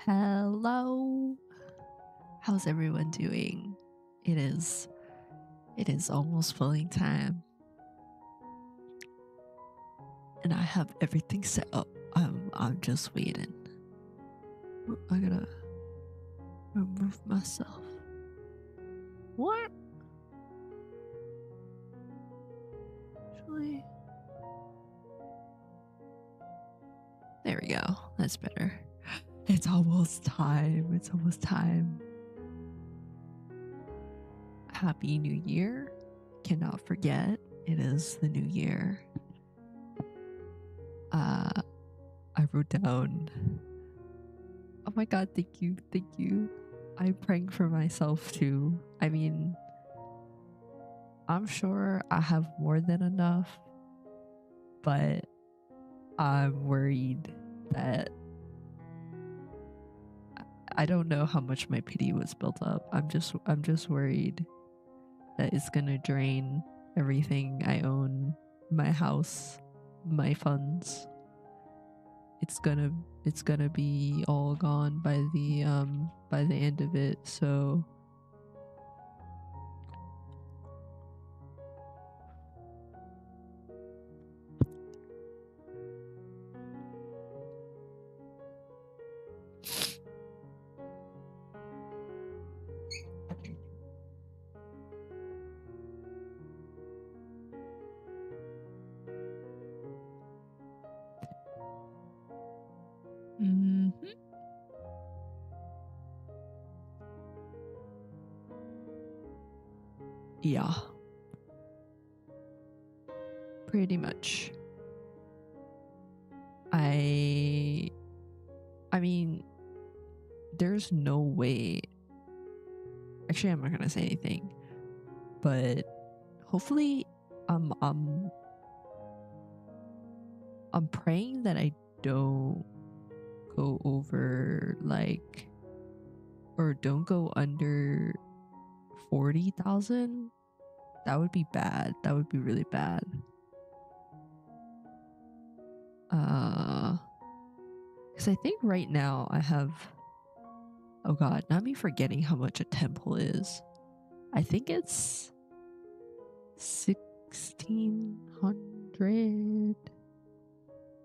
Hello. How's everyone doing? It is almost polling time. And I have everything set up. I'm just waiting. I gotta remove myself. What? Actually, there we go. That's better. It's almost time. It's almost time. Happy New Year. Cannot forget. It is the new year. I wrote down. Oh my god, thank you. Thank you. I'm praying for myself too. I mean, I'm sure I have more than enough, but I'm worried that I don't know how much my pity was built up. I'm just worried that it's gonna drain everything I own, my house, my funds. It's gonna be all gone by the end of it. So yeah, pretty much. I mean, there's no way. Actually, I'm not gonna say anything, but hopefully, I'm praying that I don't go over like, or don't go under 40,000. That would be bad. That would be really bad. Because I think right now I have, oh god, not me forgetting how much a temple is. I think it's 1,600,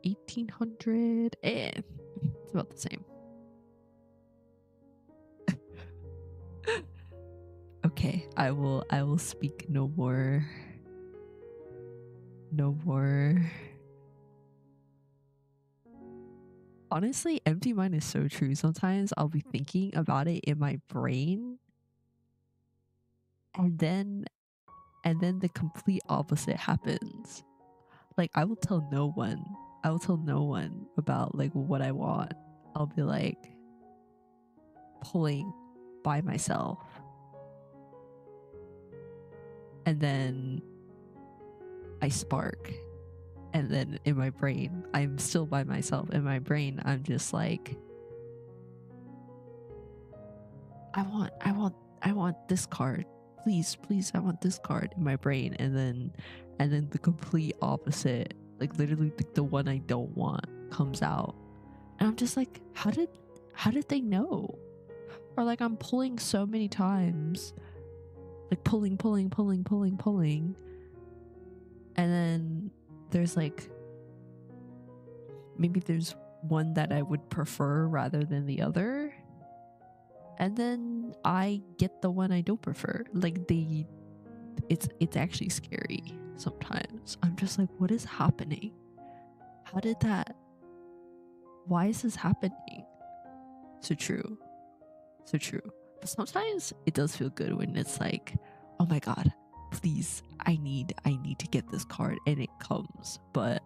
1,800. It's about the same. Okay, I will speak no more. No more. Honestly, empty mind is so true. Sometimes I'll be thinking about it in my brain, and then the complete opposite happens. Like I will tell no one about like what I want. I'll be like pulling by myself, and then I spark, and then in my brain I'm still by myself. In my brain I'm just like, I want this card, please, I want this card in my brain. And then the complete opposite, like literally the one I don't want comes out, and I'm just like, how did they know? Or like I'm pulling so many times, like pulling, and then there's like, maybe there's one that I would prefer rather than the other, and then I get the one I don't prefer. Like it's actually scary sometimes. I'm just like, what is happening? Why is this happening? So true. But sometimes it does feel good when it's like, oh my god, please, I need to get this card, and it comes. But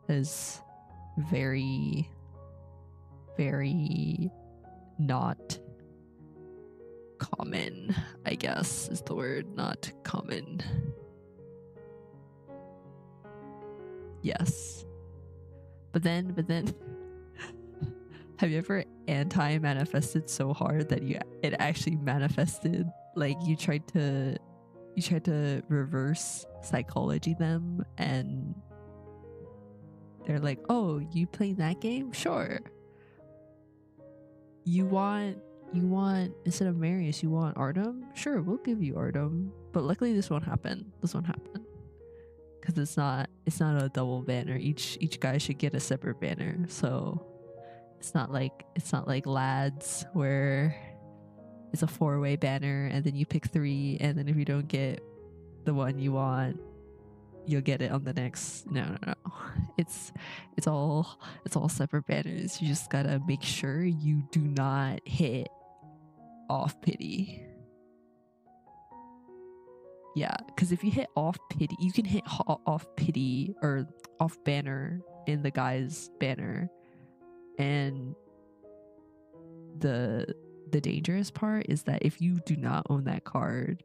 is very, very not common, I guess is the word. Not common. Yes. But then have you ever anti-manifested so hard that it actually manifested? Like you tried to reverse psychology them, and they're like, oh, you playing that game? Sure. You want instead of Marius, you want Artem? Sure, we'll give you Artem. But luckily this won't happen. This won't happen. Because it's not a double banner. Each guy should get a separate banner. So it's not like lads where it's a 4-way banner and then you pick 3, and then if you don't get the one you want, you'll get it on the next. No. It's all separate banners. You just gotta make sure you do not hit off pity. Yeah, because if you hit off pity, you can hit off pity or off banner in the guy's banner, and the dangerous part is that if you do not own that card,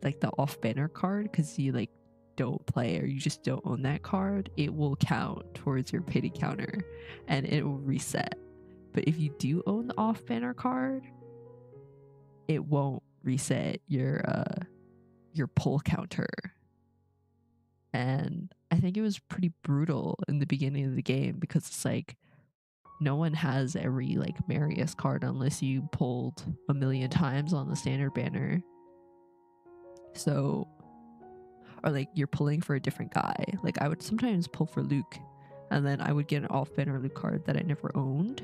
like the off banner card, because you like don't play or you just don't own that card, it will count towards your pity counter and it will reset. But if you do own the off banner card, it won't reset your pull counter. And I think it was pretty brutal in the beginning of the game because it's like no one has every like Marius card unless you pulled a million times on the standard banner. So, or like you're pulling for a different guy. Like I would sometimes pull for Luke and then I would get an off banner Luke card that I never owned.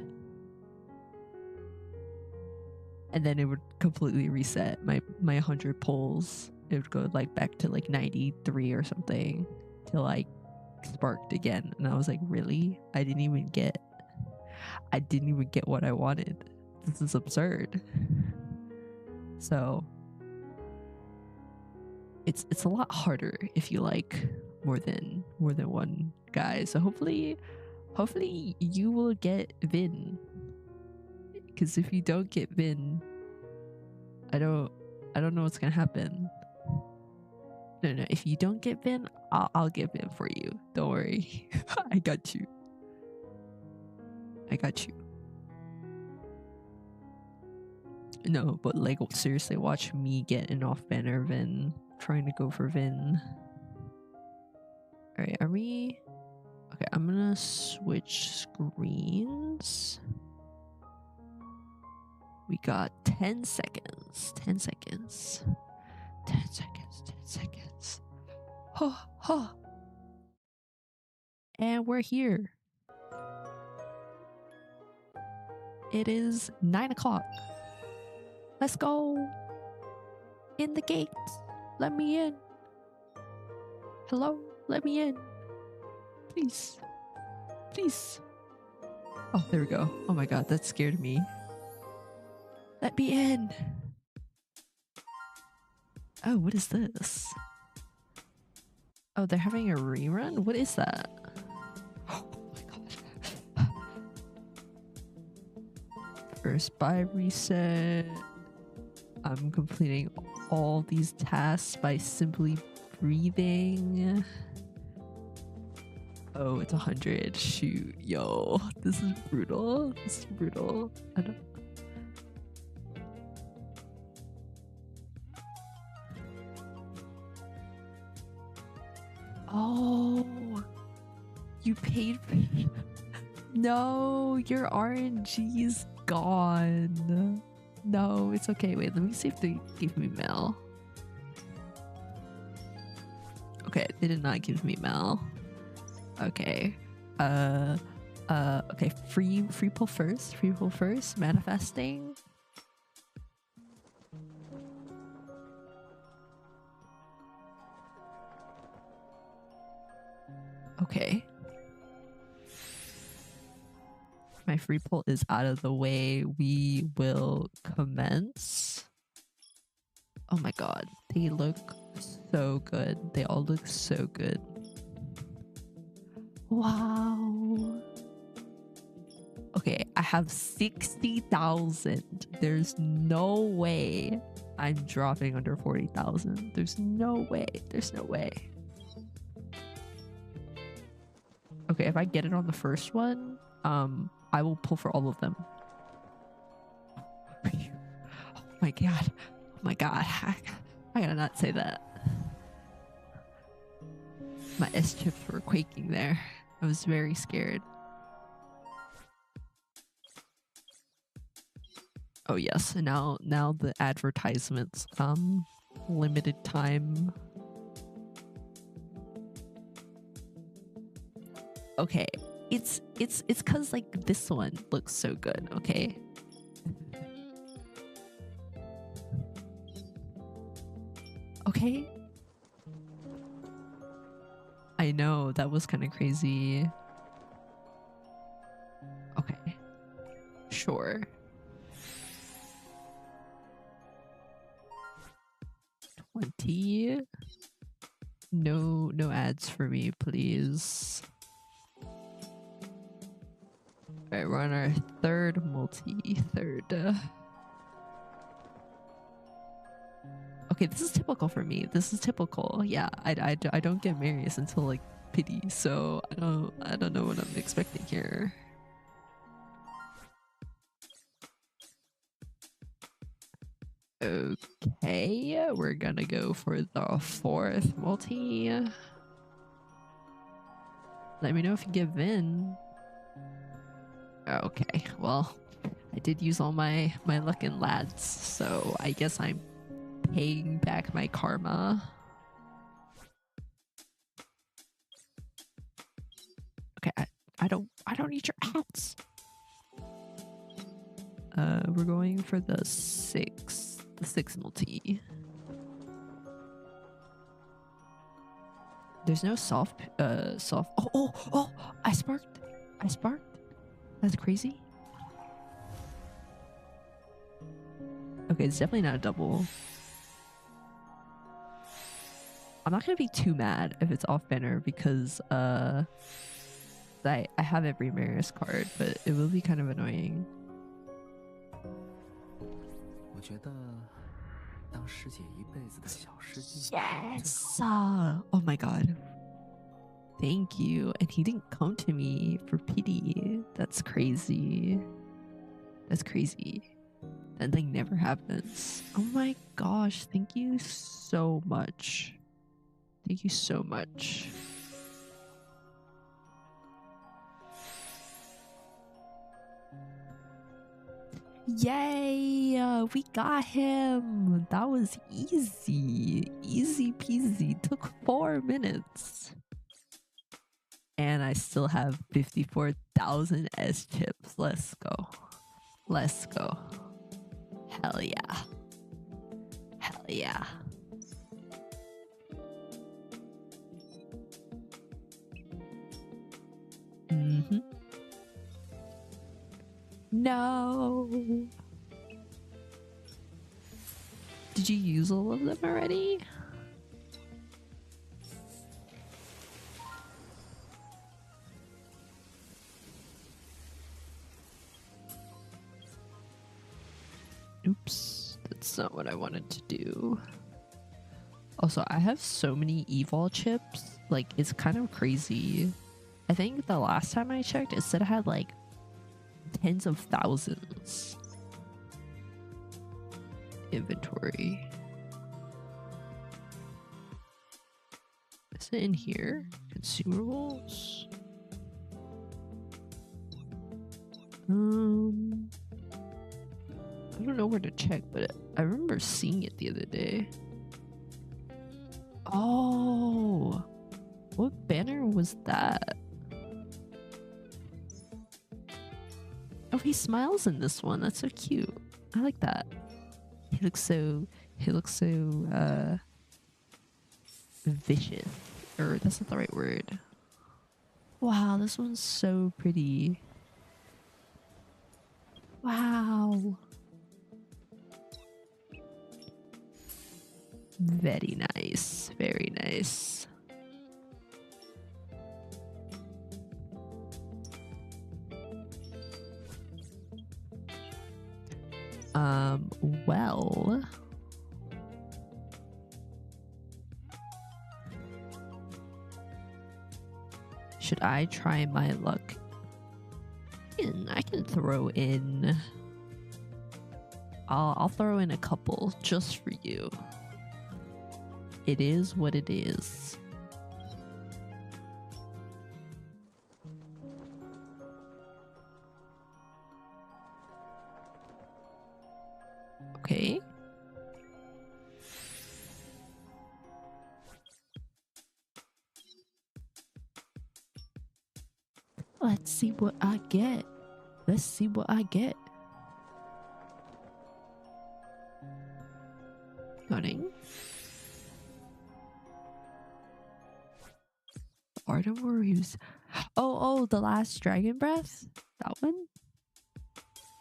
And then it would completely reset my 100 pulls. It would go like back to like 93 or something till I sparked again. And I was like, really? I didn't even get what I wanted. This is absurd. So it's a lot harder if you like more than one guy. So hopefully you will get Vin. Because if you don't get Vin, I don't know what's gonna happen. No, if you don't get Vin, I'll get Vin for you. Don't worry. I got you. No, but like seriously, watch me get an off banner Vin. Trying to go for Vin. Alright, are we... Okay, I'm gonna switch screens. We got 10 seconds. 10 seconds. 10 seconds. 10 seconds. Huh. And we're here. It is 9 o'clock. Let's go. In the gate. Let me in. Hello? Let me in. Please. Please. Oh, there we go. Oh my god, that scared me. Let me in. Oh, what is this? Oh, they're having a rerun? What is that? Oh my god. First buy reset. I'm completing all these tasks by simply breathing. Oh, it's 100. Shoot, yo, this is brutal. This is brutal. I don't. Oh, you paid for. No, your RNG's gone. No, it's okay. Wait, let me see if they give me mail. Okay, they did not give me mail. Okay. Okay, free pull first. Free pull first. Manifesting. Okay. My free pull is out of the way. We will commence. Oh my god, they look so good. They all look so good. Wow. Okay, I have 60,000. There's no way I'm dropping under 40,000. There's no way. There's no way. Okay, if I get it on the first one, I will pull for all of them. Oh my god. Oh my god. I gotta not say that. My S chips were quaking there. I was very scared. Oh yes, now the advertisements come. Limited time. Okay, it's cause like this one looks so good, okay? Okay. I know, that was kind of crazy. Okay. Sure. 20. No ads for me, please. Alright, we're on our third Okay, this is typical for me. This is typical. Yeah, I don't get Marius until like pity, so I don't know what I'm expecting here. Okay, we're gonna go for the fourth multi. Let me know if you give in. Okay, well, I did use all my luck in lads, so I guess I'm paying back my karma. Okay, I don't need your ads. We're going for the six multi. There's no soft. Oh! I sparked. That's crazy. Okay, it's definitely not a double. I'm not gonna be too mad if it's off banner because I have every Marius card, but it will be kind of annoying. Yes! Oh my god. Thank you. And he didn't come to me for pity. That's crazy. That's crazy. That thing never happens. Oh my gosh. Thank you so much. Thank you so much. Yay! We got him! That was easy. Easy peasy. Took 4 minutes. And I still have 54,000 S chips. Let's go. Let's go. Hell yeah. Hell yeah. Mm-hmm. No. Did you use all of them already? Oops, that's not what I wanted to do. Also, I have so many evol chips, like it's kind of crazy. I think the last time I checked, it said I had like tens of thousands. Inventory. Is it in here? Consumables? I don't know where to check, but I remember seeing it the other day. Oh, what banner was that? Oh, he smiles in this one. That's so cute. I like that. He looks so vicious. Or that's not the right word. Wow, this one's so pretty. Wow. Very nice. Very nice. Well, should I try my luck? I can throw in. I'll throw in a couple just for you. It is what it is. Let's see what I get. Let's see what I get. Cunning. Art of Warriors. Oh, the last dragon breath? That one?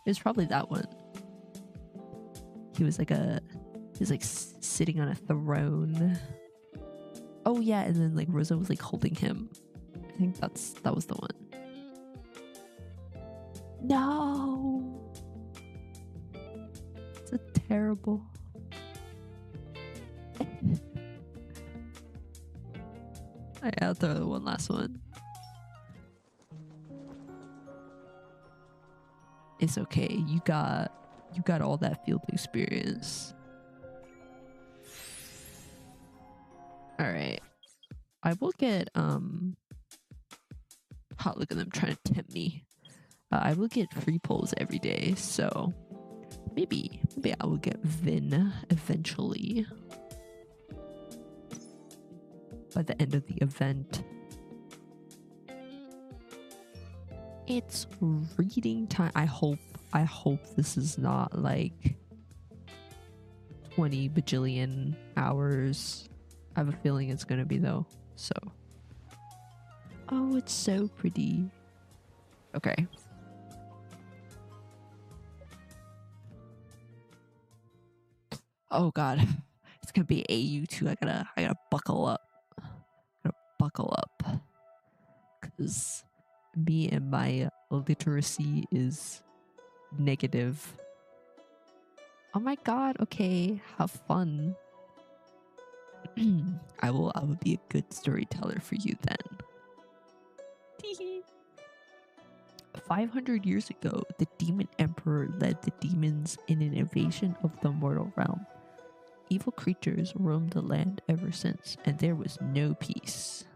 It's probably that one. He was like sitting on a throne. Oh yeah, and then like Rosa was like holding him. I think that was the one. No. It's a terrible. I'll throw one last one. It's okay. You got all that field experience. All right. I will get hot, look at them trying to tempt me. I will get free pulls every day, so maybe I will get Vin eventually. By the end of the event. It's reading time. I hope this is not like 20 bajillion hours. I have a feeling it's gonna be though. So. Oh, it's so pretty. Okay. Oh god. It's gonna be AU too. I gotta buckle up. Buckle up, because me and my literacy is negative. Oh my god, okay, have fun. I will be a good storyteller for you then. 500 years ago, the demon emperor led the demons in an invasion of the mortal realm. Evil creatures roamed the land ever since, and there was no peace.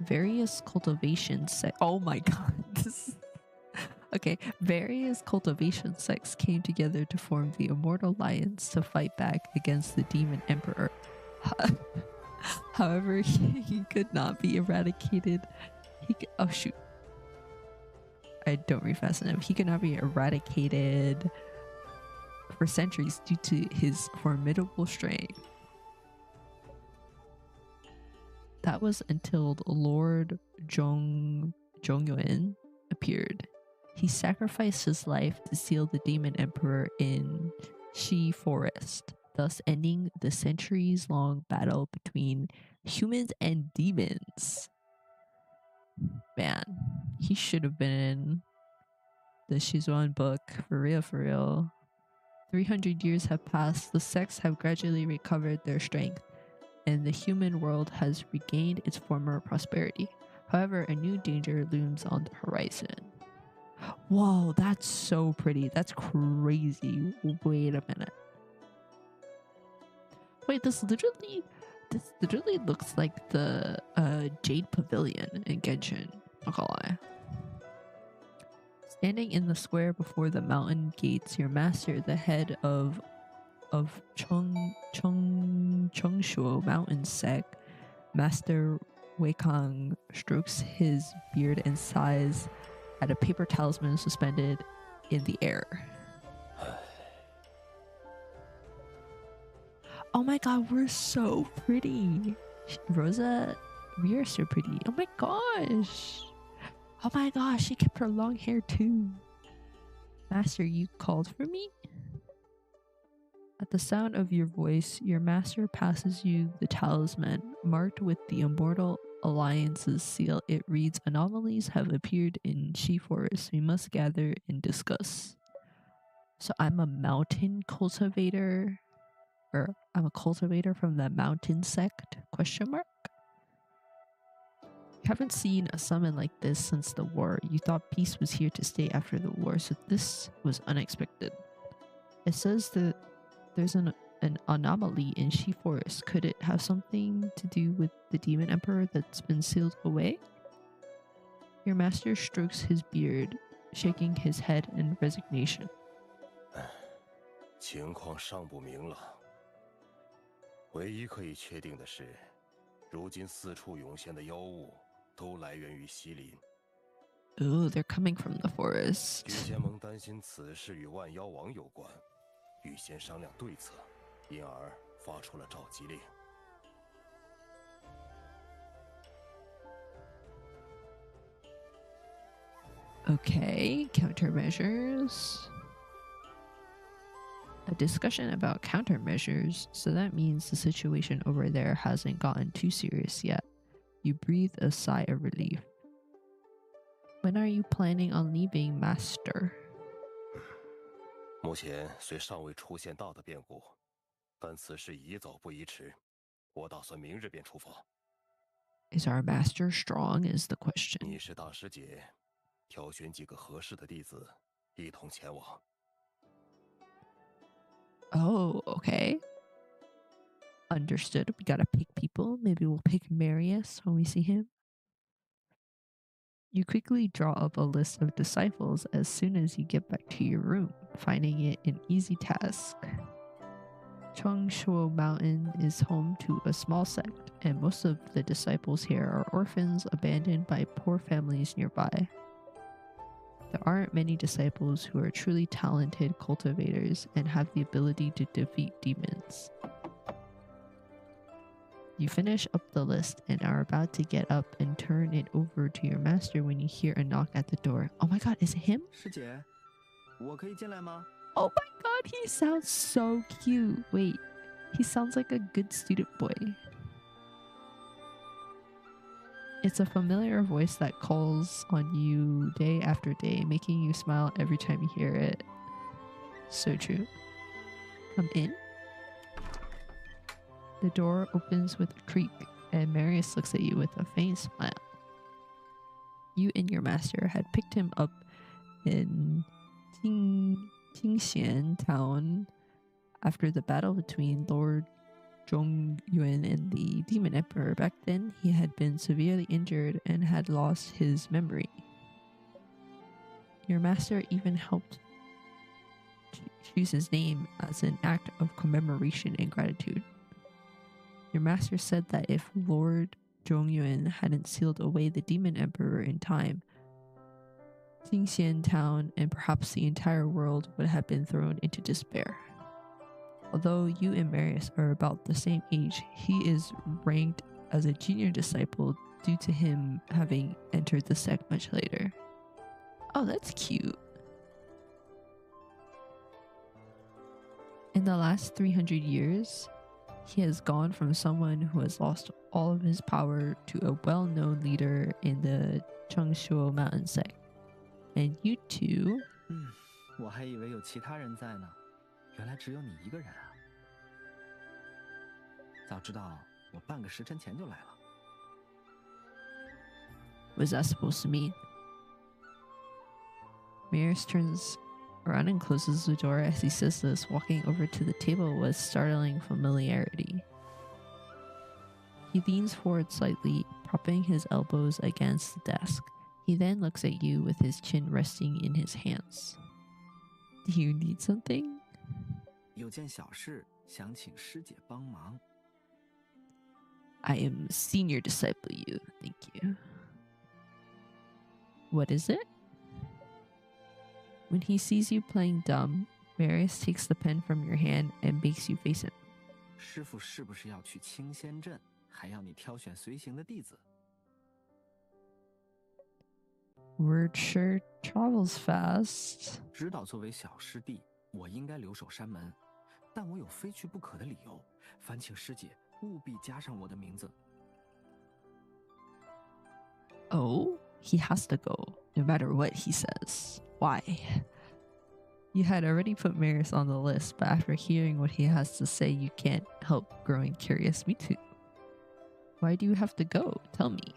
Various cultivation sects. Oh my god. Okay. Various cultivation sects came together to form the Immortal Alliance to fight back against the demon emperor. However, he could not be eradicated. Oh shoot. I don't read fast enough. He could not be eradicated for centuries due to his formidable strength. That was until Lord Jongyuan appeared. He sacrificed his life to seal the demon emperor in Shi Forest, thus ending the centuries-long battle between humans and demons. Man, he should have been in the Shizuan book, for real, for real. 300 years have passed, the sects have gradually recovered their strength, and the human world has regained its former prosperity. However, a new danger looms on the horizon. Whoa, that's so pretty. That's crazy. Wait a minute. Wait, this literally looks like the Jade Pavilion in Genshin. Not gonna lie. Standing in the square before the mountain gates, your master, the head of Chongshuo Mountain Sect, Master Weikang, strokes his beard and sighs at a paper talisman suspended in the air. Oh my god, we're so pretty. Rosa, we are so pretty. Oh my gosh. Oh my gosh, she kept her long hair too. Master, you called for me? At the sound of your voice, your master passes you the talisman, marked with the Immortal Alliance's seal. It reads, anomalies have appeared in Shi Forest. We must gather and discuss. So I'm a mountain cultivator, or I'm a cultivator from the mountain sect, question mark? You haven't seen a summon like this since the war. You thought peace was here to stay after the war, so this was unexpected. It says that there's an anomaly in Shi Forest. Could it have something to do with the demon emperor that's been sealed away? Your master strokes his beard, shaking his head in resignation. 情况尚不明朗，唯一可以确定的是，如今四处涌现的妖物，都来源于西林。Ooh, they're coming from the forest. 巨仙盟担心此事与万妖王有关，预先商量对策，因而发出了召集令。Okay, countermeasures. A discussion about countermeasures, so that means the situation over there hasn't gotten too serious yet. You breathe a sigh of relief. When are you planning on leaving, Master? 目前虽尚未出现大的变故，但此事宜早不宜迟。我打算明日便出发。Is our master strong? Is the question. 你是大师姐，挑选几个合适的弟子，一同前往。Oh, okay. Understood. We gotta pick people. Maybe we'll pick Marius when we see him. You quickly draw up a list of disciples as soon as you get back to your room, finding it an easy task. Chongshuo Mountain is home to a small sect, and most of the disciples here are orphans abandoned by poor families nearby. There aren't many disciples who are truly talented cultivators and have the ability to defeat demons. You finish up the list and are about to get up and turn it over to your master when you hear a knock at the door. Oh my god, is it him? 师姐，我可以进来吗？ Oh my god, he sounds so cute. Wait, he sounds like a good student boy. It's a familiar voice that calls on you day after day, making you smile every time you hear it. So true. Come in. The door opens with a creak, and Marius looks at you with a faint smile. You and your master had picked him up in Qingxian town after the battle between Lord Zhongyuan and the Demon Emperor. Back then, he had been severely injured and had lost his memory. Your master even helped choose his name as an act of commemoration and gratitude. Your master said that if Lord Zhongyuan hadn't sealed away the Demon Emperor in time, Qingxian town and perhaps the entire world would have been thrown into despair. Although you and Marius are about the same age, he is ranked as a junior disciple due to him having entered the sect much later. Oh, that's cute. In the last 300 years, he has gone from someone who has lost all of his power to a well-known leader in the Chongshuo Mountain sect. And you two... 我还以为有其他人在呢，原来只有你一个人啊！早知道我半个时辰前就来了。What's that supposed to mean? Marius turns around and closes the door as he says this, walking over to the table with startling familiarity. He leans forward slightly, propping his elbows against the desk. He then looks at you with his chin resting in his hands. Do you need something? 有件小事想请师姐帮忙。I am senior disciple you, thank you. What is it? When he sees you playing dumb, Marius takes the pen from your hand and makes you face him. 师父是不是要去清仙镇，还要你挑选随行的弟子？ Word sure travels fast. 知道作为小师弟，我应该留守山门，但我有非去不可的理由，烦请师姐务必加上我的名字。 Oh, he has to go, no matter what he says. Why? You had already put Marius on the list, but after hearing what he has to say, you can't help growing curious. Me too. Why do you have to go? Tell me.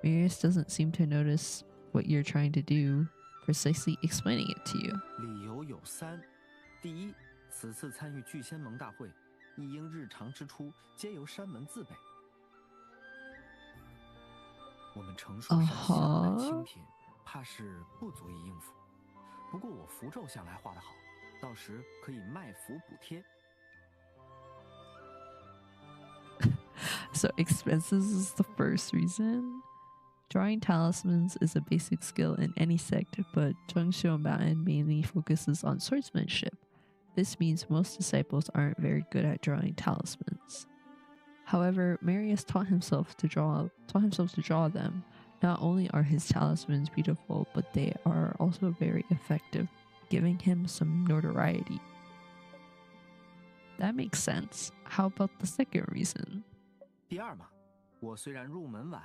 Marius doesn't seem to notice what you're trying to do, precisely explaining it to you. 理由有三：第一，此次参与聚仙盟大会，亦因日常支出皆由山门自备。我们成树上向来清贫，怕是不足以应付。不过我符咒向来画得好，到时可以卖符补贴。So expenses is the first reason. Drawing talismans is a basic skill in any sect, but Zhengxiu Mountain mainly focuses on swordsmanship. This means most disciples aren't very good at drawing talismans. However, Marius taught himself to draw them. Not only are his talismans beautiful, but they are also very effective, giving him some notoriety. That makes sense. How about the second reason? 第二嘛，我虽然入门晚，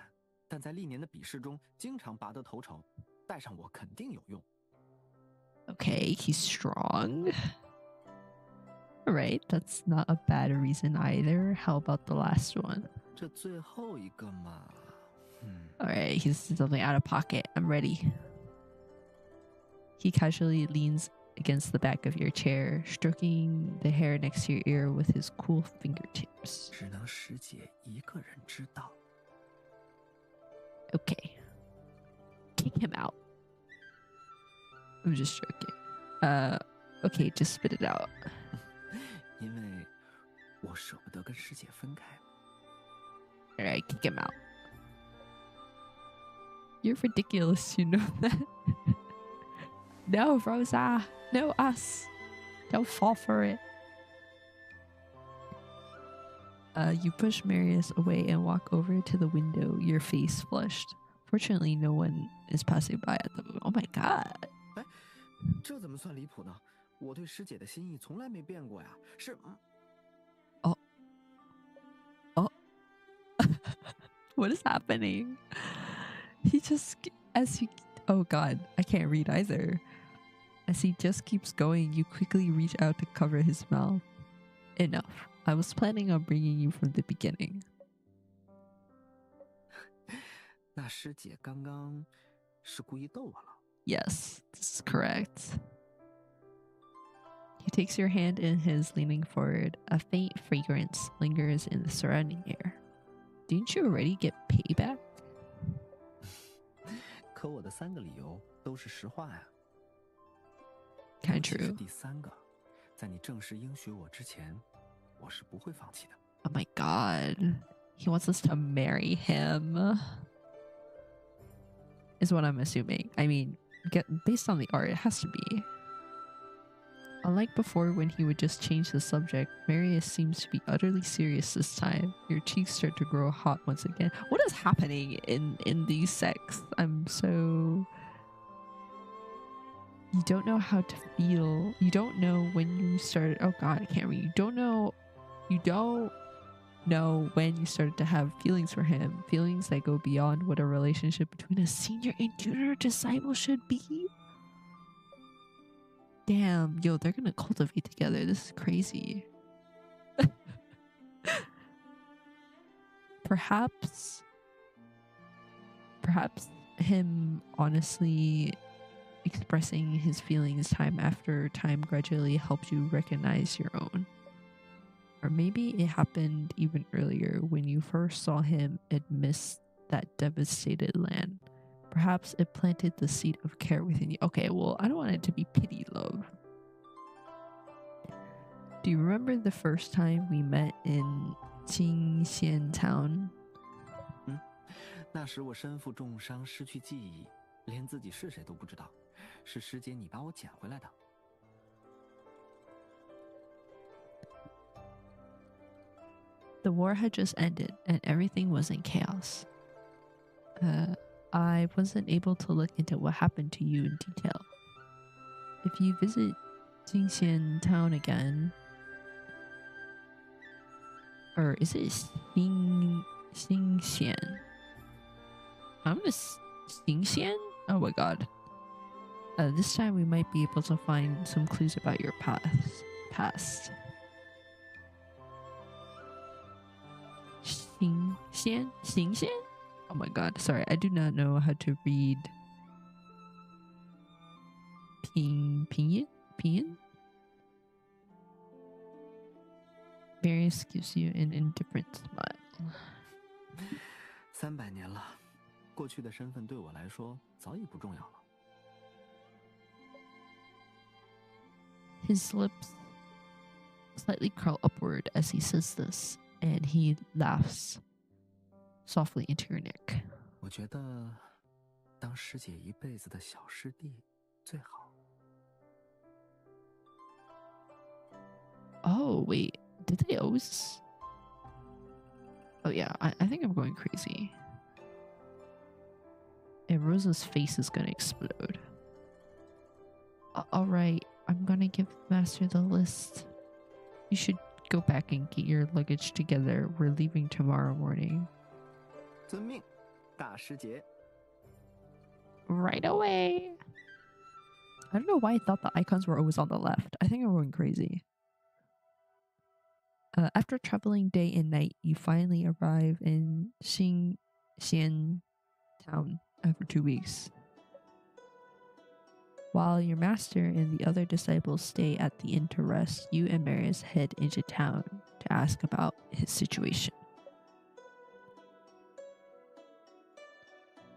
但在历年的比试中经常拔得头筹，带上我肯定有用。Okay, he's strong. Alright, that's not a bad reason either. How about the last one? 这最后一个嘛，Alright, he's something out of pocket. I'm ready. He casually leans against the back of your chair, stroking the hair next to your ear with his cool fingertips. 只能师姐一个人知道。Okay. Kick him out. I'm just joking. Okay, just spit it out. 因为我舍不得跟师姐分开。Alright, kick him out. You're ridiculous, you know that? No, Rosa. No, us. Don't fall for it. You push Marius away and walk over to the window, your face flushed. Fortunately, no one is passing by at the moment. Oh my god. 哎，这怎么算离谱呢？我对师姐的心意从来没变过呀。是。Oh. What is happening? He just, oh god, I can't read either. As he just keeps going, you quickly reach out to cover his mouth. Enough. I was planning on bringing you from the beginning. 那师姐刚刚是故意逗我了。Yes, this is correct. He takes your hand in his, leaning forward. A faint fragrance lingers in the surrounding air. Didn't you already get payback? 可我的3个理由都是实话呀。Kind of 尤其是 true. 第3个，在你正式应许我之前，我是不会放弃的。Oh my god. He wants us to marry him. Is what I'm assuming. I mean, based on the art, it has to be. Unlike before when he would just change the subject, Marius seems to be utterly serious this time. Your cheeks start to grow hot once again. What is happening in these sects? I'm so... You don't know how to feel. You don't know when you started... Oh god, I can't read. You don't know when you started to have feelings for him. Feelings that go beyond what a relationship between a senior and junior disciple should be. Damn, yo, they're gonna cultivate together. This is crazy. Perhaps him honestly expressing his feelings time after time gradually helped you recognize your own. Or maybe it happened even earlier when you first saw him amidst that devastated land. Perhaps it planted the seed of care within you. Okay, well, I don't want it to be pity love. Do you remember the first time we met in Jingxian Town? 那时我身负重伤，失去记忆，连自己是谁都不知道。是师姐你把我捡回来的。The war had just ended and everything was in chaos. I wasn't able to look into what happened to you in detail. If you visit Jingxian Town again, or is it Xingxian? I'm gonna Xingxian? Oh my god. This time we might be able to find some clues about your past. Xingxian? Oh my god, sorry, I do not know how to read Pinyin? Marius gives you an indifferent smile. 300年了，过去的身份对我来说早已不重要了。His lips slightly curl upward as he says this, and he laughs. softly into your neck. 我觉得当师姐一辈子的小师弟最好。 Oh, wait. Did they always... Oh, yeah. I think I'm going crazy. And Rosa's face is gonna explode. Alright. I'm gonna give Master the list. You should go back and get your luggage together. We're leaving tomorrow morning. 遵命，大师姐。 Right away. I don't know why I thought the icons were always on the left. I think I'm going crazy. After traveling day and night, you finally arrive in Xingxian town after 2 weeks. While your master and the other disciples stay at the inn to rest, you and Marius head into town to ask about his situation.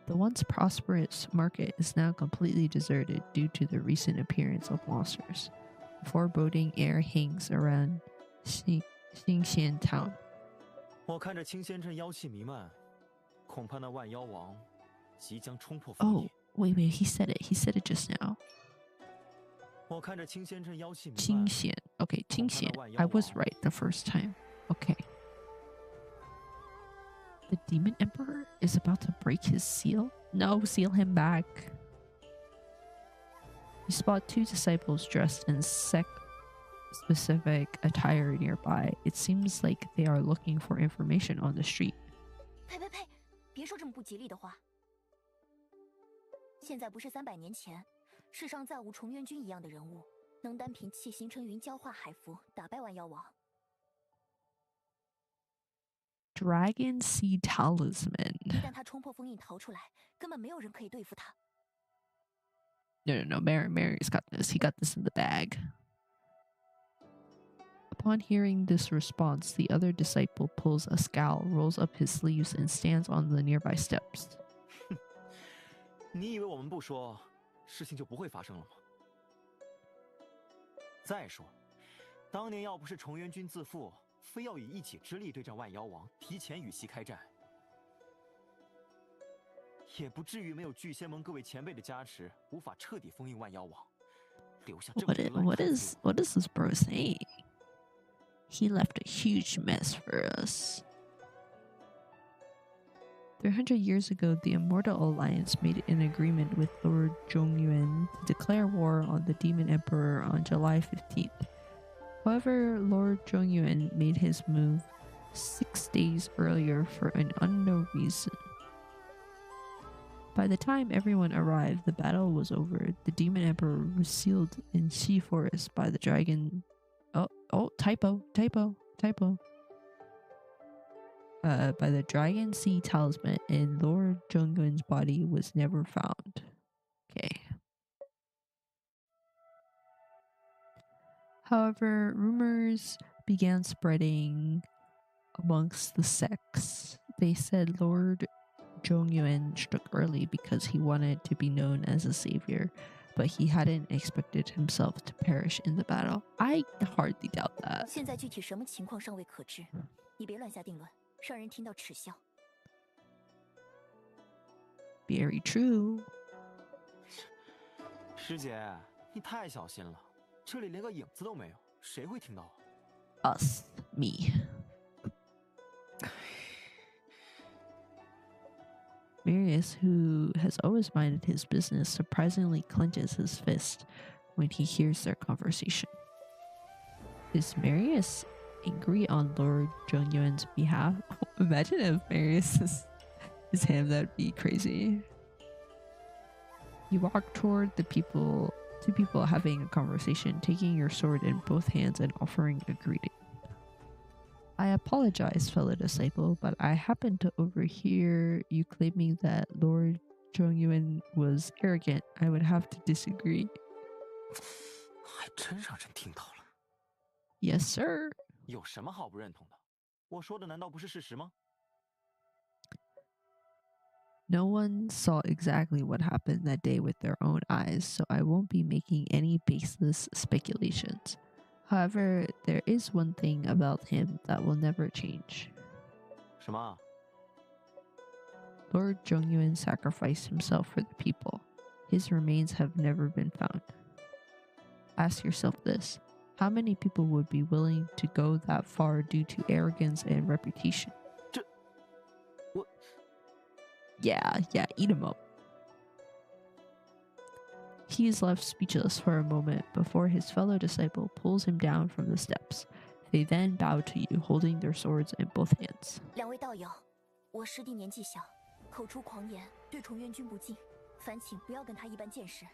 The once prosperous market is now completely deserted due to the recent appearance of monsters. A foreboding air hangs around Xingxian town. 我看着青仙镇妖气弥漫，恐怕那万妖王即将冲破封 Oh, 印。 wait, he said it. He said it just now. 我看着青仙镇妖气弥漫， Qingxian. Okay, Qingxian. I was right the first time. Okay. The Demon Emperor is about to break his seal? No, seal him back. You spot 2 disciples dressed in sect-specific attire nearby. It seems like they are looking for information on the street. 呸呸呸！别说这么不吉利的话。现在不是300年前，世上再无重渊君一样的人物，能单凭气形成云交化海符打败万妖王。 Dragon Sea Talisman. 一旦他冲破封印逃出来，根本没有人可以对付他。 No. Marius got this. He got this in the bag. Upon hearing this response, the other disciple pulls a scowl, rolls up his sleeves, and stands on the nearby steps. 你以为我们不说，事情就不会发生了吗？再说，当年要不是重渊君自负，非要以一己之力对战万妖王，提前与其开战，也不至于没有巨仙盟各位前辈的加持，无法彻底封印万妖王，留下这么多烂 What is this bro saying? He left a huge mess for us. 300 years ago, the Immortal Alliance made an agreement with Lord Zhongyuan to declare war on the Demon Emperor on July 15th. However, Lord Zhongyuan made his move 6 days earlier for an unknown reason. By the time everyone arrived, the battle was over. The Demon Emperor was sealed in Sea Forest by the dragon... typo. By the Dragon Sea Talisman, and Lord Zhongyuan's body was never found. Okay. However, rumors began spreading amongst the sects. They said Lord Zhongyuan struck early because he wanted to be known as a savior, but he hadn't expected himself to perish in the battle. I hardly doubt that. 现在具体什么情况尚未可知，你别乱下定论，让人听到耻笑。 Very true. 师姐，你太小心了，这里连个影子都没有，谁会听到啊？ Us. Me. Marius, who has always minded his business, surprisingly clenches his fist when he hears their conversation. Is Marius angry on Lord Zhongyuan's behalf? Imagine if Marius is him, that'd be crazy. You walk toward the people, 2 people having a conversation, taking your sword in both hands and offering a greeting. I apologize, fellow disciple, but I happened to overhear you claiming that Lord Zhongyuan was arrogant. I would have to disagree. 还真让人听到了。 Yes, sir. 有什么好不认同的？我说的难道不是事实吗？ No one saw exactly what happened that day with their own eyes, so I won't be making any baseless speculations. However, there is one thing about him that will never change. 什么？ Lord Zhongyuan sacrificed himself for the people. His remains have never been found. Ask yourself this. How many people would be willing to go that far due to arrogance and reputation? What? Yeah, eat him up. He is left speechless for a moment before his fellow disciple pulls him down from the steps. They then bow to you, holding their swords in both hands. 两位道友，我师弟年纪小，口出狂言，对崇元君不敬，烦请不要跟他一般见识。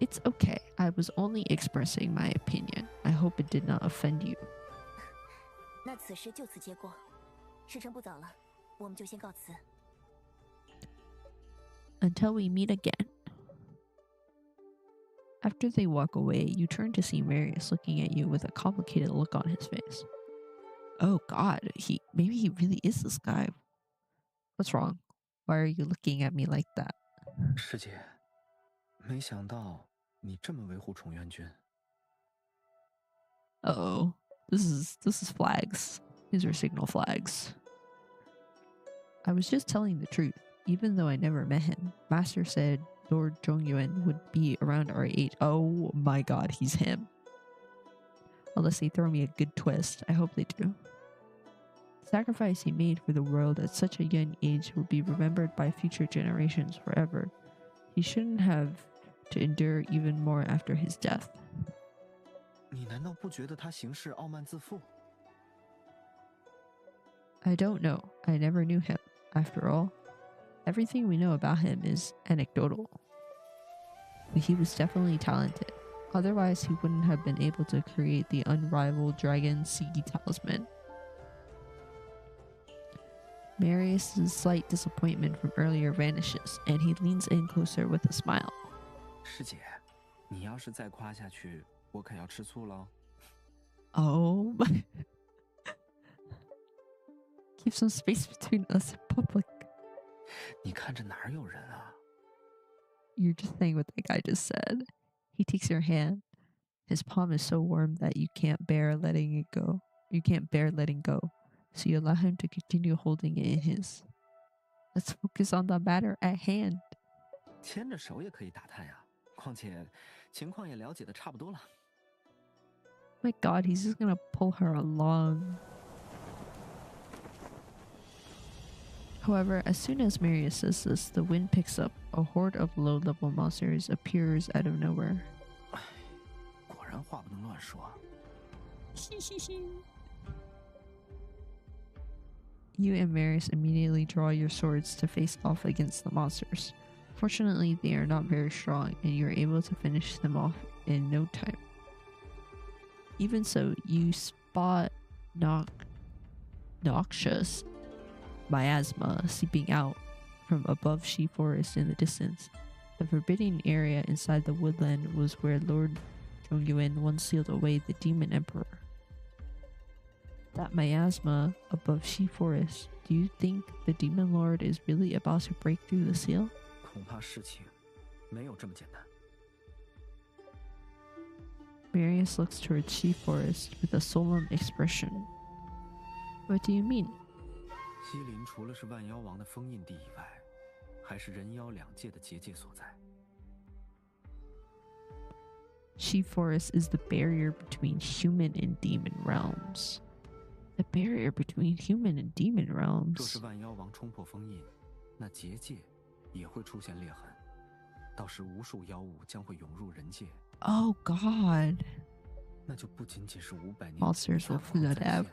It's okay. I was only expressing my opinion. I hope it did not offend you. 那此事就此结果，时辰不早了，我们就先告辞。 Until we meet again. After they walk away, you turn to see Marius looking at you with a complicated look on his face. Oh god, maybe he really is this guy. What's wrong? Why are you looking at me like that? 师姐，没想到你这么维护崇元君。 Uh-oh. This is flags. These are signal flags. I was just telling the truth. Even though I never met him, Master said Lord Zhongyuan would be around our age. Oh my god, he's him. Unless they throw me a good twist. I hope they do. The sacrifice he made for the world at such a young age will be remembered by future generations forever. He shouldn't have to endure even more after his death. 你难道不觉得他行事傲慢自负？ I don't know. I never knew him. After all, everything we know about him is anecdotal. But he was definitely talented. Otherwise, he wouldn't have been able to create the unrivaled Dragon Sea Talisman. Marius' slight disappointment from earlier vanishes, and he leans in closer with a smile. 师姐，你要是再夸下去，我可要吃醋喽。 Oh my. Keep some space between us in public. 你看这哪有人啊？ You're just saying what that guy just said. He takes your hand. His palm is so warm that you can't bear letting it go. You can't bear letting go. So you allow him to continue holding it in his. Let's focus on the matter at hand. 牵着手也可以打探呀。况且情况也了解的差不多了。 My god, he's just gonna pull her along. However, as soon as Marius says this, the wind picks up. A horde of low-level monsters appears out of nowhere. 果然话不能乱说。 You and Marius immediately draw your swords to face off against the monsters. Fortunately, they are not very strong, and you're able to finish them off in no time. Even so, you spot noxious miasma seeping out from above She Forest in the distance. The forbidden area inside the woodland was where Lord Zhongyuan once sealed away the Demon Emperor. That miasma above She Forest, do you think the Demon Lord is really about to break through the seal? 恐怕事情没有这么简单。 Marius looks towards She Forest with a solemn expression. What do you mean? 西林除了是万妖王的封印地以外，还是人妖两界的结界所在。 She Forest is the barrier between human and demon realms. The barrier between human and demon 若 realms. 是万妖王冲破封印，那结界也会出现裂痕，到时无数妖物将会涌入人界。 Oh god. 那就不仅仅是500年 Monsters will flood out.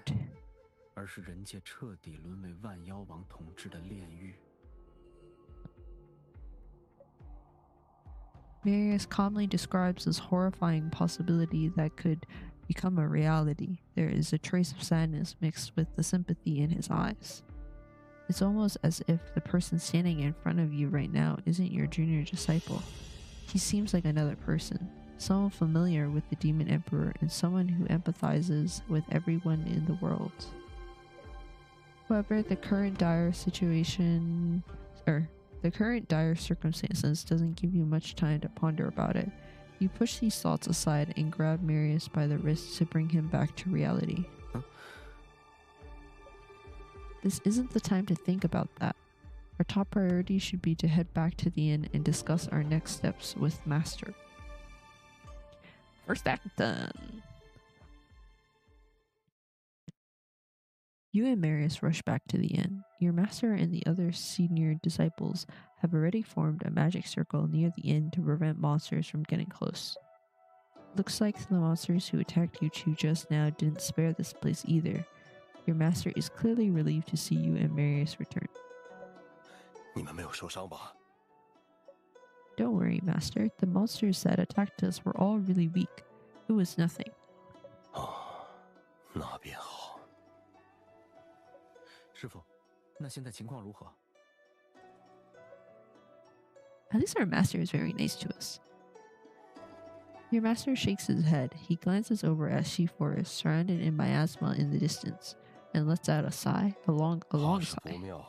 而是人界彻底沦为万妖王统治的炼狱。 Marius calmly describes this horrifying possibility that could become a reality. There is a trace of sadness mixed with the sympathy in his eyes. It's almost as if the person standing in front of you right now isn't your junior disciple. He seems like another person, someone familiar with the Demon Emperor and someone who empathizes with everyone in the world. However, the current dire circumstances doesn't give you much time to ponder about it. You push these thoughts aside and grab Marius by the wrist to bring him back to reality. This isn't the time to think about that. Our top priority should be to head back to the inn and discuss our next steps with Master. First act done. You and Marius rush back to the inn. Your master and the other senior disciples have already formed a magic circle near the inn to prevent monsters from getting close. Looks like the monsters who attacked you two just now didn't spare this place either. Your master is clearly relieved to see you and Marius return. 你们没有受伤吧？ Don't worry, Master. The monsters that attacked us were all really weak. It was nothing. 哦，那便好。师傅，那现在情况如何？ At least our master is very nice to us. Your master shakes his head. He glances over at She Forest, surrounded in miasma in the distance, and lets out a sigh, a long 好事 sigh. 不妙，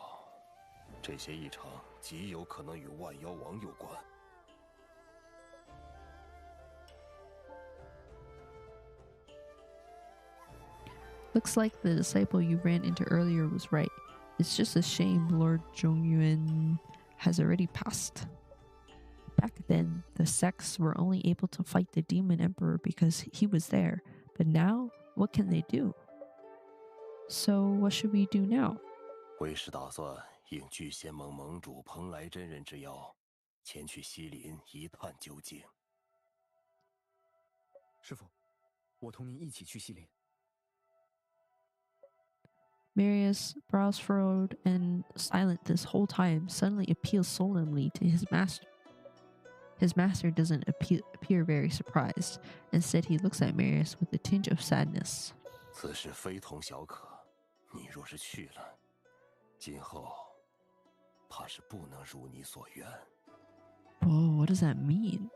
这些异常极有可能与万妖王有关。 Looks like the disciple you ran into earlier was right. It's just a shame Lord Zhongyuan has already passed. Back then, the sects were only able to fight the demon emperor because he was there. But now, what can they do? So, what should we do now? 为师打算应巨仙盟盟主蓬莱真人之邀，前去西林一探究竟。师傅，我同您一起去西林。 Marius, brows furrowed and silent this whole time, suddenly appeals solemnly to his master. His master doesn't appear very surprised. Instead, he looks at Marius with a tinge of sadness. 此事非同小可，你若是去了，今后怕是不能如你所愿。 Whoa, what does that mean?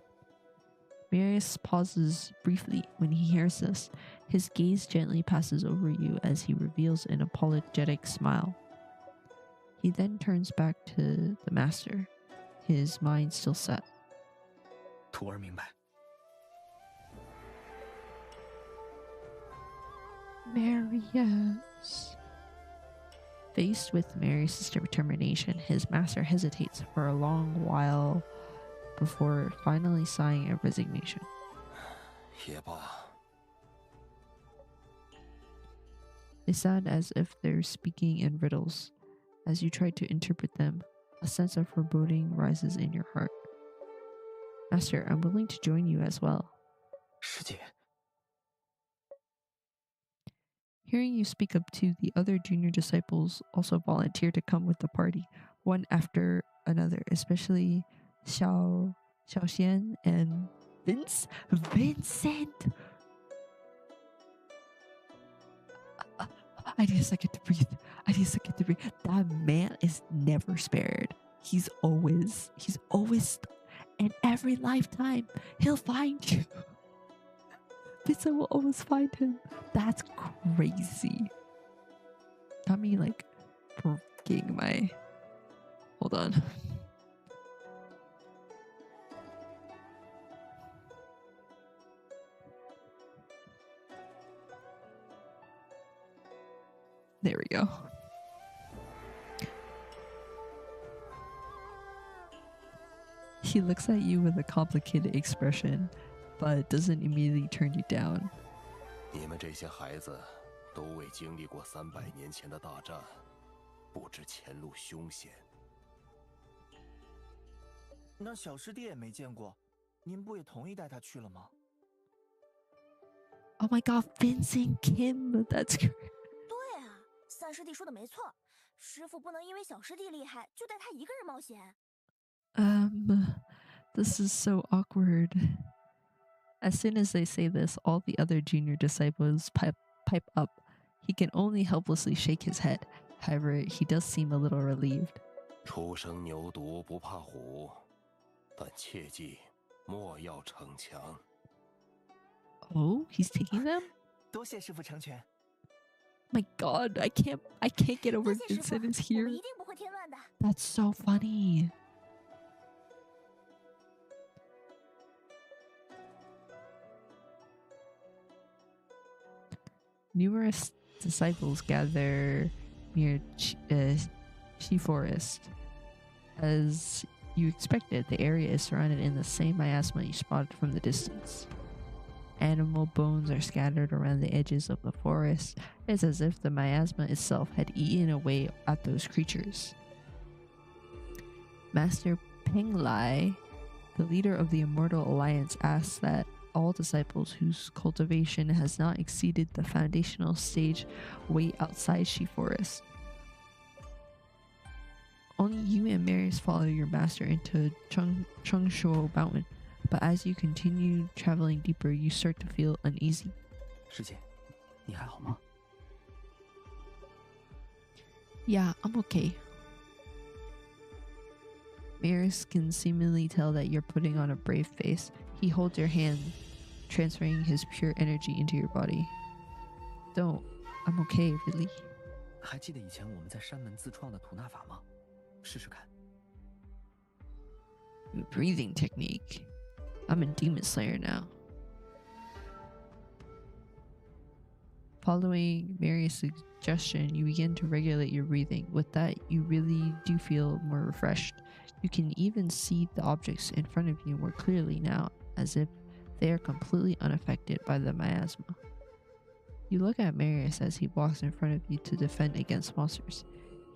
Marius pauses briefly when he hears this. His gaze gently passes over you as he reveals an apologetic smile. He then turns back to the master, his mind still set. 徒儿明白。 Marius. Faced with Marius' determination, his master hesitates for a long while before finally sighing a resignation. 也罢， They sound as if they're speaking in riddles. As you try to interpret them, a sense of foreboding rises in your heart. Master, I'm willing to join you as well. 师姐， Hearing you speak up to the other junior disciples also volunteer to come with the party, one after another, especially Xiao Xian and Vincent! I need a second to breathe. That man is never spared. He's always, in every lifetime, he'll find you. Vincent will always find him. That's crazy. Got me like breaking my. Hold on. There we go. He looks at you with a complicated expression, but doesn't immediately turn you down. 你们这些孩子都未经历过300年前的大战，不知前路凶险。那小师弟也没见过，您不也同意带他去了吗？ Oh my god, Vincent Kim, that's great. 对啊，三师弟说的没错，师傅不能因为小师弟厉害就带他一个人冒险。This is so awkward. As soon as they say this, all the other junior disciples pipe up. He can only helplessly shake his head. However, he does seem a little relieved. 初生牛犊不怕虎，但切记莫要逞强。 Oh, he's taking them? 多谢师傅成全。 My god, I can't get over 多谢师傅， Vincent is 我 here. 们一定不会添乱的。 That's so funny. Numerous disciples gather near She Forest. As you expected, the area is surrounded in the same miasma you spotted from the distance. Animal bones are scattered around the edges of the forest. It's as if the miasma itself had eaten away at those creatures. Master Penglai, the leader of the Immortal Alliance, asks that all disciples whose cultivation has not exceeded the foundational stage wait outside She Forest. Only you and Marius follow your master into Chengshuo Mountain, but as you continue traveling deeper, you start to feel uneasy. 师姐，你还好吗？ Yeah, I'm okay. Marius can seemingly tell that you're putting on a brave face. He holds your hand, transferring his pure energy into your body. Don't. I'm okay, really. 还记得以前我们在山门自创的吐纳法吗？试试看。 Breathing technique. I'm a demon slayer now. Following Marius' suggestion, you begin to regulate your breathing. With that, you really do feel more refreshed. You can even see the objects in front of you more clearly now, as if they are completely unaffected by the miasma. You look at Marius as he walks in front of you to defend against monsters.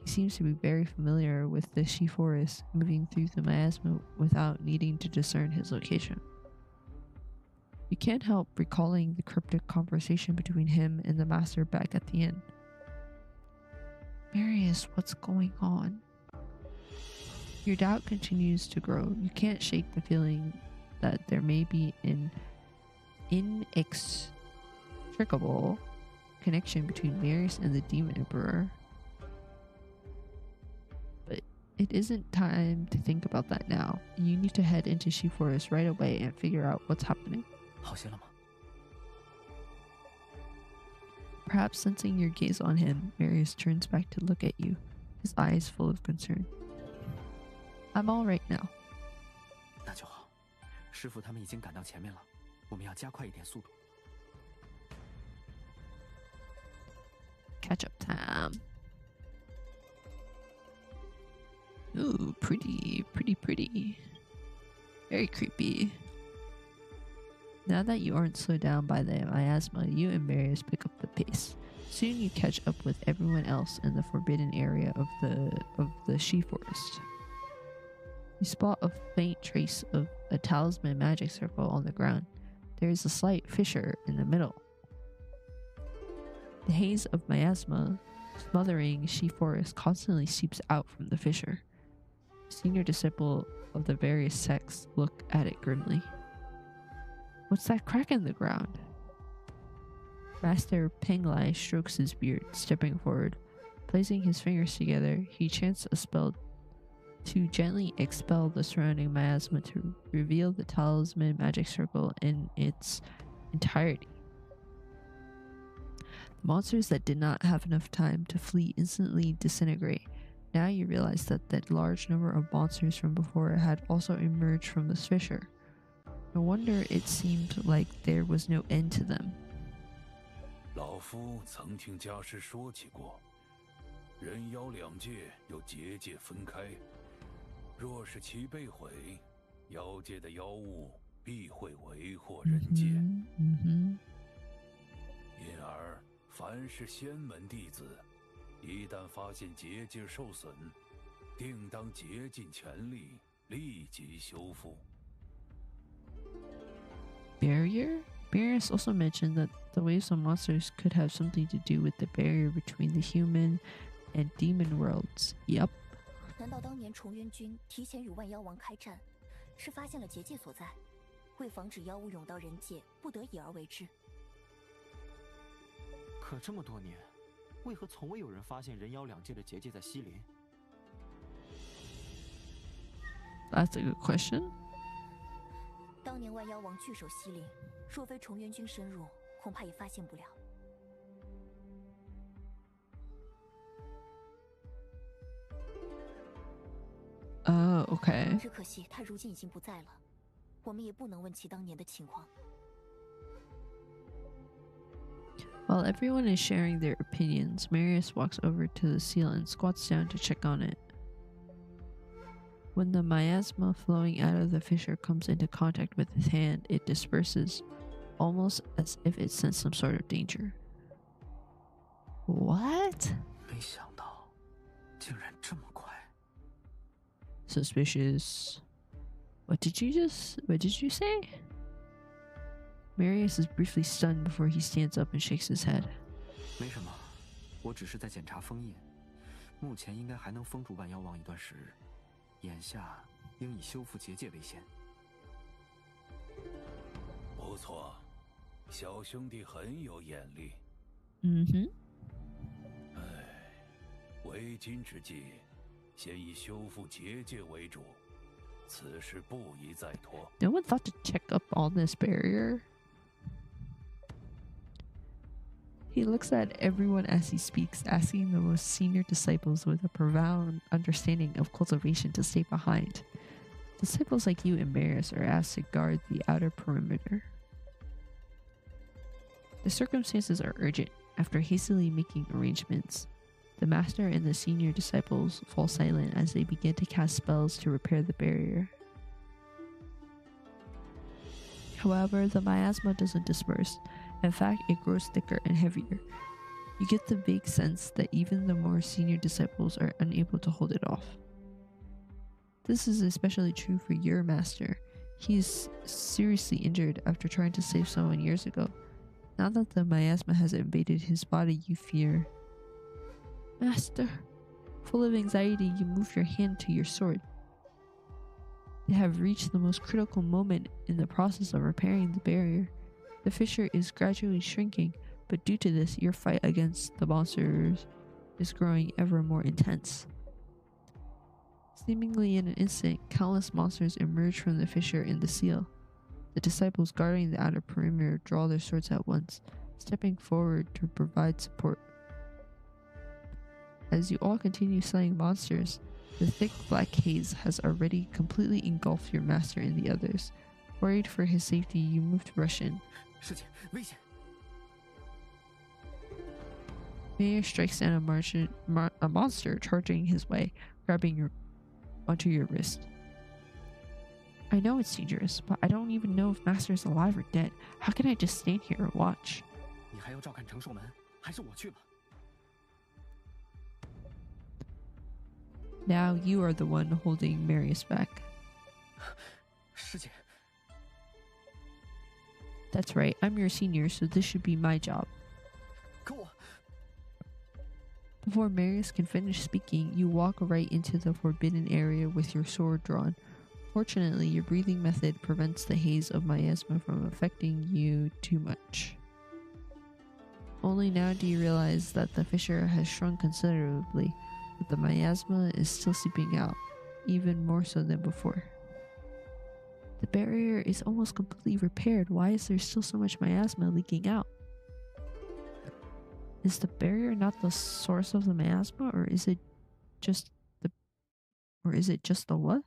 He seems to be very familiar with the She Forest, moving through the miasma without needing to discern his location. You can't help recalling the cryptic conversation between him and the master back at the inn. Marius, what's going on? Your doubt continues to grow. You can't shake the feeling that there may be an inextricable connection between Marius and the Demon Emperor. But it isn't time to think about that now. You need to head into She Forest right away and figure out what's happening. 好些了吗？ Perhaps sensing your gaze on him, Marius turns back to look at you, his eyes full of concern. I'm all right now. 那就好，师傅他们已经赶到前面了，我们要加快一点速度。 Catch up time. Ooh, pretty. Very creepy. Now that you aren't slowed down by the miasma, you and Marius pick up the pace. Soon you catch up with everyone else in the forbidden area of the She Forest. You spot a faint trace of a talisman magic circle on the ground. There is a slight fissure in the middle. The haze of miasma smothering She Forest constantly seeps out from the fissure. Senior disciple of the various sects look at it grimly. What's that crack in the ground? Master Penglai strokes his beard, stepping forward. Placing his fingers together, he chants a spell to gently expel the surrounding miasma to reveal the talisman magic circle in its entirety. The monsters that did not have enough time to flee instantly disintegrate. Now you realize that the large number of monsters from before had also emerged from this fissure. No wonder it seemed like there was no end to them. 老夫曾听家师说起过，人妖两界有结界分开，若是其被毁，妖界的妖物必会为祸人界。因而，凡是仙门弟子，一旦发现结界受损，定当竭尽全力，立即修复。 Barrier? Marius also mentioned that the waves of monsters could have something to do with the barrier between the human and demon worlds. Yup. 难道当年重渊君提前与万妖王开战，是发现了结界所在，为防止妖物涌到人界，不得已而为之？可这么多年，为何从未有人发现人妖两界的结界在西陵？ That's a good question. 当年万妖王据守西陵，若非重渊君深入，恐怕也发现不了。Okay. 只可惜他如今已经不在了，我们也不能问其当年的情况。While everyone is sharing their opinions, Marius walks over to the seal and squats down to check on it. When the miasma flowing out of the fissure comes into contact with his hand, it disperses, almost as if it sensed some sort of danger. What? 没想到，竟然这么快。 Suspicious. What did you say? Marius is briefly stunned before he stands up and shakes his head. 没什么，我只是在检查封印，目前应该还能封住万妖王一段时日，眼下应以修复结界为先。不错，小兄弟很有眼力。为今之计，先以修复结界为主，此事不宜再拖。 No one thought to check up on this barrier. He looks at everyone as he speaks, asking the most senior disciples with a profound understanding of cultivation to stay behind. Disciples like you and Marius are asked to guard the outer perimeter. The circumstances are urgent. After hastily making arrangements, the master and the senior disciples fall silent as they begin to cast spells to repair the barrier. However, the miasma doesn't disperse. In fact, it grows thicker and heavier. You get the vague sense that even the more senior disciples are unable to hold it off. This is especially true for your master. He is seriously injured after trying to save someone years ago. Now that the miasma has invaded his body, you fear. Master, full of anxiety, you move your hand to your sword. They have reached the most critical moment in the process of repairing the barrier. The fissure is gradually shrinking, but due to this, your fight against the monsters is growing ever more intense. Seemingly in an instant, countless monsters emerge from the fissure in the seal. The disciples guarding the outer perimeter draw their swords at once, stepping forward to provide support. As you all continue slaying monsters, the thick black haze has already completely engulfed your master and the others. Worried for his safety, you move to rush in. 师姐，危险！ Mayor strikes down a monster charging his way, grabbing onto your wrist. I know it's dangerous, but I don't even know if Master is alive or dead. How can I just stand here and watch? 你还要照看承寿门，还是我去吧？ Now you are the one holding Marius back. 师姐， That's right, I'm your senior, so this should be my job. 可我…… Before Marius can finish speaking, you walk right into the forbidden area with your sword drawn. Fortunately, your breathing method prevents the haze of miasma from affecting you too much. Only now do you realize that the fissure has shrunk considerably, but the miasma is still seeping out, even more so than before. The barrier is almost completely repaired. Why is there still so much miasma leaking out? Is the barrier not the source of the miasma, or is it just the what?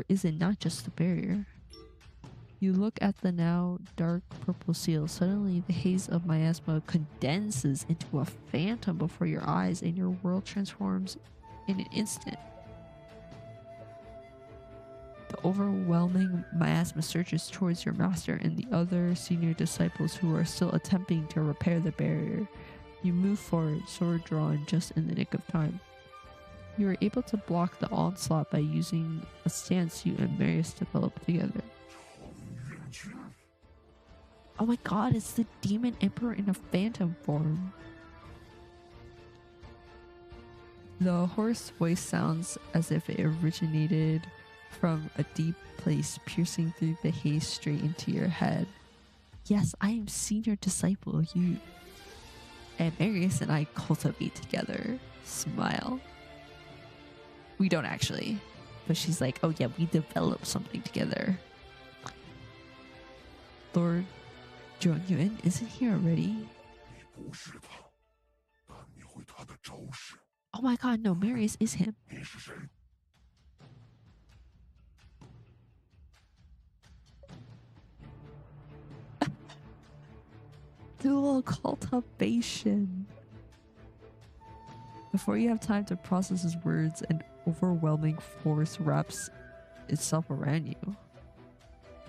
Is it not just the barrier? You look at the now dark purple seal. Suddenly the haze of miasma condenses into a phantom before your eyes and your world transforms in an instant. The overwhelming miasma surges towards your master and the other senior disciples who are still attempting to repair the barrier. You move forward, sword drawn just in the nick of time. You are able to block the onslaught by using a stance you and Marius developed together. Oh my god, it's the Demon Emperor in a phantom form. The hoarse voice sounds as if it originated from a deep place, piercing through the haze straight into your head. Yes, I am senior disciple, you. And Marius and I cultivate together. Smile. We don't actually. But she's like, oh yeah, we developed something together. Lord Zhong Yuan, isn't he already? Oh my god, no, Marius is him. Dual cultivation. Before you have time to process his words, an overwhelming force wraps itself around you.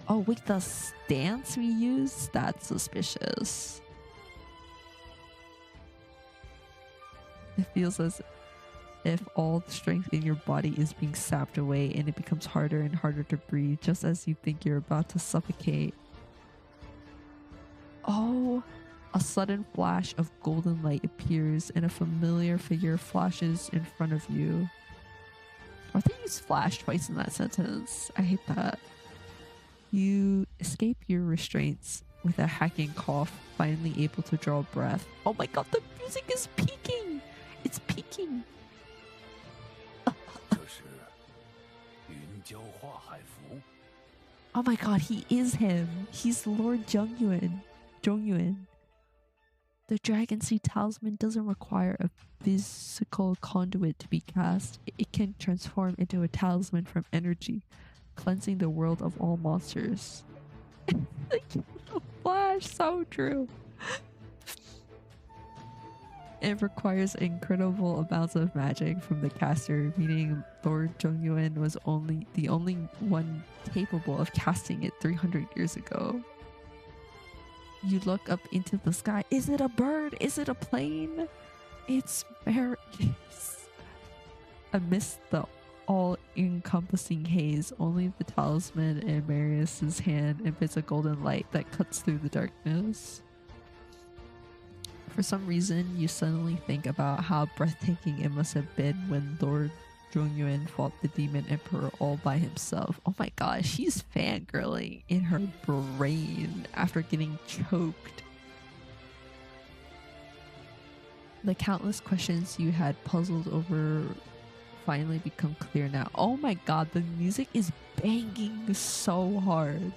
Oh wait, the stance we use? That's suspicious. It feels as if all the strength in your body is being sapped away and it becomes harder and harder to breathe just as you think you're about to suffocate. Oh, a sudden flash of golden light appears and a familiar figure flashes in front of you. I think you used flash twice in that sentence. I hate that. You escape your restraints with a hacking cough, finally able to draw breath. Oh my god, the music is peaking! It's peaking! Oh my god, he is him! He's Lord Zhongyuan. The Dragon Seed Talisman doesn't require a physical conduit to be cast. It can transform into a talisman from energy, cleansing the world of all monsters. Flash, so true. It requires incredible amounts of magic from the caster, meaning Lord Zhongyuan was the only one capable of casting it 300 years ago. You look up into the sky. Is it a bird? Is it a plane? It's Marius. Amidst the all-encompassing haze, only the talisman in Marius's hand emits a golden light that cuts through the darkness. For some reason, you suddenly think about how breathtaking it must have been when Lord Zhongyuan fought the Demon Emperor all by himself. Oh my god, she's fangirling in her brain after getting choked. The countless questions you had puzzled over finally become clear now. Oh my god, the music is banging so hard.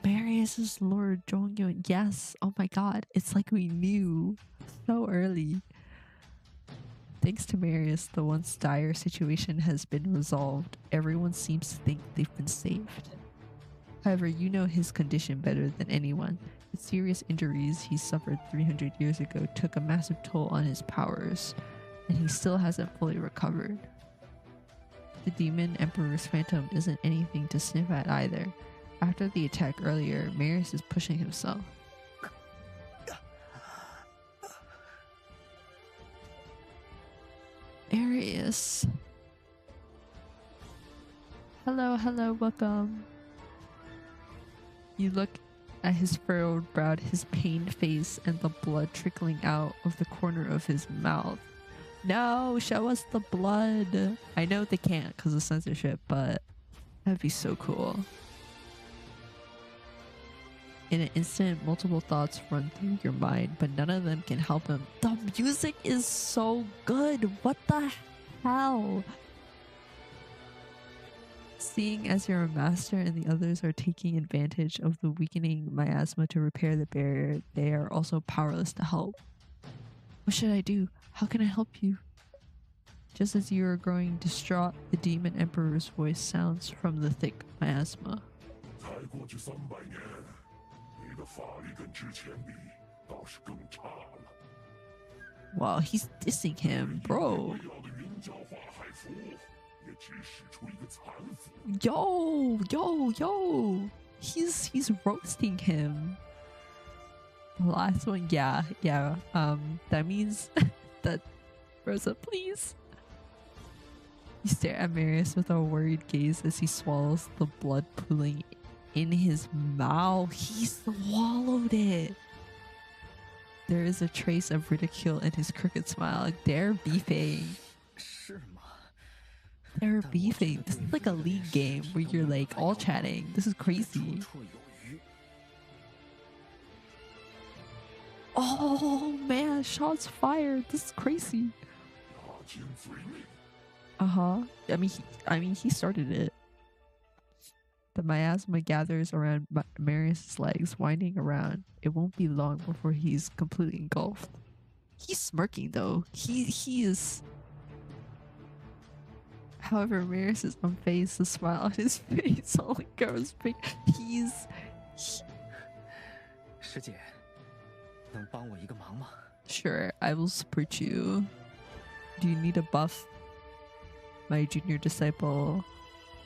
Marius is Lord Zhongyuan. Yes, oh my god, it's like we knew so early. Thanks to Marius, the once dire situation has been resolved. Everyone seems to think they've been saved. However, you know his condition better than anyone. The serious injuries he suffered 300 years ago took a massive toll on his powers, and he still hasn't fully recovered. The Demon Emperor's phantom isn't anything to sniff at either. After the attack earlier, Marius is pushing himself. Marius. Hello, welcome. You look at his furrowed brow, his pained face, and the blood trickling out of the corner of his mouth. No, show us the blood. I know they can't because of censorship, but that'd be so cool. In an instant, multiple thoughts run through your mind, but none of them can help him. The music is so good! What the hell? Seeing as you're a master and the others are taking advantage of the weakening miasma to repair the barrier, they are also powerless to help. What should I do? How can I help you? Just as you are growing distraught, the Demon Emperor's voice sounds from the thick miasma. Wow, he's dissing him, bro. Yo. He's roasting him. The last one, yeah. That means that Rosa, please. You stare at Marius with a worried gaze as he swallows the blood pooling in his mouth. He swallowed it. There is a trace of ridicule in his crooked smile. They're beefing. They're beefing. This is like a league game where you're like all chatting. This is crazy. Oh man, shots fired. This is crazy. I mean, he started it. The miasma gathers around Marius' legs, winding around. It won't be long before he's completely engulfed. He's smirking though. He is. However, Marius is unfazed. The smile on his face only grows big. 师姐，能帮我一个忙吗？ Sure, I will support you. Do you need a buff? My junior disciple.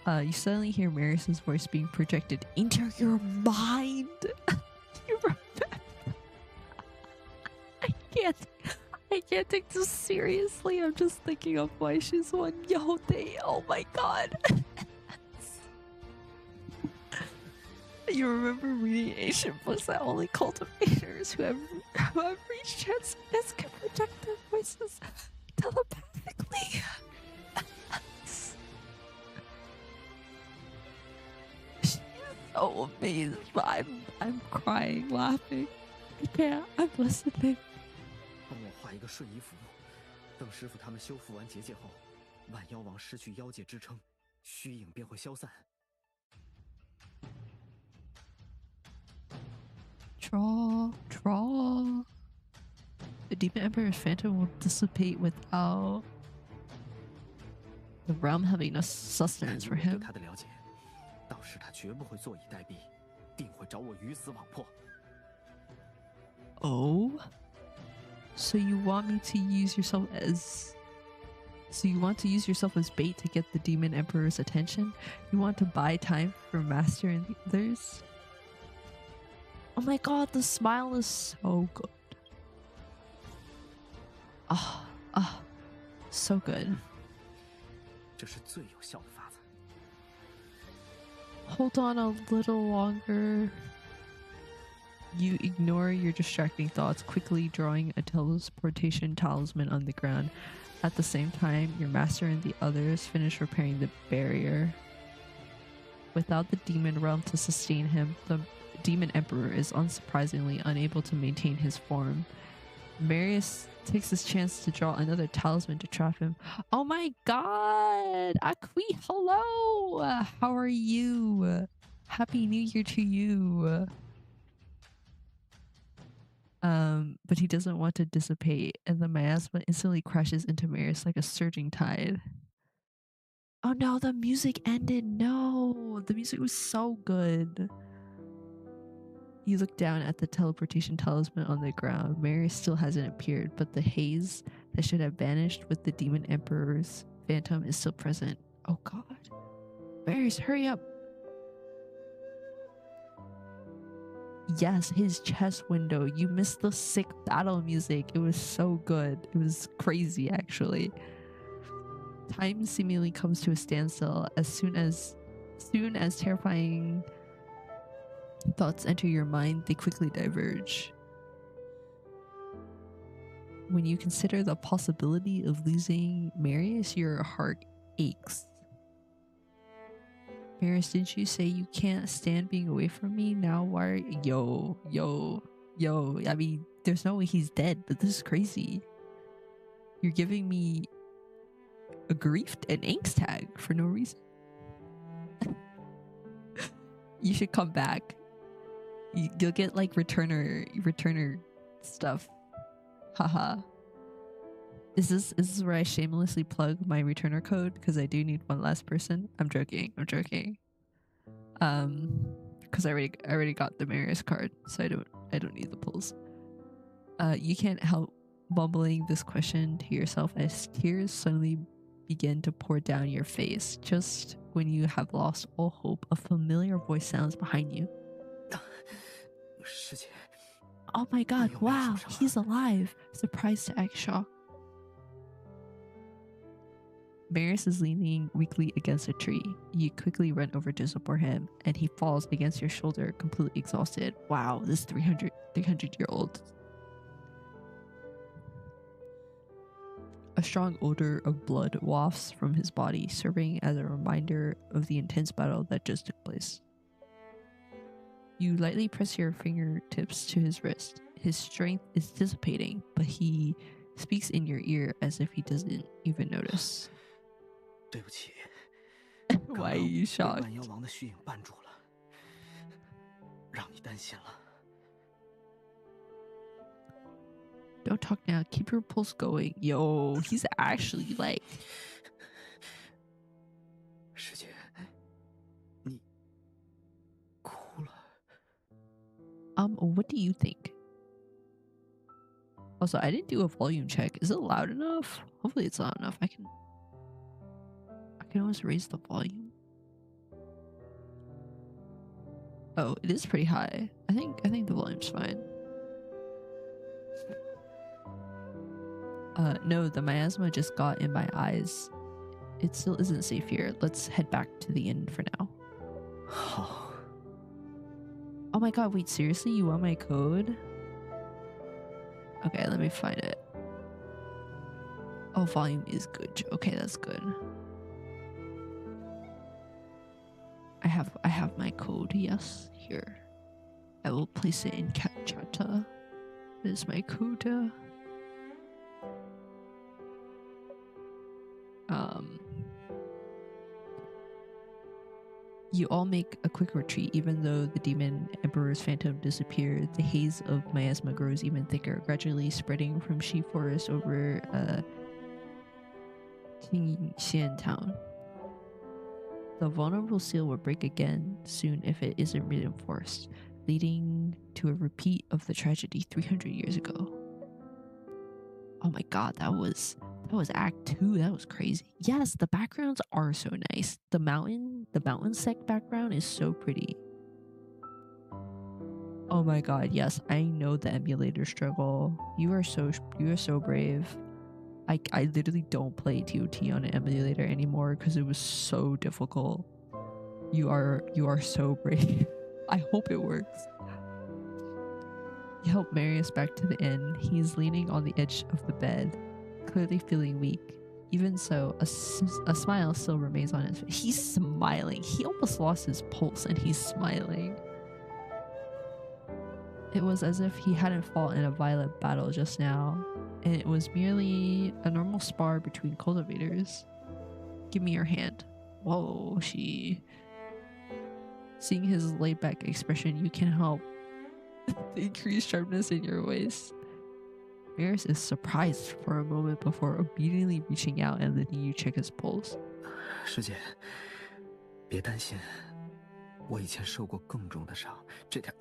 You suddenly hear Marius's voice being projected into your mind. You remember? I can't take this seriously. I'm just thinking of why she's one Yote. Oh my god. You remember reading ancient books that only cultivators who have reached transcendence can project their voices telepathically. She's so amazed, but I'm crying, laughing. I can't. I'm listening. 帮我画一个瞬移符，等师傅他们修复完结界后，万妖王失去妖界支撑，虚影便会消散。 Draw. The Demon Emperor's phantom will dissipate without the realm having enough sustenance for 对 him. 他的了解，到时他绝不会坐以待毙，定会找我鱼死网破。 Oh? So you want to use yourself as bait to get the Demon Emperor's attention? You want to buy time for Master and the others? Oh my god, the smile is so good. So good. 这是最有效的法子。 Hold on a little longer. You ignore your distracting thoughts, quickly drawing a teleportation talisman on the ground. At the same time, your master and the others finish repairing the barrier. Without the demon realm to sustain him, the Demon Emperor is unsurprisingly unable to maintain his form. Marius takes his chance to draw another talisman to trap him. Oh my god! Akui, hello! How are you? Happy New Year to you. But he doesn't want to dissipate, and the miasma instantly crashes into Marius like a surging tide. Oh no, the music ended. No, the music was so good. You look down at the teleportation talisman on the ground. Marius still hasn't appeared, but the haze that should have vanished with the Demon Emperor's phantom is still present. Oh god. Marius, hurry up. Yes, his chest window. You missed the sick battle music. It was so good. It was crazy, actually. Time seemingly comes to a standstill as soon as terrifying thoughts enter your mind, they quickly diverge. When you consider the possibility of losing Marius, your heart aches. Marius, didn't you say you can't stand being away from me? Now why? Yo. I mean, there's no way he's dead, but this is crazy. You're giving me a grief and angst tag for no reason. You should come back. You'll get like returner stuff. Haha. Is this where I shamelessly plug my returner code? Because I do need one last person. I'm joking. Because I already got the Marius card, so I don't need the pulls. You can't help bumbling this question to yourself as tears suddenly begin to pour down your face. Just when you have lost all hope, a familiar voice sounds behind you. Oh my god, wow, he's alive. Surprised to act shocked. Marius is leaning weakly against a tree. You quickly run over to support him, and he falls against your shoulder, completely exhausted. Wow, this 300-year-old. A strong odor of blood wafts from his body, serving as a reminder of the intense battle that just took place. You lightly press your fingertips to his wrist. His strength is dissipating, but he speaks in your ear as if he doesn't even notice. Why are you shocked? Don't talk now. Keep your pulse going. Yo, he's actually like... What do you think? Also, I didn't do a volume check. Is it loud enough? Hopefully it's loud enough. I can always raise the volume. Oh, it is pretty high. I think the volume's fine. No, the miasma just got in my eyes. It still isn't safe here. Let's head back to the inn for now. Oh my god, wait, seriously? You want my code? Okay, let me find it. Oh, volume is good. Okay, that's good. I have my code, yes, here. I will place it in Gacha. This is my code. You all make a quick retreat. Even though the demon emperor's phantom disappeared, the haze of miasma grows even thicker, gradually spreading from Shi Forest over Qingxian town. The vulnerable seal will break again soon if it isn't reinforced, leading to a repeat of the tragedy 300 years ago. Oh my god, that was Act 2. That was crazy. Yes, the backgrounds are so nice. The mountain sect background is so pretty. Oh my god, yes, I know the emulator struggle. You are so brave. I literally don't play TOT on an emulator anymore because it was so difficult. You are so brave. I hope it works. You help Marius back to the inn. He is leaning on the edge of the bed, clearly feeling weak. Even so, a smile still remains on his face. He's smiling. He almost lost his pulse and he's smiling. It was as if he hadn't fought in a violent battle just now, and it was merely a normal spar between cultivators. Give me your hand. Whoa, she... Seeing his laid-back expression, you can help the increased sharpness in your voice. Marius is surprised for a moment before obediently reaching out and letting you check his pulse. 师姐，别担心，我以前受过更重的伤，这点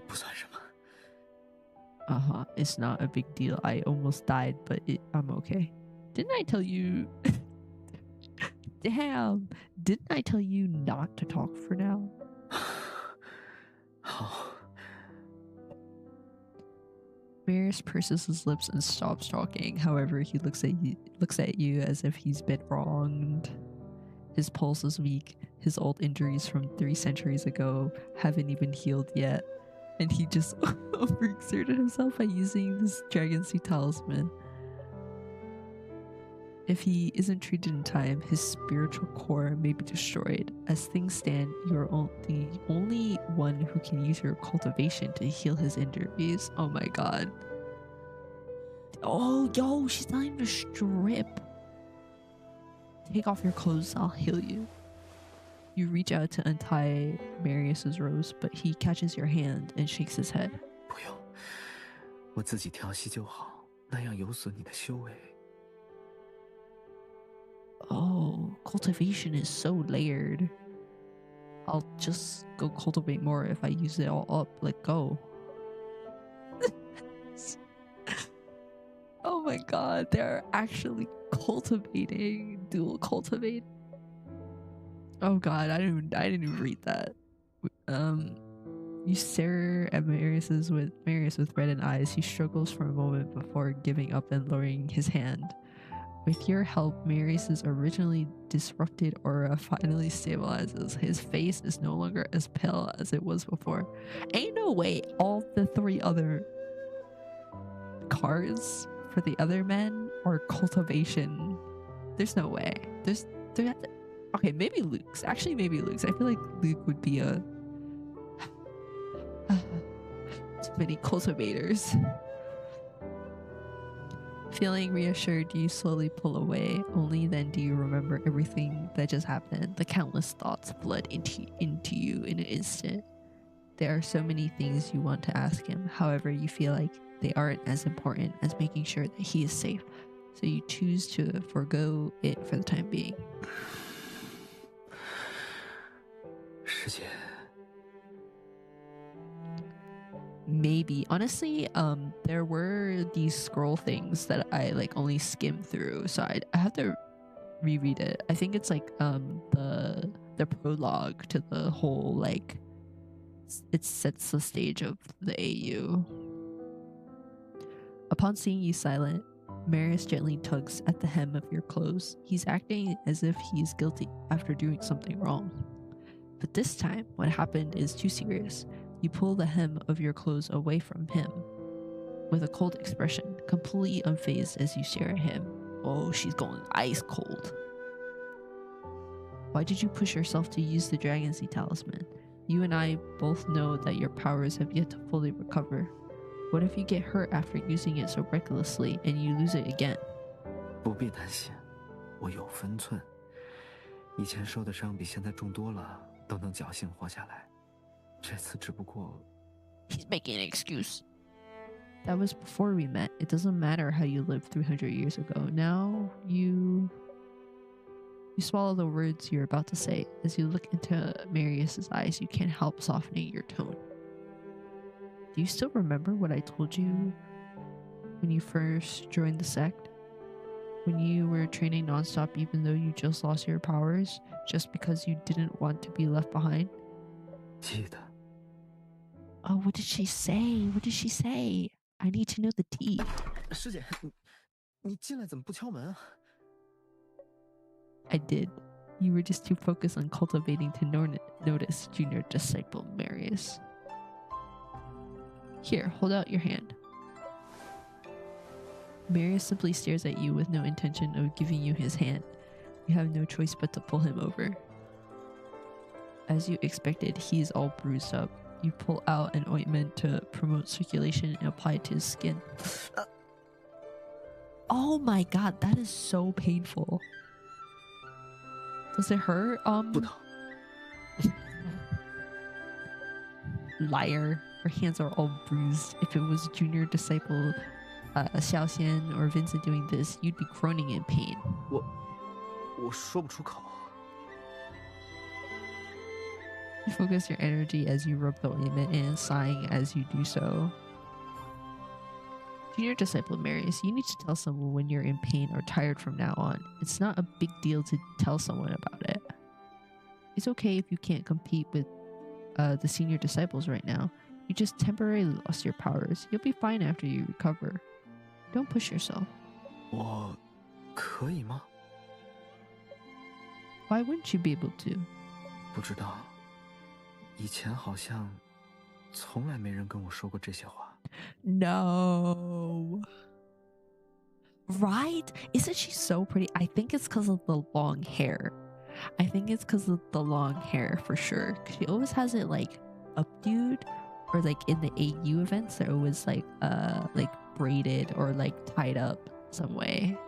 不算什么。It's not a big deal. I almost died, but I'm okay. Didn't I tell you? Damn! Didn't I tell you not to talk for now? 好。 Marius purses his lips and stops talking. However, he looks at you as if he's been wronged. His pulse is weak. His old injuries from 3 centuries ago haven't even healed yet. And he just overexerted himself by using this dragon seed talisman. If he isn't treated in time, his spiritual core may be destroyed. As things stand, you are the only one who can use your cultivation to heal his injuries. Oh my god. Oh, yo, she's not even a strip. Take off your clothes, I'll heal you. You reach out to untie Marius's robes, but he catches your hand and shakes his head. 不用，我自己调息就好，那样有损你的修为。 Oh, cultivation is so layered. I'll just go cultivate more if I use it all up. Let go. Oh my god, they're actually cultivating, dual cultivate. Oh god, I didn't even read that. You stare at Marius with reddened eyes. He struggles for a moment before giving up and lowering his hand. With your help, Marius's originally disrupted aura finally stabilizes. His face is no longer as pale as it was before. Ain't no way all the 3 other cards for the other men are cultivation. There's no way. Okay, maybe Luke's. Actually, maybe Luke's. I feel like Luke would be a... too many cultivators. Feeling reassured, you slowly pull away. Only then do you remember everything that just happened. The countless thoughts flood into you in an instant. There are so many things you want to ask him. However, you feel like they aren't as important as making sure that he is safe. So you choose to forego it for the time being. 师姐， maybe. Honestly, there were these scroll things that I like only skimmed through, so I have to reread it. I think it's like the prologue to the whole, like, it sets the stage of the AU. Upon seeing you silent, Marius gently tugs at the hem of your clothes. He's acting as if he's guilty after doing something wrong. But this time, what happened is too serious. You pull the hem of your clothes away from him with a cold expression, completely unfazed as you stare at him. Oh, she's going ice cold. Why did you push yourself to use the Dragon Sea Talisman? You and I both know that your powers have yet to fully recover. What if you get hurt after using it so recklessly and you lose it again? 不必担心，我有分寸。以前受的伤比现在重多了，都能侥幸活下来。这次只不过 He's making an excuse. That was before we met. It doesn't matter how you lived 300 years ago. Now you swallow the words you're about to say. As you look into Marius's eyes, you can't help softening your tone. Do you still remember what I told you when you first joined the sect? When you were training nonstop even though you just lost your powers, just because you didn't want to be left behind? 记得。 Oh, what did she say? What did she say? I need to know the tea. 师姐，你进来怎么不敲门啊？ I did. You were just too focused on cultivating to notice, junior disciple Marius. Here, hold out your hand. Marius simply stares at you with no intention of giving you his hand. You have no choice but to pull him over. As you expected, he's all bruised up. You pull out an ointment to promote circulation and apply it to his skin. Oh my god, that is so painful. Does it hurt? 不疼。 Liar. Her hands are all bruised. If it was junior disciple Xiaoxian or Vincent doing this, you'd be groaning in pain. 我说不出口。 You focus your energy as you rub the ointment in, sighing as you do so. Junior disciple Marius, you need to tell someone when you're in pain or tired from now on. It's not a big deal to tell someone about it. It's okay if you can't compete with the senior disciples right now. You just temporarily lost your powers. You'll be fine after you recover. Don't push yourself. 我可以吗？ Why wouldn't you be able to? 不知道，以前好像从来没人跟我说过这些话。 No. Right? Isn't she so pretty? I think it's because of the long hair. I think it's because of the long hair for sure. She always has it like updoed, or like in the AU events, they're always like braided or like tied up some way.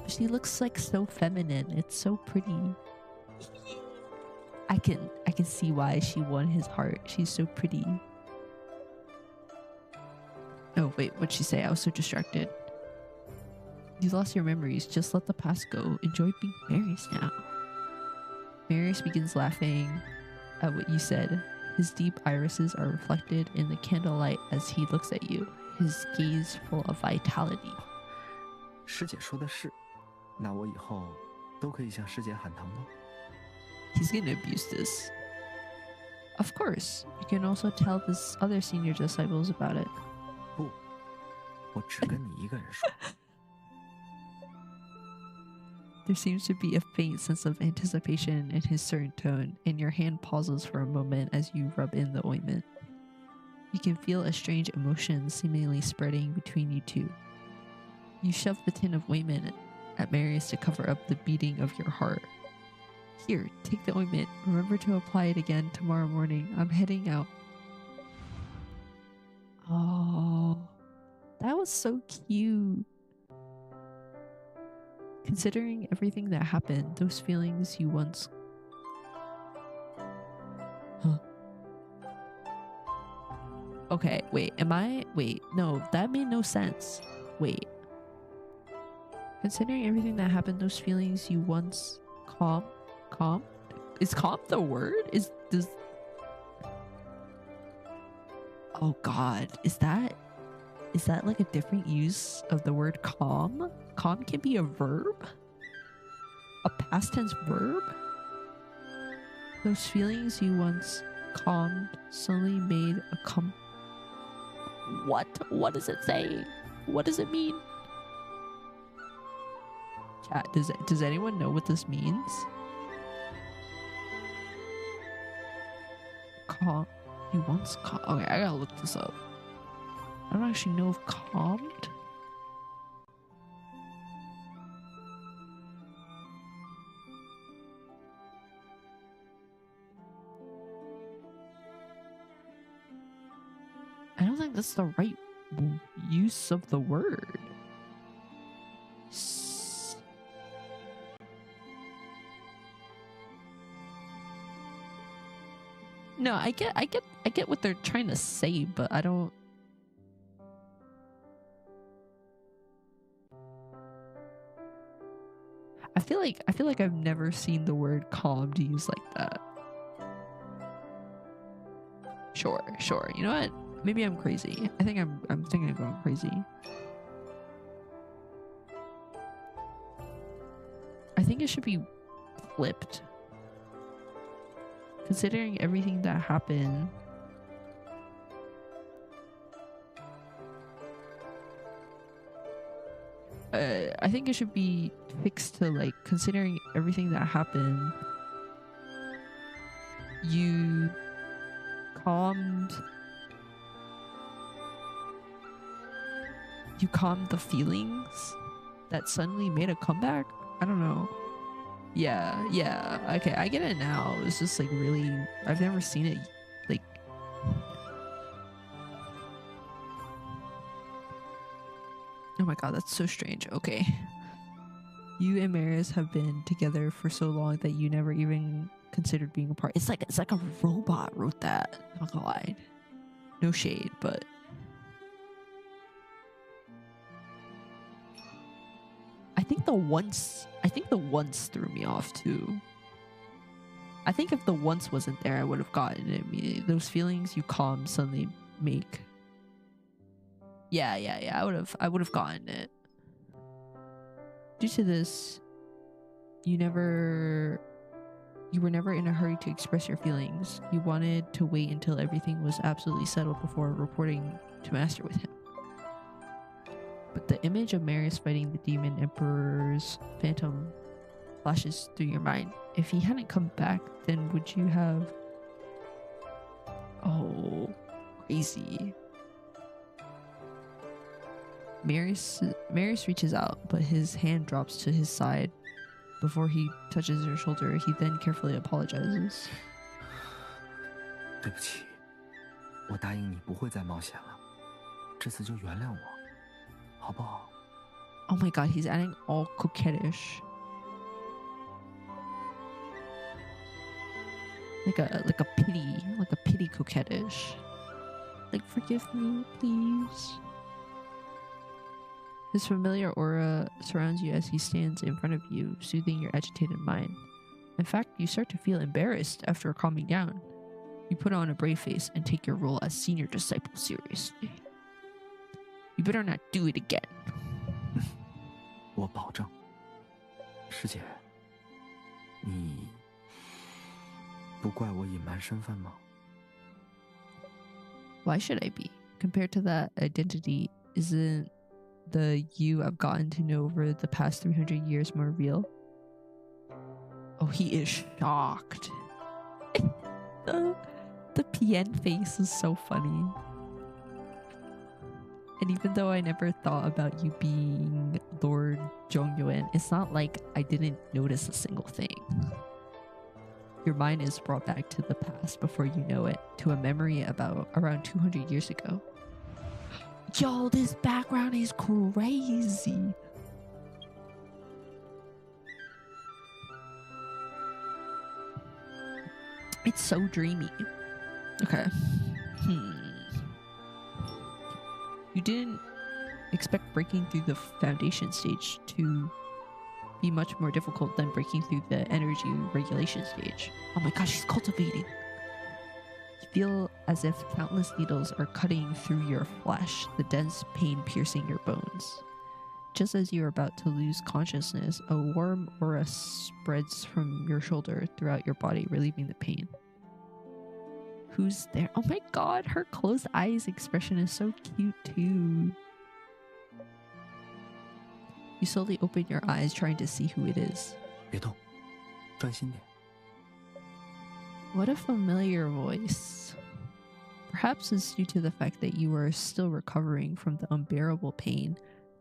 She looks like so feminine. It's so pretty. I can see why she won his heart. She's so pretty. Oh wait, what'd she say? I was so distracted. You lost your memories. Just let the past go. Enjoy being Marius now. Marius begins laughing at what you said. His deep irises are reflected in the candlelight as he looks at you, his gaze full of vitality. 师姐说的是，那我以后都可以向师姐喊疼吗？ He's gonna abuse this. Of course. You can also tell this other senior disciples about it. 不，我只跟你一个人说。 There seems to be a faint sense of anticipation in his certain tone, and your hand pauses for a moment as you rub in the ointment. You can feel a strange emotion seemingly spreading between you two. You shove the tin of ointment at Marius to cover up the beating of your heart. Here, take the ointment. Remember to apply it again tomorrow morning. I'm heading out. Oh, that was so cute. Considering everything that happened, those feelings you once... Huh. Okay, wait, wait, no, that made no sense. Wait. Considering everything that happened, those feelings you once calm? Is calm the word? Oh God, is that like a different use of the word calm? Calm can be a verb? A past tense verb? Those feelings you once calmed suddenly made a What? What is it saying? What does it mean? Chat, does anyone know what this means? Calm. You once calm. Okay, I gotta look this up. I don't actually know if calmed. I don't think that's the right use of the word. No, I get what they're trying to say, but I don't. I feel like I've never seen the word calmed used like that. Sure. You know what? Maybe I'm crazy. I think I'm thinking I'm going crazy. I think it should be flipped. Considering everything that happened. I think it should be fixed to like, considering everything that happened, you calmed the feelings that suddenly made a comeback. I don't know. Yeah, okay, I get it now. It's just like really, I've never seen it like. Oh my god, that's so strange. Okay, you and Marius have been together for so long that you never even considered being apart. It's like a robot wrote that. Not gonna lie, no shade, but I think the once threw me off too. I think if the once wasn't there, I would have gotten it immediately. Those feelings you calm suddenly make. Yeah. I would have gotten it. Due to this, you were never in a hurry to express your feelings. You wanted to wait until everything was absolutely settled before reporting to Master with him. But the image of Marius fighting the demon emperor's phantom flashes through your mind. If he hadn't come back, then would you have... Oh, crazy. Marius reaches out, but his hand drops to his side before he touches your shoulder. He then carefully apologizes. 对不起，我答应你不会再冒险了，这次就原谅我，好不好？ Oh my god, he's adding all coquettish. Like a pity coquettish. Like, forgive me, please. His familiar aura surrounds you as he stands in front of you, soothing your agitated mind. In fact, you start to feel embarrassed after calming down. You put on a brave face and take your role as senior disciple seriously. You better not do it again. 我保证。师姐，你不怪我隐瞒身份吗？ Why should I be? Compared to that identity, isn't the you I've gotten to know over the past 300 years more real? Oh, he is shocked. The PN face is so funny. And even though I never thought about you being Lord Zhongyuan, it's not like I didn't notice a single thing. Your mind is brought back to the past before you know it, to a memory about around 200 years ago. Yo, this background is crazy. It's so dreamy. Okay. You didn't expect breaking through the foundation stage to be much more difficult than breaking through the energy regulation stage. Oh my gosh, she's cultivating. You feel as if countless needles are cutting through your flesh, the dense pain piercing your bones. Just as you are about to lose consciousness, a warm aura spreads from your shoulder throughout your body, relieving the pain. Who's there? Oh my god, her closed eyes expression is so cute too. You slowly open your eyes, trying to see who it is. 别动，专心点。 What a familiar voice. Perhaps it's due to the fact that you are still recovering from the unbearable pain,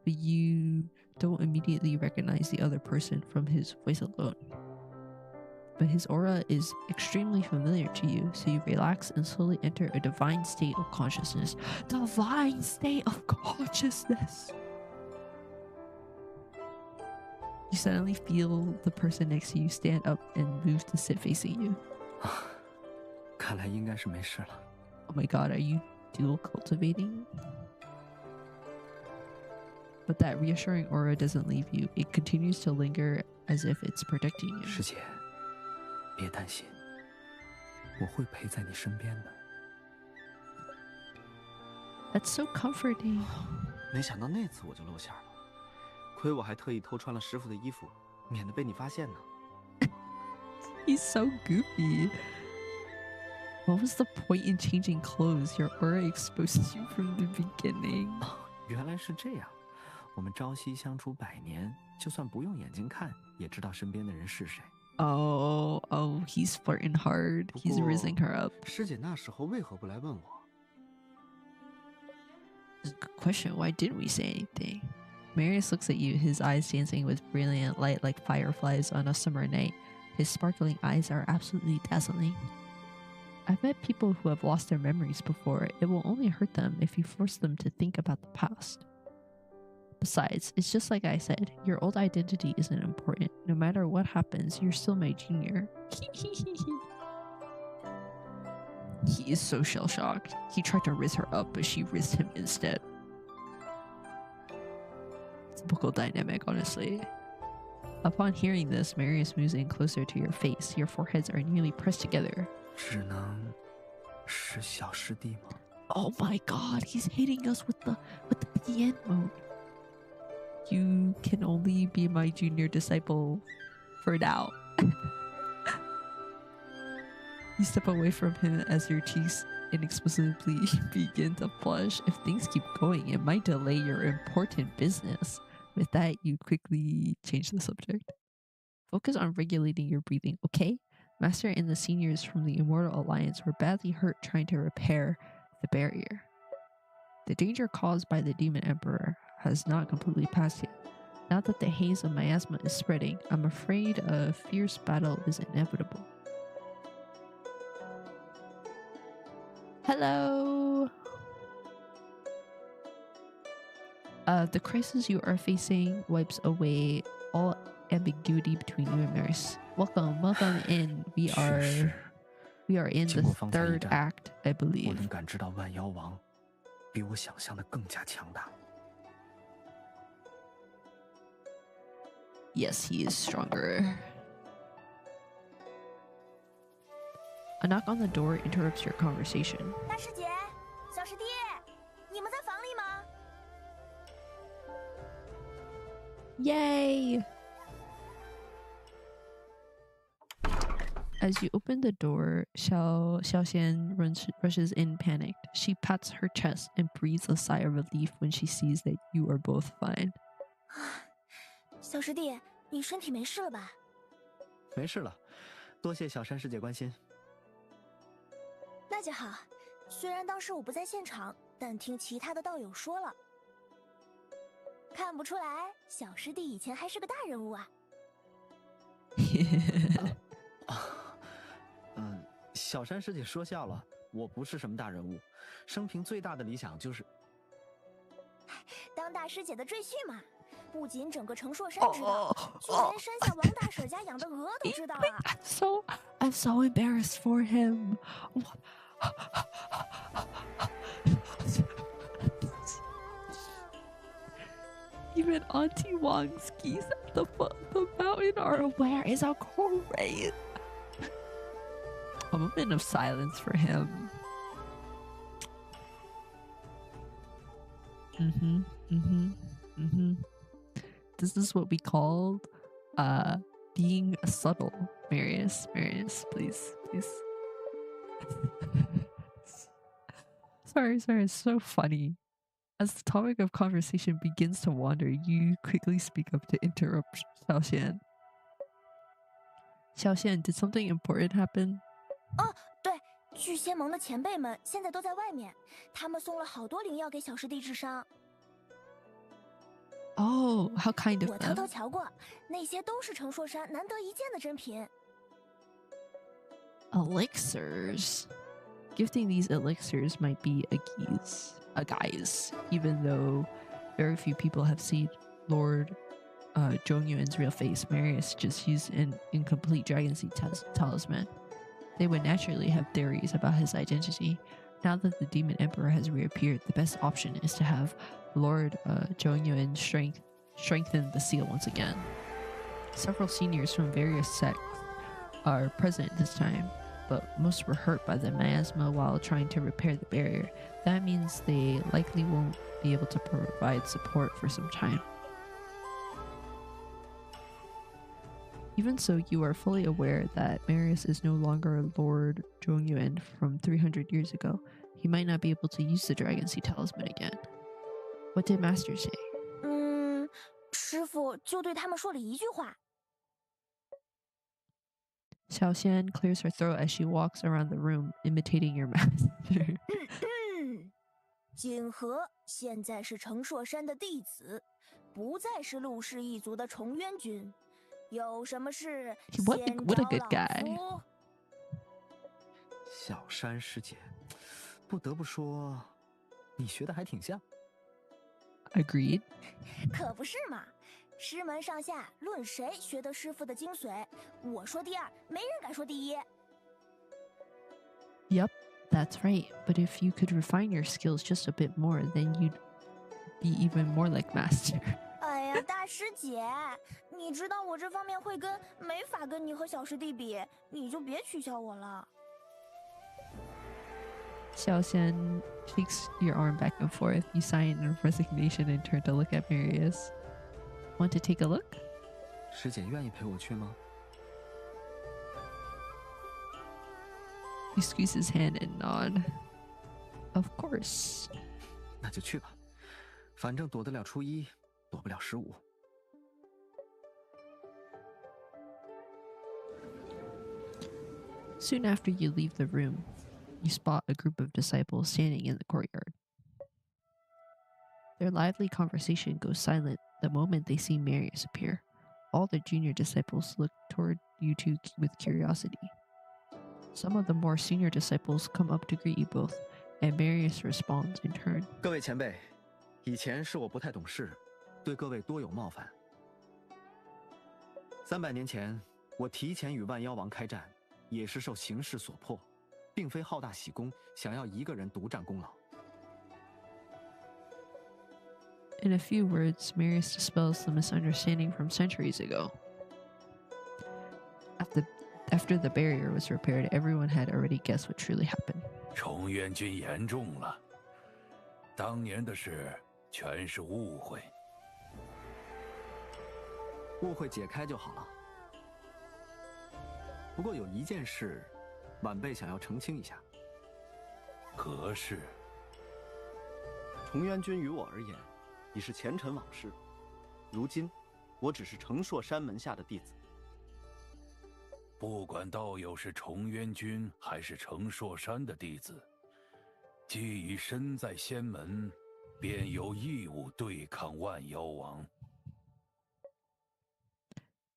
but you don't immediately recognize the other person from his voice alone. But his aura is extremely familiar to you, so you relax and slowly enter a divine state of consciousness. Divine state of consciousness! You suddenly feel the person next to you stand up and move to sit facing you. 看来应该是没事了。 Oh my god, are you dual cultivating? But that reassuring aura doesn't leave you. It continues to linger as if it's protecting you. 师姐，别担心，我会陪在你身边的。 That's so comforting. 没想到那次我就露馅了，亏我还特意偷穿了师傅的衣服，免得被你发现呢。 He's so goofy. What was the point in changing clothes? Your aura exposed you from the beginning. 原来是这样，我们朝夕相处100年，就算不用眼睛看，也知道身边的人是谁。 Oh, he's flirting hard. He's raising her up. 师姐那时候为何不来问我？ Good question. Why didn't we say anything? Marius looks at you, his eyes dancing with brilliant light like fireflies on a summer night. His sparkling eyes are absolutely dazzling. I've met people who have lost their memories before. It will only hurt them if you force them to think about the past. Besides, it's just like I said, your old identity isn't important. No matter what happens, you're still my junior. He is so shell-shocked. He tried to raise her up, but she raised him instead. Typical dynamic, honestly. Upon hearing this, Marius moves in closer to your face. Your foreheads are nearly pressed together. 只能是小师弟吗？ Oh my god, he's hitting us with the PN mode. You can only be my junior disciple for now. You step away from him as your cheeks inexplicably begin to flush. If things keep going, it might delay your important business. With that, you quickly change the subject. Focus on regulating your breathing, okay? Master and the seniors from the Immortal Alliance were badly hurt trying to repair the barrier. The danger caused by the Demon Emperor has not completely passed yet. Now that the haze of miasma is spreading, I'm afraid a fierce battle is inevitable. Hello! The crisis you are facing wipes away all ambiguity between you and Marius. Welcome in. We are in the third act, I 我 believe. 能感知到万妖王比我想象的更加强大。 Yes, he is stronger. A knock on the door interrupts your conversation. 大师姐，小师弟，你们在房里吗？ Yay! As you open the door, Xiaoxian rushes in panicked. She pats her chest and breathes a sigh of relief when she sees that you are both fine. 小师弟，你身体没事了吧？没事了，多谢小山师姐关心。 那就好。虽然当时我不在现场，但听其他的道友说了，看不出来，小师弟以前还是个大人物啊。小山师姐说笑了，我不是什么大人物，生平最大的理想就是当大师姐的赘婿嘛。不仅整个成硕山知道，就连山下王大婶家养的鹅都知道啊。I'm so embarrassed for him. Even Auntie Wang's geese at the foot of the mountain are aware. It's a great. A moment of silence for him. Mm-hmm. Mm-hmm. Mm-hmm. This is what we called being subtle. Marius, please. Sorry, it's so funny. As the topic of conversation begins to wander, you quickly speak up to interrupt Xiaoxian. Xiaoxian, did something important happen? 哦，对，巨仙盟的前辈们现在都在外面，他们送了好多灵药给小师弟治伤。Oh, how kind of 我偷偷 them. 瞧过，那些都是程硕山难得一见的珍品。Elixirs. Gifting these elixirs might be a guise, even though very few people have seen Lord Zhongyuan's real face. Marius just used an incomplete Dragon Seed talisman. They would naturally have theories about his identity. Now that the Demon Emperor has reappeared, the best option is to have Lord Zhongyuan strengthen the seal once again. Several seniors from various sects are present this time, but most were hurt by the miasma while trying to repair the barrier. That means they likely won't be able to provide support for some time. Even so, you are fully aware that Marius is no longer Lord Zhongyuan from 300 years ago. He might not be able to use the Dragon Seed talisman again. What did Master say? 师傅就对他们说了一句话。Xiaoxian clears her throat as she walks around the room, imitating your master. 景和现在是程硕山的弟子，不再是陆氏一族的重渊君。有什么事 What 先 a 找 good 老 guy. 夫。小山师姐，不得不说，你学的还挺像。Agreed. 可不是嘛，师门上下论谁学得师傅的精髓，我说第二，没人敢说第一。Yep, that's right. But if you could refine your skills just a bit more, then you'd be even more like Master. 哎呀，大师姐，你知道我这方面慧根没法跟你和小师弟比，你就别取笑我了。Xiaoxian shakes your arm back and forth. You sigh in resignation and turn to look at Marius. Want to take a look? 师姐愿意陪我去吗？ You squeeze his hand and nod. Of course. 那就去吧，反正躲得了初一，躲不了15。Soon after you leave the room, you spot a group of disciples standing in the courtyard. Their lively conversation goes silent the moment they see Marius appear. All the junior disciples look toward you two with curiosity. Some of the more senior disciples come up to greet you both, and Marius responds in turn. 各位前辈，以前是我不太懂事，对各位多有冒犯。300年前，我提前与万妖王开战，也是受形势所迫，并非好大喜功，想要一个人独占功劳。 In a few words, Marius dispels the misunderstanding from centuries ago. After the barrier was repaired, everyone had already guessed what truly happened. 重渊君言重了，当年的事全是误会。误会解开就好了。不过有一件事，晚辈想要澄清一下。何事？重渊君于我而言，已是前尘往事。如今，我只是程硕山门下的弟子。不管道友是重渊君还是程硕山的弟子，既已身在仙门，便有义务对抗万妖王。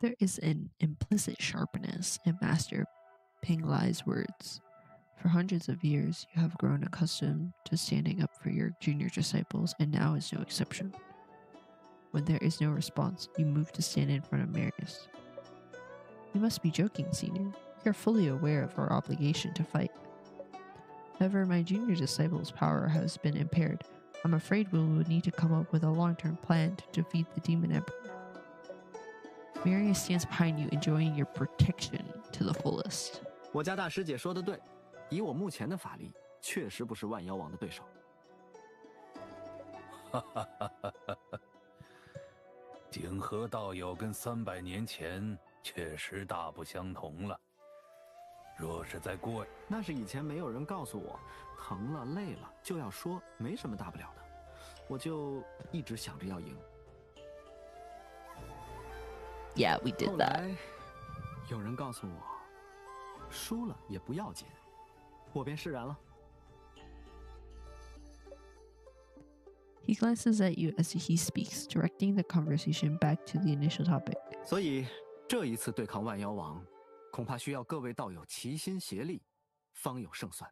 There is an implicit sharpness in Master Pinglai's words. For hundreds of years, you have grown accustomed to standing up for your junior disciples, and now is no exception. When there is no response, you move to stand in front of Marius. You must be joking, senior. We are fully aware of our obligation to fight. However, my junior disciples' power has been impaired. I'm afraid we will need to come up with a long-term plan to defeat the Demon Emperor. Marius stands behind you, enjoying your protection to the fullest. 我家大师姐说的对，以我目前的法力，确实不是万妖王的对手。景和道友跟300年前确实大不相同了。若是再过，那是以前没有人告诉我，疼了累了就要说，没什么大不了的，我就一直想着要赢。Yeah, we did 后 that. 来有人告诉我，输了也不要紧，我便释然了。He glances at you as he speaks, directing the conversation back to the initial topic. 所以这一次对抗万妖王，恐怕需要各位道友齐心协力，方有胜算。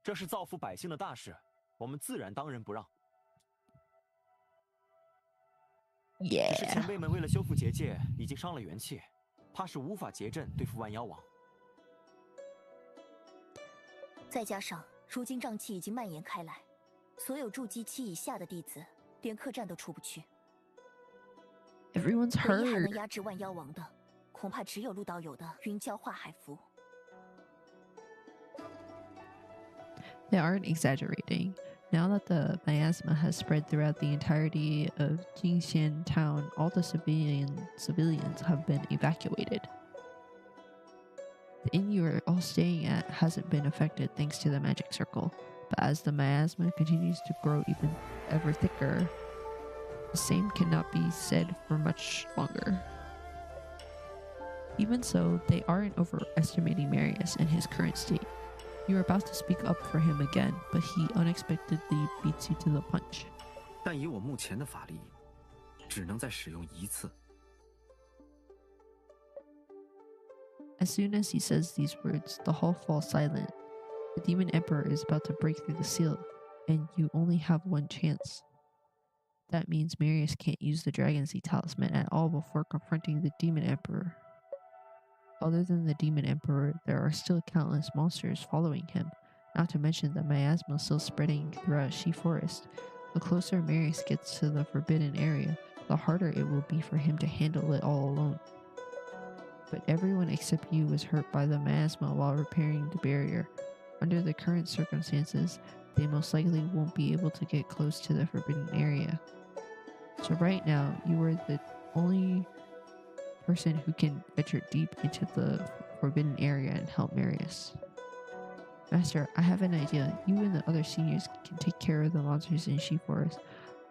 这是造福百姓的大事，我们自然当仁不让。只是前 Yeah. 辈们为了修复结界，已经伤了元气，怕是无法结阵对付万妖王。再加上如今瘴气已经蔓延开来，所有筑基期以下的弟子连客栈都出不去。 Everyone's 唯一还能 hurt. 压制万妖王的，恐怕只有陆道友的云霄化海符。 They aren't exaggerating. Now that the miasma has spread throughout the entirety of Jingxian town, all the civilians have been evacuated. The inn you are all staying at hasn't been affected thanks to the magic circle, but as the miasma continues to grow even ever thicker, the same cannot be said for much longer. Even so, they aren't overestimating Marius in his current state. You are about to speak up for him again, but he unexpectedly beats you to the punch. 但以我目前的法力，只能再使用一次。 As soon as he says these words, the hall falls silent. The demon emperor is about to break through the seal, and you only have one chance. That means Marius can't use the Dragon Seed talisman at all before confronting the demon emperor. Other than the demon emperor, there are still countless monsters following him, not to mention the miasma still spreading throughout She Forest. The closer Marius gets to the forbidden area, the harder it will be for him to handle it all alone. But everyone except you was hurt by the miasma while repairing the barrier. Under the current circumstances, they most likely won't be able to get close to the forbidden area. So right now, you are the only person who can venture deep into the forbidden area and help Marius. Master, I have an idea. You and the other seniors can take care of the monsters in She Forest.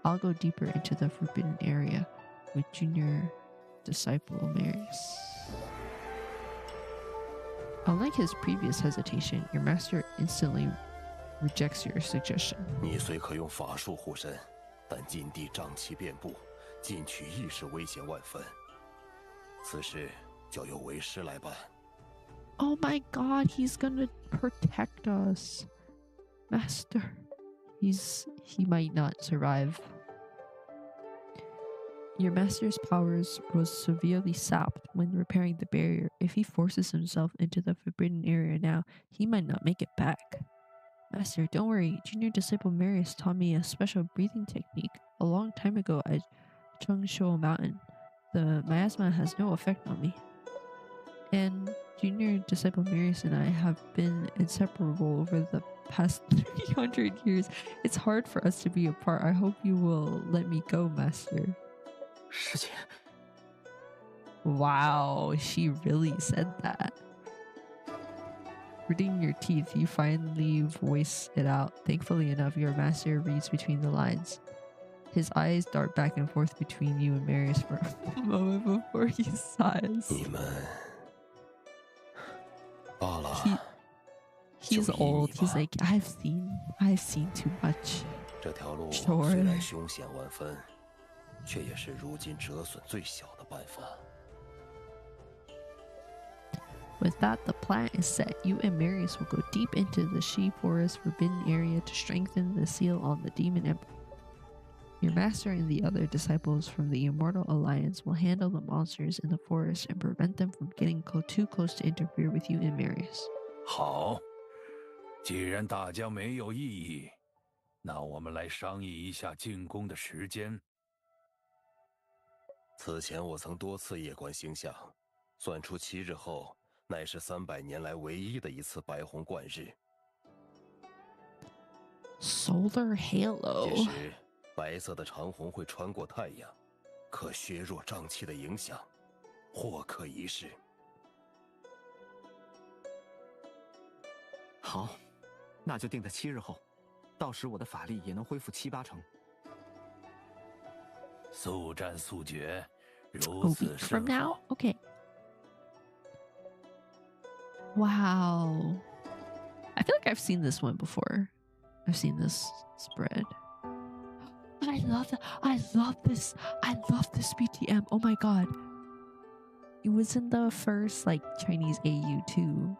I'll go deeper into the forbidden area with junior disciple Marius. Unlike his previous hesitation, your master instantly rejects your suggestion. 你虽可用法术护身，但禁地瘴气遍布，进取亦是危险万分。此事交由为师来办。 Oh my god, he's gonna protect us. Master. He might not survive. Your master's powers was severely sapped when repairing the barrier. If he forces himself into the forbidden area now, he might not make it back. Master, don't worry. Junior disciple Marius taught me a special breathing technique a long time ago at Chengshou Mountain. The miasma has no effect on me. And junior disciple Marius and I have been inseparable over the past 300 years. It's hard for us to be apart. I hope you will let me go, Master. 师姐， Wow, she really said that. Gritting your teeth, you finally voice it out. Thankfully enough, your master reads between the lines. His eyes dart back and forth between you and Marius for a moment before he sighs. 你们罢了。 He's old. He's like, I've seen too much. 这条路 Sure. 虽然凶险万分，却也是如今折损最小的办法。 With that, the plan is set. You and Marius will go deep into the She Forest forbidden area to strengthen the seal on the Demon Emperor. Your master and the other disciples from the Immortal Alliance will handle the monsters in the forest and prevent them from getting too close to interfere with you and Marius. 好，既然大家没有异议，那我们来商议一下进攻的时间。此前我曾多次夜观星象，算出7日后，乃是300年来唯一的一次白虹贯日。Solar 届 halo. 时，白色的长虹会穿过太阳，可削弱瘴气的影响，或可一试。好，那就定在7日后，到时我的法力也能恢复7、8成。速战速决， A 如此 week from 甚 now? 好。 Okay. Wow. I feel like I've seen this one before. I've seen this spread. I love that. I love this. I love this BTM. Oh my god. It was in the first like Chinese AU too.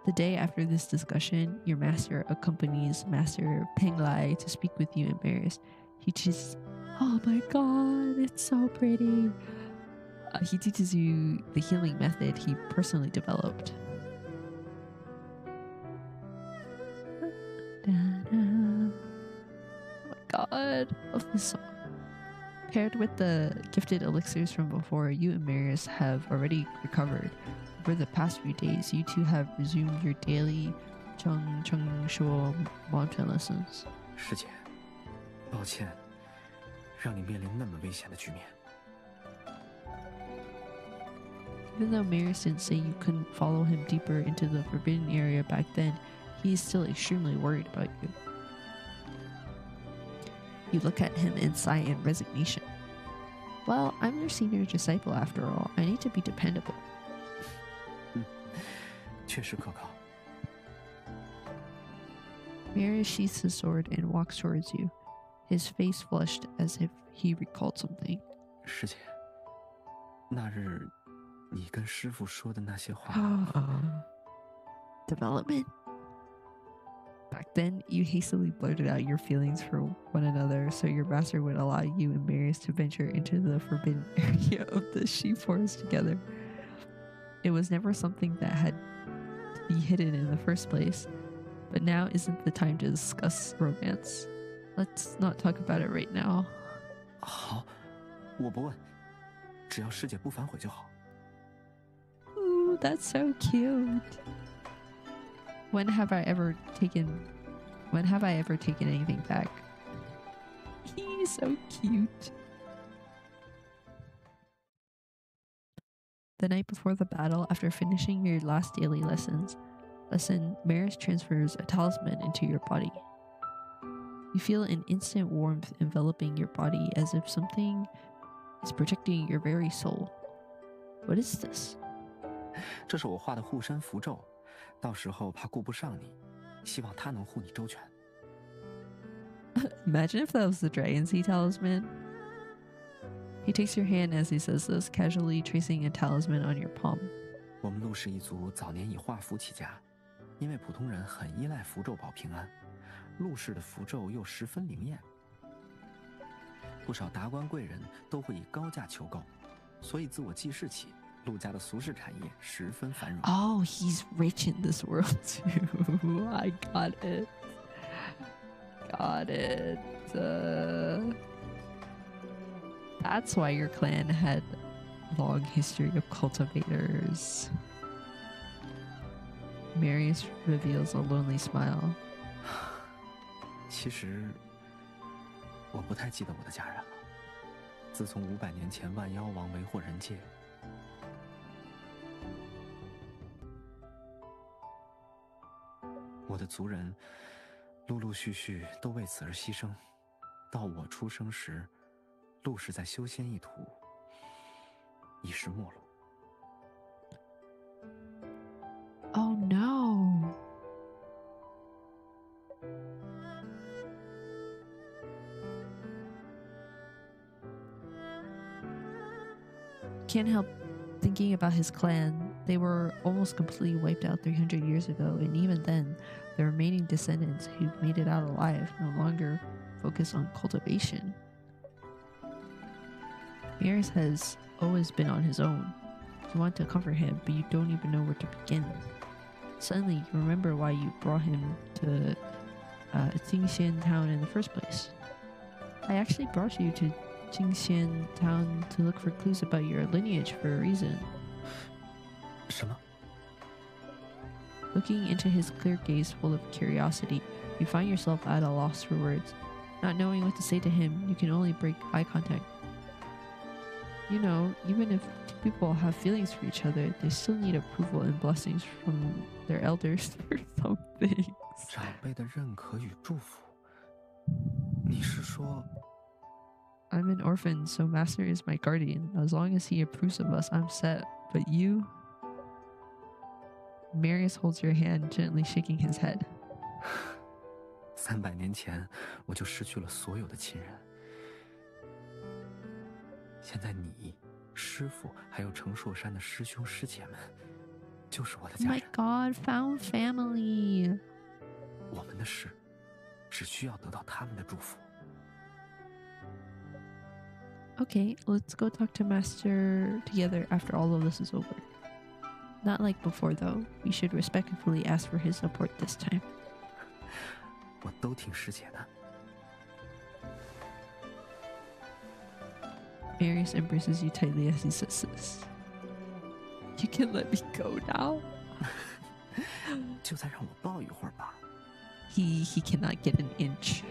The day after this discussion, your master accompanies Master Peng Lai to speak with you in Paris. He teaches, oh my god, it's so pretty. He teaches you the healing method he personally developed. Oh my god, love this song. Paired with the gifted elixirs from before, you and Marius have already recovered. Over the past few days, you two have resumed your daily Cheng Shuo mantra lessons. 师姐，抱歉，让你面临那么危险的局面。 Even though Marius didn't say you couldn't follow him deeper into the forbidden area back then, he is still extremely worried about you. You look at him in sigh and resignation. Well, I'm your senior disciple after all. I need to be dependable. 确实可靠。 Marius sheaths his sword and walks towards you, his face flushed as if he recalled something. 师姐，那日你跟师父说的那些话， Development? Back then, you hastily blurted out your feelings for one another so your master would allow you and Marius to venture into the forbidden area of the sheep forest together. It was never something that had to be hidden in the first place, but now isn't the time to discuss romance. Let's not talk about it right now. 好，我不问，只要师姐不反悔就好。 Ooh, that's so cute. When have I ever taken anything back? He's so cute. The night before the battle, after finishing your last daily lesson, Marius transfers a talisman into your body. You feel an instant warmth enveloping your body as if something is protecting your very soul. What is this? 这是我画的护身符咒，到时候怕顾不上你，希望它能护你周全。 Imagine if that was the Dragon Sea talisman. He takes your hand as he says this, casually tracing a talisman on your palm. 我们陆氏一族早年以画符起家，因为普通人很依赖符咒保平安，陆氏的符咒又十分灵验，不少达官贵人都会以高价求购，所以自我记事起，陆家的俗世产业十分繁荣。 Oh, he's rich in this world too. I got it. Got it. That's why your clan had long history of cultivators. Marius reveals a lonely smile. 其实，我不太记得我的家人了。自从500年前万妖王为祸人界，我的族人陆陆续续都为此而牺牲。到我出生时，陆氏在修仙一途，已是末路。 Oh no. Can't help thinking about his clan. They were almost completely wiped out 300 years ago, and even then, the remaining descendants who made it out alive no longer focus on cultivation. Marius has always been on his own. You want to comfort him, but you don't even know where to begin. Suddenly, you remember why you brought him to Jingxian town in the first place. I actually brought you to Jingxian town to look for clues about your lineage for a reason. 什么？ Looking into his clear gaze full of curiosity, You find yourself at a loss for words. Not knowing what to say to him, you can only break eye contact. You know, even if two people have feelings for each other, they still need approval and blessings from their elders for some things. 长辈的认可与祝福，你是说 I'm an orphan, so Master is my guardian. As long as he approves of us, I'm set. But you... Marius holds your hand, gently shaking his head. 300年前我就失去了所有的亲人，现在你、师傅还有程硕山的师兄师姐们，就是我的 Oh 家 my 人。 god, found family. 我们的事，只需要得到他们的祝福。 Okay, let's go talk to Master together after all of this is over. Not like before though. We should respectfully ask for his support this time. 我都听师姐的。 Marius embraces you tightly as he says this. You can let me go now? 就再让我抱一会儿吧。 He cannot get an inch.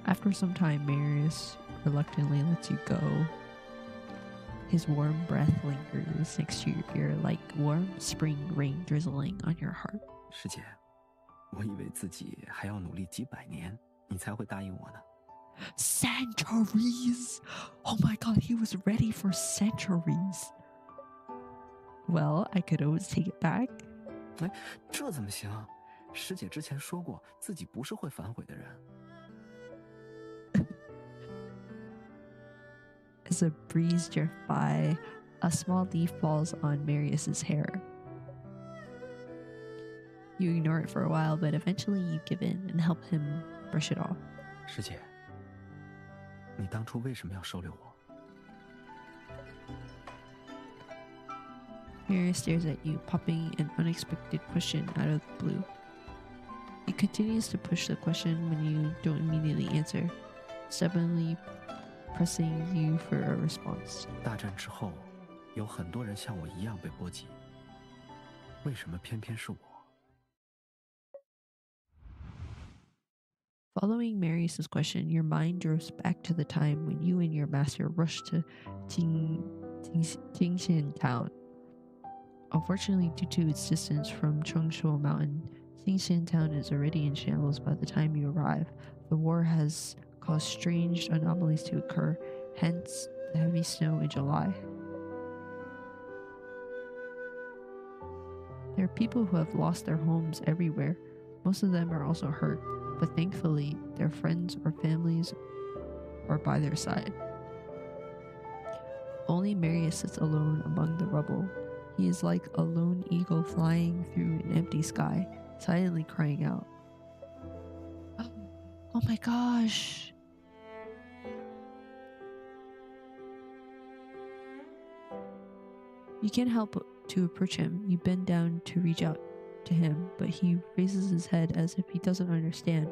After some time, Marius reluctantly lets you go. His warm breath lingers next to your ear like warm spring rain drizzling on your heart. 师姐，我以为自己还要努力几百年，你才会答应我呢。 Centuries! Oh my god, he was ready for centuries. Well, I could always take it back. 哎，这怎么行？师姐之前说过，自己不是会反悔的人。 As a breeze drifts by, a small leaf falls on Marius's hair. You ignore it for a while, but eventually you give in and help him brush it off. 师姐，你当初为什么要收留我？ Marius stares at you, popping an unexpected question out of the blue. He continues to push the question when you don't immediately answer, stubbornly pressing you for a response. 大战之后，有很多人像我一样被波及，为什么偏偏是我？ Following Marius's question, your mind drifts back to the time when you and your master rushed to Tingshan town. Unfortunately, due to its distance from Chengshuo Mountain, Tingshan town is already in shambles by the time you arrive. The war has caused strange anomalies to occur, hence the heavy snow in July. There are people who have lost their homes everywhere. Most of them are also hurt, but thankfully, their friends or families are by their side. Only Marius sits alone among the rubble. He is like a lone eagle flying through an empty sky, silently crying out. Oh my gosh! You can't help to approach him. You bend down to reach out to him, but he raises his head as if he doesn't understand.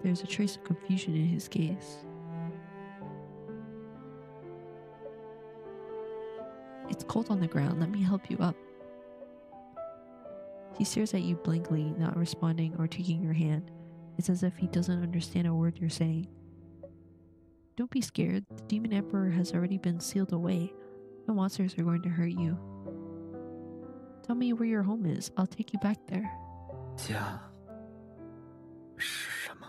There's a trace of confusion in his gaze. It's cold on the ground. Let me help you up. He stares at you blankly, not responding or taking your hand. It's as if he doesn't understand a word you're saying. Don't be scared. The Demon Emperor has already been sealed away. No monsters are going to hurt you. Tell me where your home is. I'll take you back there. 家是什么？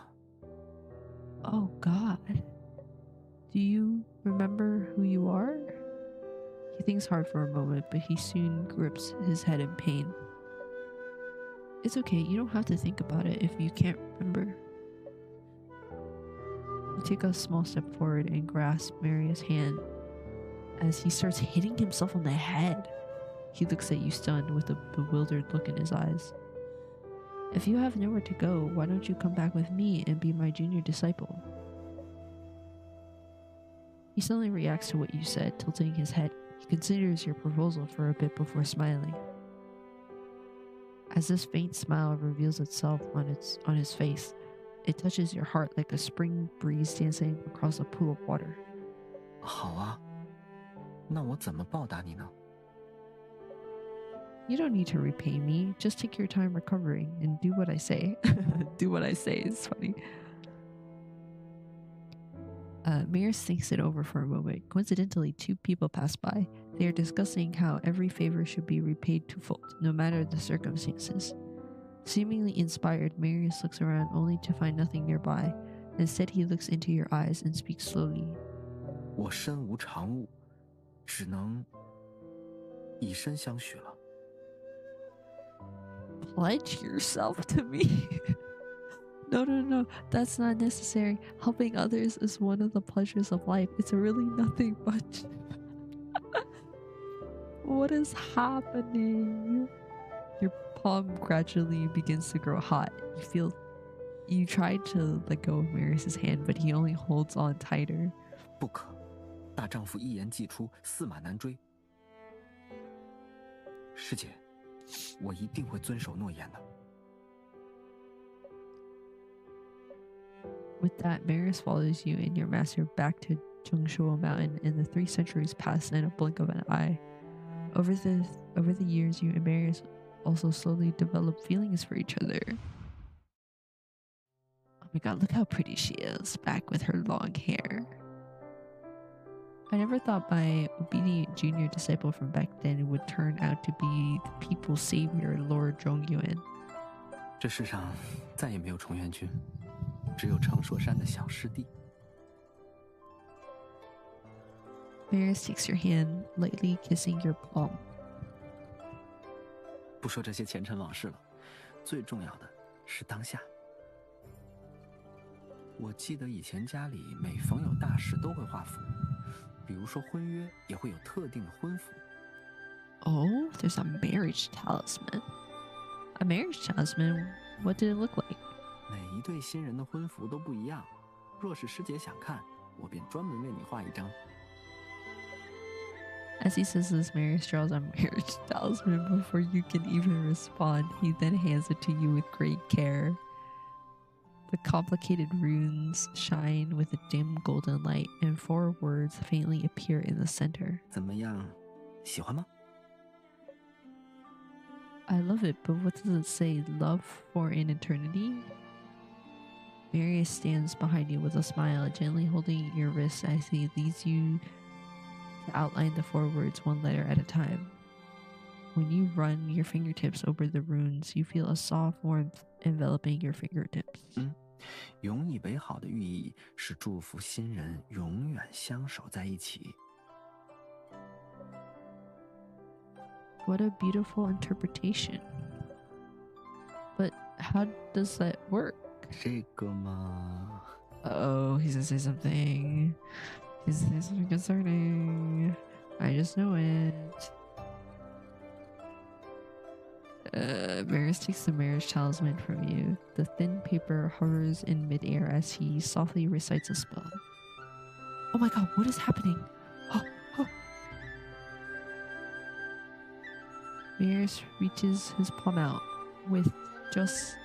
Oh God. Do you remember who you are? He thinks hard for a moment, but he soon grips his head in pain. It's okay, you don't have to think about it if you can't remember. You take a small step forward and grasp Marius' hand as he starts hitting himself on the head. He looks at you stunned with a bewildered look in his eyes. If you have nowhere to go, why don't you come back with me and be my junior disciple? He suddenly reacts to what you said, tilting his head. He considers your proposal for a bit before smiling. As this faint smile reveals itself on his face, it touches your heart like a spring breeze dancing across a pool of water. 好啊，那我怎么报答你呢？ You don't need to repay me. Just take your time recovering and do what I say. Do what I say is funny. Marius thinks it over for a moment. Coincidentally, two people pass by. They are discussing how every favor should be repaid twofold, no matter the circumstances. Seemingly inspired, Marius looks around only to find nothing nearby. Instead, he looks into your eyes and speaks slowly. 我身无长物，只能以身相许了。 Pledge yourself to me. No, that's not necessary. Helping others is one of the pleasures of life. It's really nothing much. What is happening? Your palm gradually begins to grow hot. You try to let go of Marius's hand, but he only holds on tighter. 不可，大丈夫一言既出，驷马难追。师姐，我一定会遵守诺言的。 With that, Marius follows you and your master back to Zhengshuo Mountain, and the 3 centuries pass in a blink of an eye. Over the years, you and Marius also slowly develop feelings for each other. Oh my god, look how pretty she is, back with her long hair. I never thought my obedient junior disciple from back then would turn out to be the people's savior, Lord Zhongyuan. 这世上再也没有重元君，只有程硕山的小师弟。 Marius takes your hand, lightly kissing your palm. 不说这些前尘往事了，最重要的是当下。我记得以前家里每逢有大事都会画符，比如说婚约也会有特定的婚符。 Oh, there's a marriage talisman. A marriage talisman? What did it look like? 每一对新人的婚符都不一样，若是师姐想看，我便专门为你画一张。 As he says this, Marius draws a marriage talisman before you can even respond. He then hands it to you with great care. The complicated runes shine with a dim golden light, and 4 words faintly appear in the center. 怎么样，喜欢吗？ I love it, but what does it say? Love for an eternity? Marius stands behind you with a smile, gently holding your wrist as he leads you to outline the 4 words 1 letter at a time. When you run your fingertips over the runes, you feel a soft warmth enveloping your fingertips. 永以为好的寓意是祝福新人永远相守在一起。 What a beautiful interpretation. But how does that work? 这个嘛， Oh, he's gonna say something. He's gonna say something concerning. I just know it. Marius takes the marriage talisman from you. The thin paper hovers in midair as he softly recites a spell. Oh my god, what is happening? Oh. Marius reaches his palm out. With just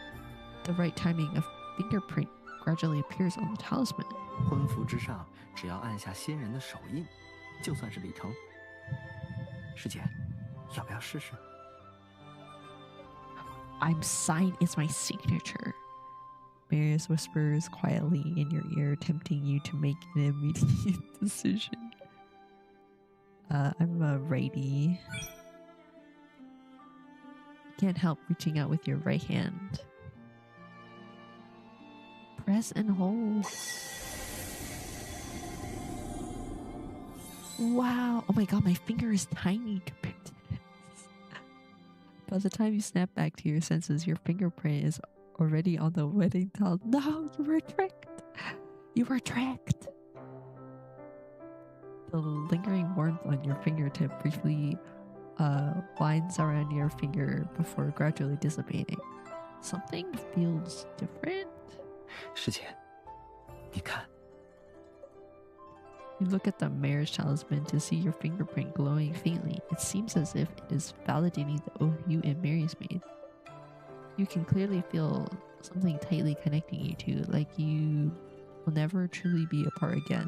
the right timing, a fingerprint gradually appears on the talisman. 婚符之上，只要按下新人的手印，就算是礼成。师姐，要不要试试？ I'm signed is my signature. Marius whispers quietly in your ear, tempting you to make an immediate decision. I'm a righty. You can't help reaching out with your right hand. Press and hold. Wow. Oh my god, my finger is tiny compared to this. By the time you snap back to your senses, your fingerprint is already on the wedding talisman. No, you were tricked. You were tricked. The lingering warmth on your fingertip briefly winds around your finger before gradually dissipating. Something feels different. 师姐，你看。 You look at the marriage talisman to see your fingerprint glowing faintly. It seems as if it is validating the oath you and Marius made. You can clearly feel something tightly connecting you two, like you will never truly be apart again.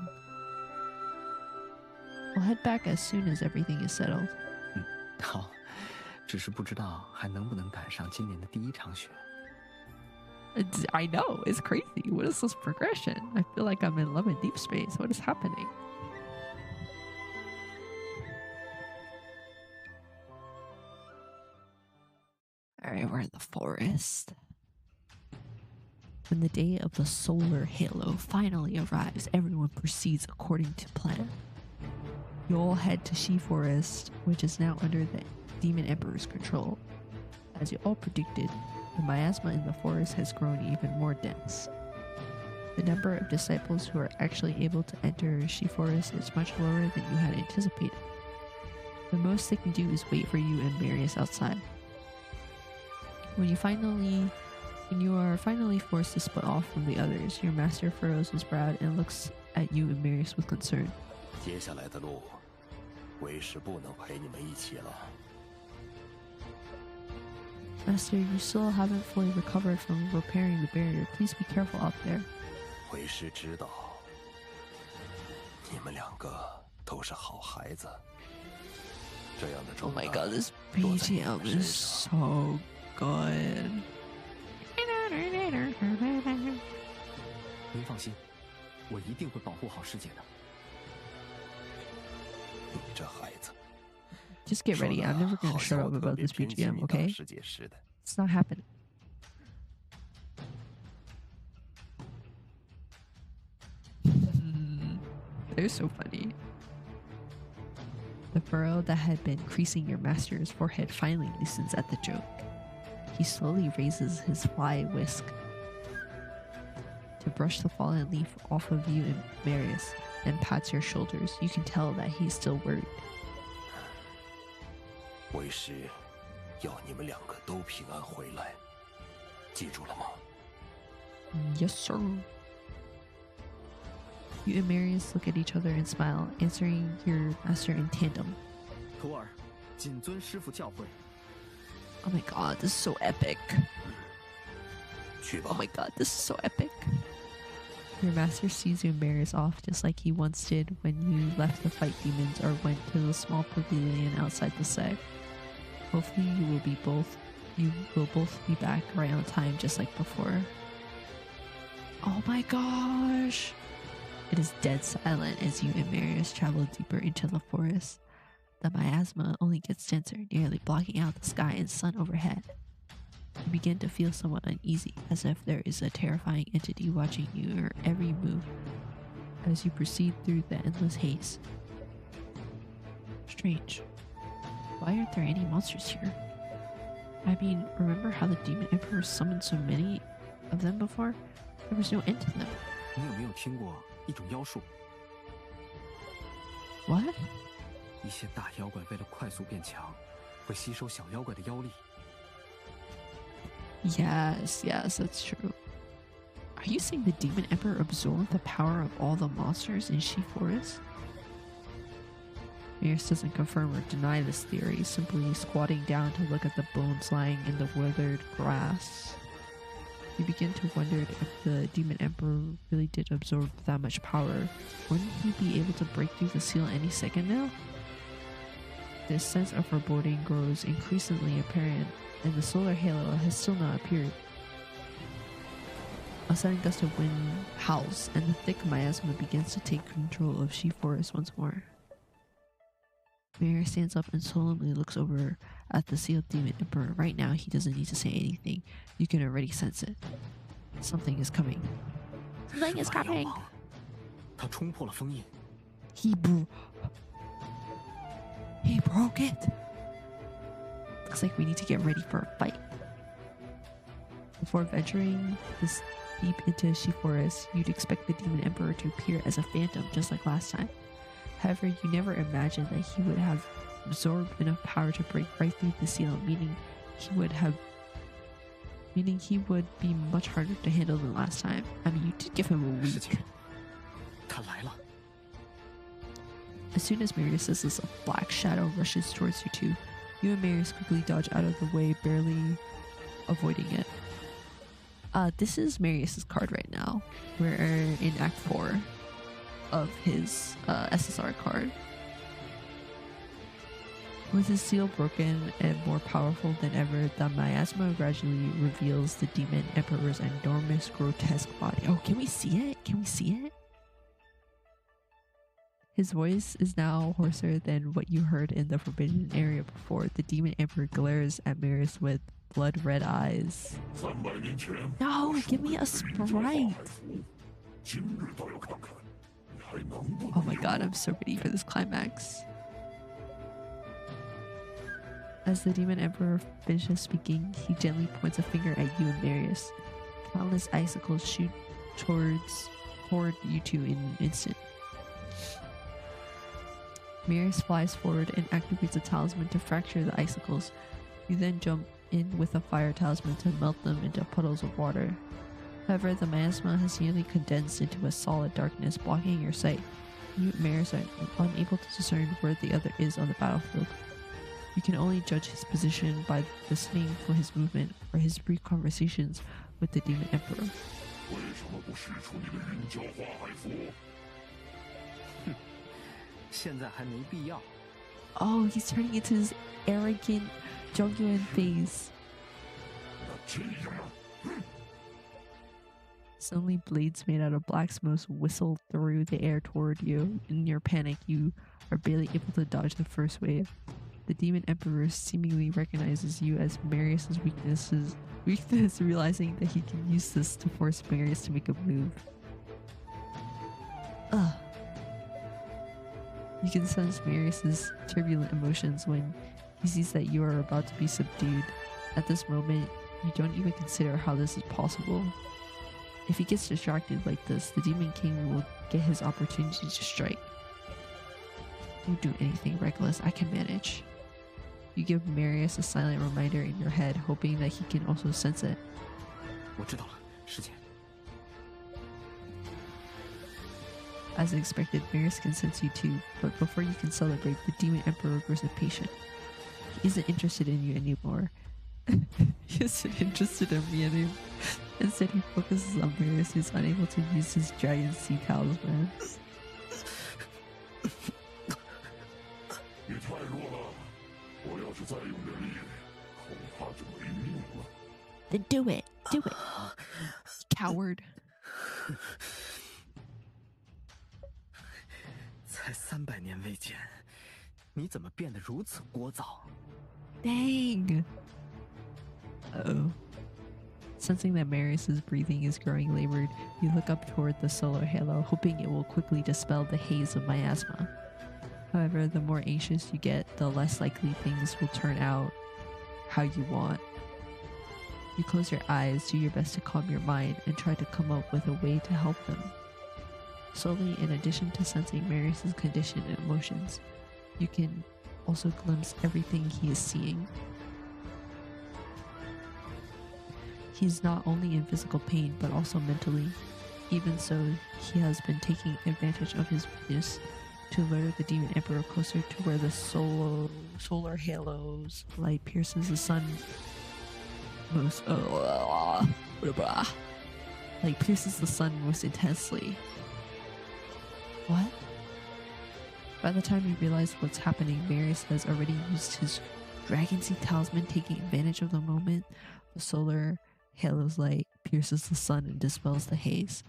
We'll head back as soon as everything is settled. 好，只是不知道还能不能赶上今年的第一场雪。I know, it's crazy. What is this progression? I feel like I'm in love in deep space. What is happening? Alright, we're in the forest. When the day of the solar halo finally arrives, everyone proceeds according to plan. You all head to She Forest, which is now under the Demon Emperor's control. As you all predicted, the miasma in the forest has grown even more dense. The number of disciples who are actually able to enter She Forest is much lower than you had anticipated. The most they can do is wait for you and Marius outside. When you are finally forced to split off from the others, your master furrows his brow and looks at you and Marius with concern. 接下来的路，为师不能陪你们一起了。 Master, you still haven't fully recovered from repairing the barrier. Please be careful out there. 为师知道，你们两个都是好孩子。这样的 Oh 重 my 担 god, this 落在你 BGM 们身 is 上， so good. 您放心，我一定会保护好师姐的。你这孩子。 Just get ready. I'm never gonna shut up about this BGM, okay? 世界似的。 It's not happening. They're so funny. The furrow that had been creasing your master's forehead finally loosens at the joke. He slowly raises his fly whisk to brush the fallen leaf off of you and Marius, and pats your shoulders. You can tell that he's still worried. 为师要你们两个都平安回来，记住了吗？ Yes, sir. You and Marius look at each other and smile, answering your master in tandem. 徒儿，谨遵师父教诲。 Oh my god, this is so epic. 去吧。 Oh my god, this is so epic. Your master sees you and Marius off just like he once did when you left to fight demons or went to the small pavilion outside the sect. Hopefully you will both be back right on time just like before. Oh my gosh! It is dead silent as you and Marius travel deeper into the forest. The miasma only gets denser, nearly blocking out the sky and sun overhead. You begin to feel somewhat uneasy, as if there is a terrifying entity watching your every move as you proceed through the endless haze. Strange. Why aren't there any monsters here? I mean, remember how the Demon Emperor summoned so many of them before? There was no end to them. 你有没有听过一种妖术？ What? 一些大妖怪为了快速变强，会吸收小妖怪的妖力。 Yes, that's true. Are you saying the Demon Emperor absorbed the power of all the monsters in She Forest? Marius doesn't confirm or deny this theory, simply squatting down to look at the bones lying in the withered grass. You begin to wonder if the Demon Emperor really did absorb that much power. Wouldn't he be able to break through the seal any second now? This sense of foreboding grows increasingly apparent, and the solar halo has still not appeared. A sudden gust of wind howls, and the thick miasma begins to take control of She Forest once more. Marius stands up and solemnly looks over at the sealed Demon Emperor. Right now, he doesn't need to say anything. You can already sense it. Something is coming. Something is coming! 他冲破了封印。 He broke it! Looks like we need to get ready for a fight. Before venturing this deep into She Forest, you'd expect the Demon Emperor to appear as a phantom just like last time. However, you never imagined that he would have absorbed enough power to break right through the seal, meaning he would be much harder to handle than last time. I mean, you did give him a week. 他来了。 As soon as Marius says this, a black shadow rushes towards you two. You and Marius quickly dodge out of the way, barely avoiding it. This is Marius's card right now. We're in Act 4 of his SSR card. With his seal broken and more powerful than ever, the miasma gradually reveals the demon emperor's enormous, grotesque body. Oh, can we see it? Can we see it? His voice is now hoarser than what you heard in the forbidden area before. The demon emperor glares at Marius with blood-red eyes. No, give me a sprite! Oh my god, I'm so ready for this climax. As the demon emperor finishes speaking, he gently points a finger at you and Marius. Countless icicles shoot toward you two in an instant. Marius flies forward and activates a talisman to fracture the icicles. You then jump in with a fire talisman to melt them into puddles of water. However, the miasma has nearly condensed into a solid darkness, blocking your sight. You and Marius are unable to discern where the other is on the battlefield. You can only judge his position by listening for his movement or his brief conversations with the demon emperor. Oh, he's turning into his arrogant Jongyuan phase. Suddenly, blades made out of black smoke whistle through the air toward you. In your panic, you are barely able to dodge the first wave. The demon emperor seemingly recognizes you as Marius's weakness, realizing that he can use this to force Marius to make a move. Ugh. You can sense Marius's turbulent emotions when he sees that you are about to be subdued. At this moment, you don't even consider how this is possible. If he gets distracted like this, the Demon King will get his opportunity to strike. Don't do anything reckless, I can manage. You give Marius a silent reminder in your head, hoping that he can also sense it. As expected, Marius can sense you too, but before you can celebrate, the Demon Emperor grows impatient. He isn't interested in you anymore. He isn't interested in me anymore. Instead, he focuses on Marius, who's unable to use his Dragon Sea Talisman. Then do it! Do it! Coward. 才300年未见，你怎么变得如此聒噪？ Dang! Uh-oh. Sensing that Marius's breathing is growing labored, you look up toward the solar halo, hoping it will quickly dispel the haze of miasma. However, the more anxious you get, the less likely things will turn out how you want. You close your eyes, do your best to calm your mind, and try to come up with a way to help him. Slowly, in addition to sensing Marius's condition and emotions, you can also glimpse everything he is seeing. He is not only in physical pain, but also mentally. Even so, he has been taking advantage of his weakness to lure the Demon Emperor closer to where the solar halo's light pierces the sun most pierces the sun most intensely. What? By the time you realize what's happening, Marius has already used his Dragon Sea Talisman, taking advantage of the moment. The solar halo's light pierces the sun and dispels the haze.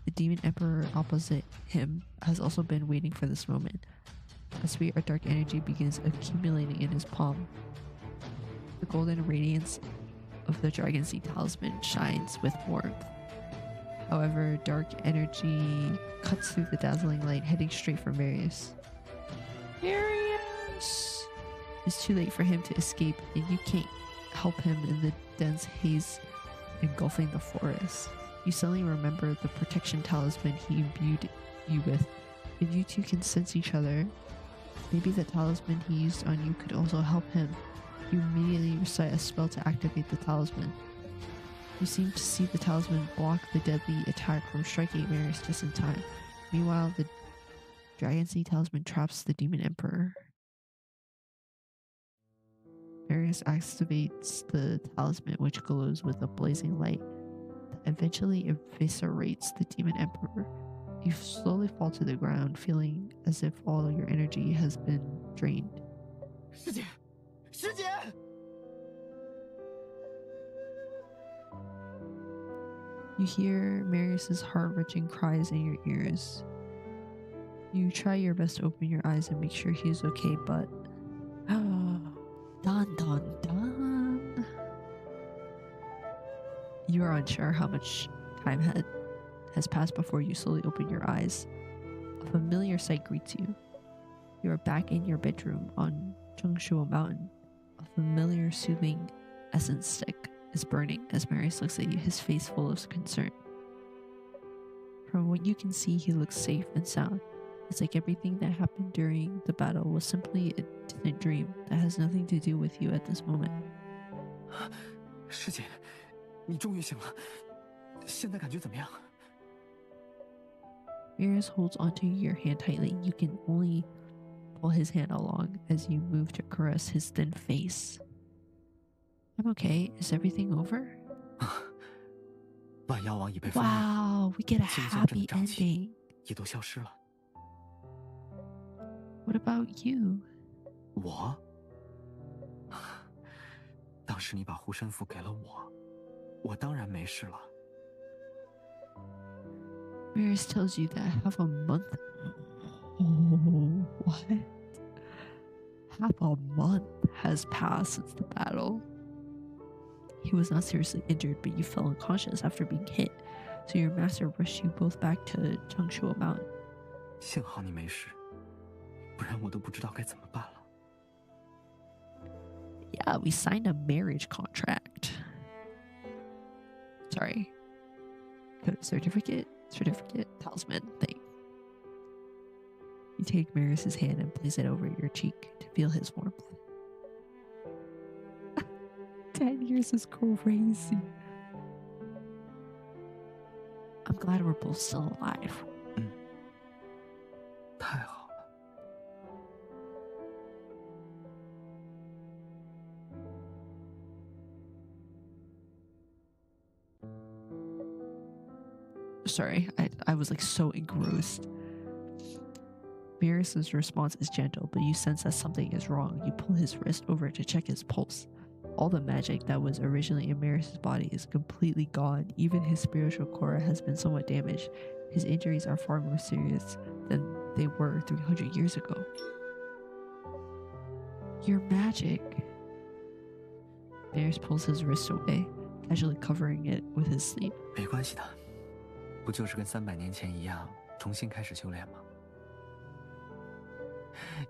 The Demon Emperor opposite him has also been waiting for this moment. A sweet or dark energy begins accumulating in his palm. The golden radiance of the Dragon Sea Talisman shines with warmth. However, dark energy cuts through the dazzling light, heading straight for Marius. Marius! It's too late for him to escape, and you can't help him in the dense haze engulfing the forest. You suddenly remember the protection talisman he imbued you with. If you two can sense each other, maybe the talisman he used on you could also help him. You immediately recite a spell to activate the talisman. You seem to see the talisman block the deadly attack from striking Marius just in time. Meanwhile, the Dragon Sea Talisman traps the Demon Emperor. Marius activates the talisman, which glows with a blazing light that eventually eviscerates the Demon Emperor. You slowly fall to the ground, feeling as if all your energy has been drained. 师姐，师姐！ You hear Marius's heart-wrenching cries in your ears. You try your best to open your eyes and make sure he's okay, but dun dun dun. You are unsure how much time has passed before you slowly open your eyes. A familiar sight greets you. You are back in your bedroom on Chengshuo Mountain. A familiar soothing essence stick is burning as Marius looks at you, his face full of concern. From what you can see, he looks safe and sound. It's like everything that happened during the battle was simply a distant dream that has nothing to do with you at this moment. 师姐，你终于醒了，现在感觉怎么样？ Marius holds onto your hand tightly. You can only pull his hand along as you move to caress his thin face. I'm okay. Is everything over? 万妖王已被封印， Wow, we get a 清仙镇 happy 的瘴气 ending. 也都消失了。 What about you? 我，当时你把护身符给了我，我当然没事了。 Marius tells you that half a month. Oh, what? Half a month has passed since the battle. He was not seriously injured, but you fell unconscious after being hit, so your master rushed you both back to Chengshuo Mountain. 幸好你没事，不然我都不知道该怎么办了。 Yeah, we signed a marriage contract. Sorry. Certificate, talisman thing. You take Marius's hand and place it over your cheek to feel his warmth. 10 years is crazy. I'm glad we're both still alive. 太好了。 Sorry, I was like so engrossed. Marius's response is gentle, but you sense that something is wrong. You pull his wrist over to check his pulse. All the magic that was originally in Marius's body is completely gone. Even his spiritual core has been somewhat damaged. His injuries are far more serious than they were 300 years ago. Your magic. Marius pulls his wrist away, casually covering it with his sleeve. 没关系的，不就是跟300年前一样，重新开始修炼吗？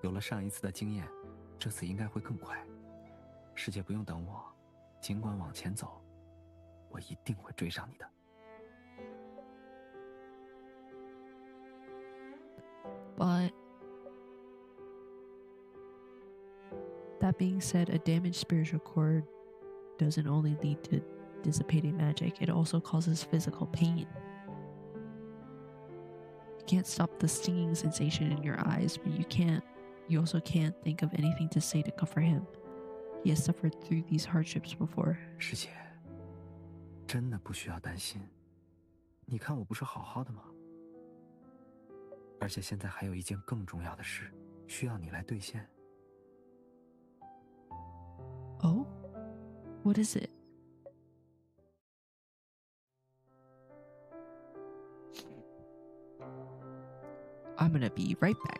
有了上一次的经验，这次应该会更快。师姐不用等我，尽管往前走，我一定会追上你的。 But that being said, a damaged spiritual core doesn't only lead to dissipating magic, it also causes physical pain. You can't stop the stinging sensation in your eyes, but you also can't think of anything to say to comfort him. He has suffered through these hardships before. 师姐，真的不需要担心。你看我不是好好的吗？而且现在还有一件更重要的事，需要你来兑现。 Oh? What is it? I'm gonna be right back.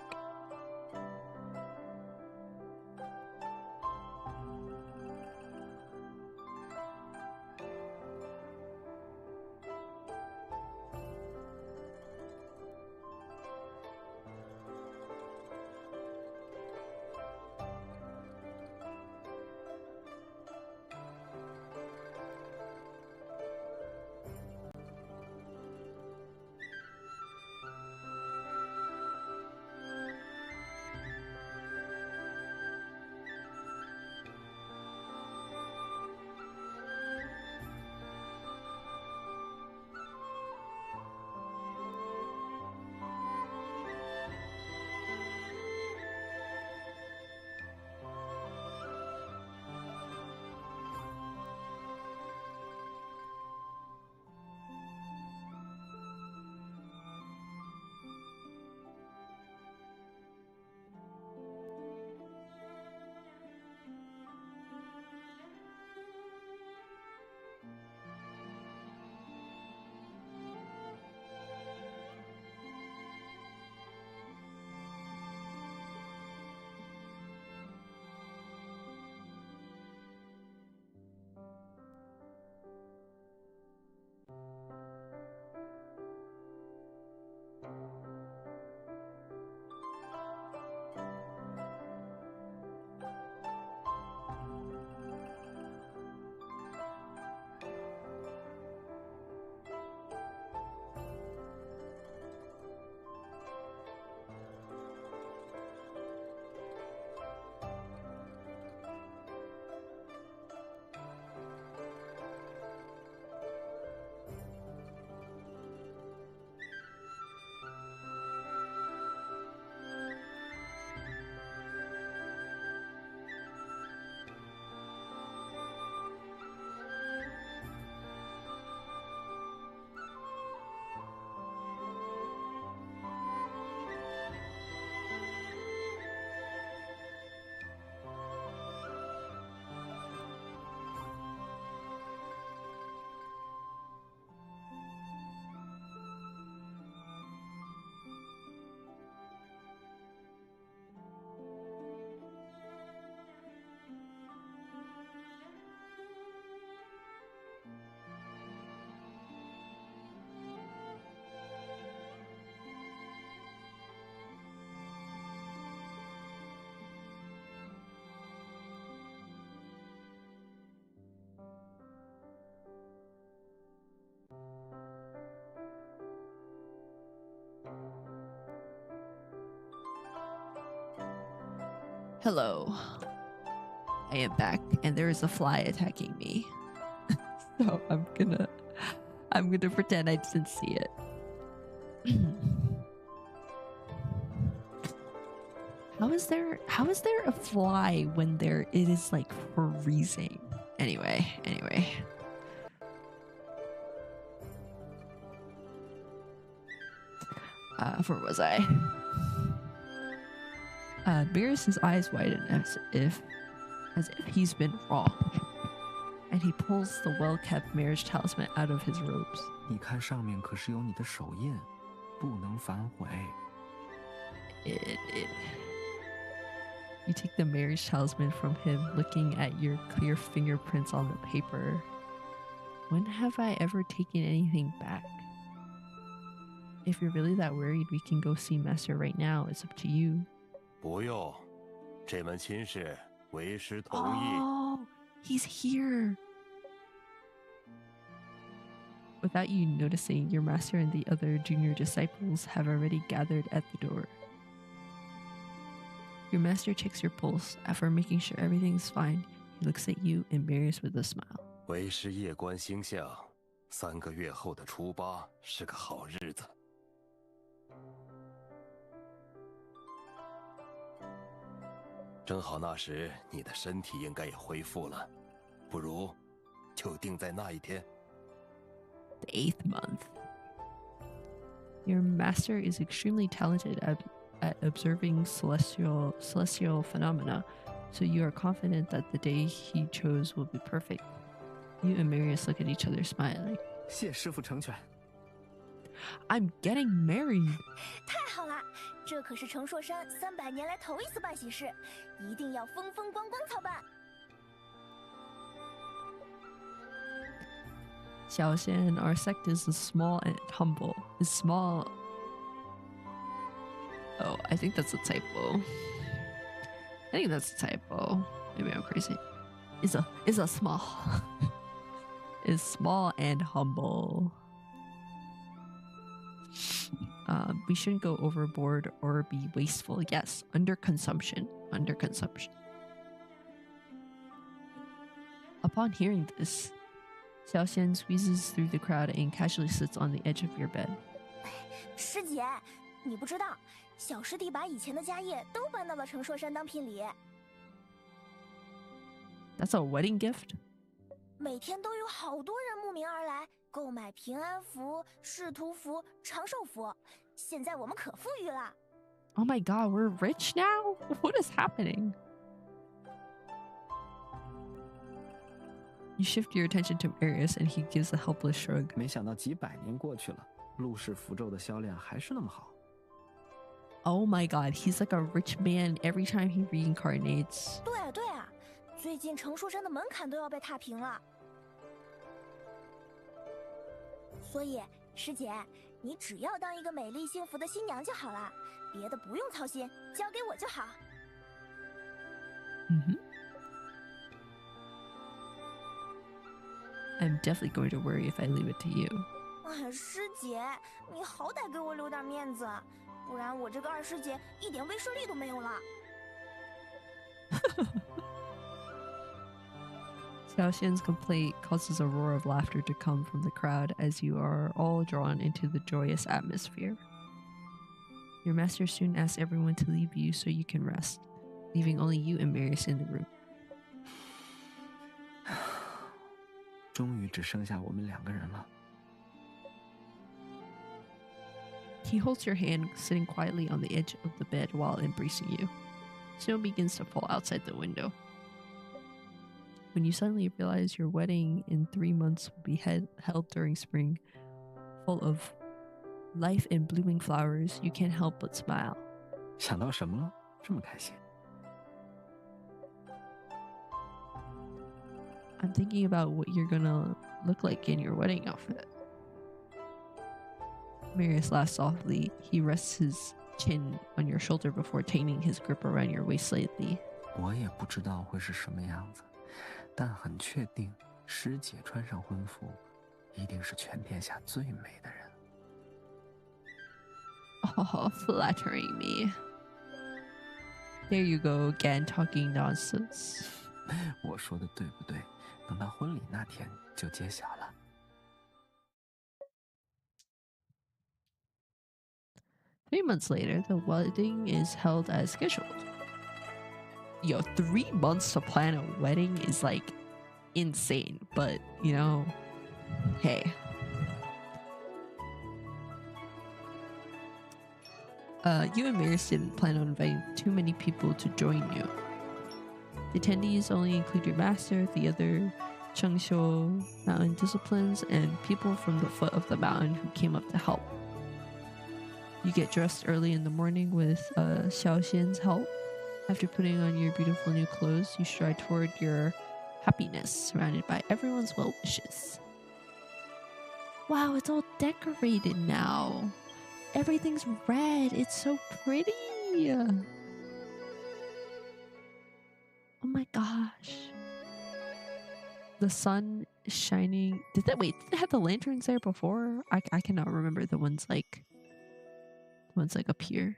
Hello. I am back, and there is a fly attacking me. So I'm gonna pretend I didn't see it. How is there a fly when it is like freezing? Anyway. Where was I? Marius's eyes widen as if he's been wrong, and he pulls the well-kept marriage talisman out of his robes. 你看上面可是有你的手印，不能反悔。 You take the marriage talisman from him, looking at your clear fingerprints on the paper. When have I ever taken anything back? If you're really that worried, we can go see Master right now. It's up to you. 不用，这门亲事为师同意。 Oh, he's here. Without you noticing, your master and the other junior disciples have already gathered at the door. Your master checks your pulse. After making sure everything's fine, he looks at you and Marius with a smile. 为师夜观星象，3个月后的初8是个好日子。正好那时你的身体应该也恢复了，不如就定在那一天。 The 8th month. Your master is extremely talented at observing celestial phenomena, so you are confident that the day he chose will be perfect. You and Marius look at each other smiling. 谢师傅成全。 I'm getting married. 太好了，这可是程硕山300年来头一次办喜事，一定要风风光光操办。 Xiaoxian, our sect is small and humble. Is small. Oh, I think that's a typo. Maybe I'm crazy. Is a small. Is small and humble. We shouldn't go overboard or be wasteful. Yes, underconsumption. Upon hearing this, Xiaoxian squeezes through the crowd and casually sits on the edge of your bed. 师姐，你不知道，小师弟把以前的家业都搬到了程硕山当聘礼。 That's a wedding gift? 每天都有好多人慕名而来，购买平安符、仕途符、长寿符。现在我们可富裕了。 Oh my god, we're rich now? What is happening? You shift your attention to Marius and he gives a helpless shrug. 没想到几百年过去了，陆氏符咒的销量还是那么好。 Oh my god, he's like a rich man every time he reincarnates. 对啊，最近程硕山的门槛都要被踏平了。所以，师姐，你只要当一个美丽幸福的新娘就好了，别的不用操心，交给我就好。I'm definitely going to worry if I leave it to you. 哎，师姐，你好歹给我留点面子，不然我这个二师姐一点威慑力都没有了。Xiaoxian's complaint causes a roar of laughter to come from the crowd as you are all drawn into the joyous atmosphere. Your master soon asks everyone to leave you so you can rest, leaving only you and Marius in the room. 终于只剩下我们2个人了。 He holds your hand, sitting quietly on the edge of the bed while embracing you. Snow begins to fall outside the window. When you suddenly realize your wedding in 3 months will be held during spring, full of life and blooming flowers, you can't help but smile. 想到什么了？这么开心？ I'm thinking about what you're gonna look like in your wedding outfit. Marius laughs softly. He rests his chin on your shoulder before tightening his grip around your waist slightly. 我也不知道会是什么样子，但很确定，师姐穿上婚服，一定是全天下最美的人。 Oh, flattering me. There you go again, talking nonsense. 我说的对不对？等到婚礼那天就揭晓了。3 months later, the wedding is held as scheduled. Yo, 3 months to plan a wedding is like insane, but you know, hey. You and Marius didn't plan on inviting too many people to join you. The attendees only include your master, the other Chengsho mountain disciplines, and people from the foot of the mountain who came up to help. You get dressed early in the morning with Xiao Xian's help. After putting on your beautiful new clothes, you stride toward your happiness, surrounded by everyone's well wishes. Wow, it's all decorated now. Everything's red. It's so pretty. Oh my gosh. The sun is shining. Did they have the lanterns there before? I cannot remember the ones like up here.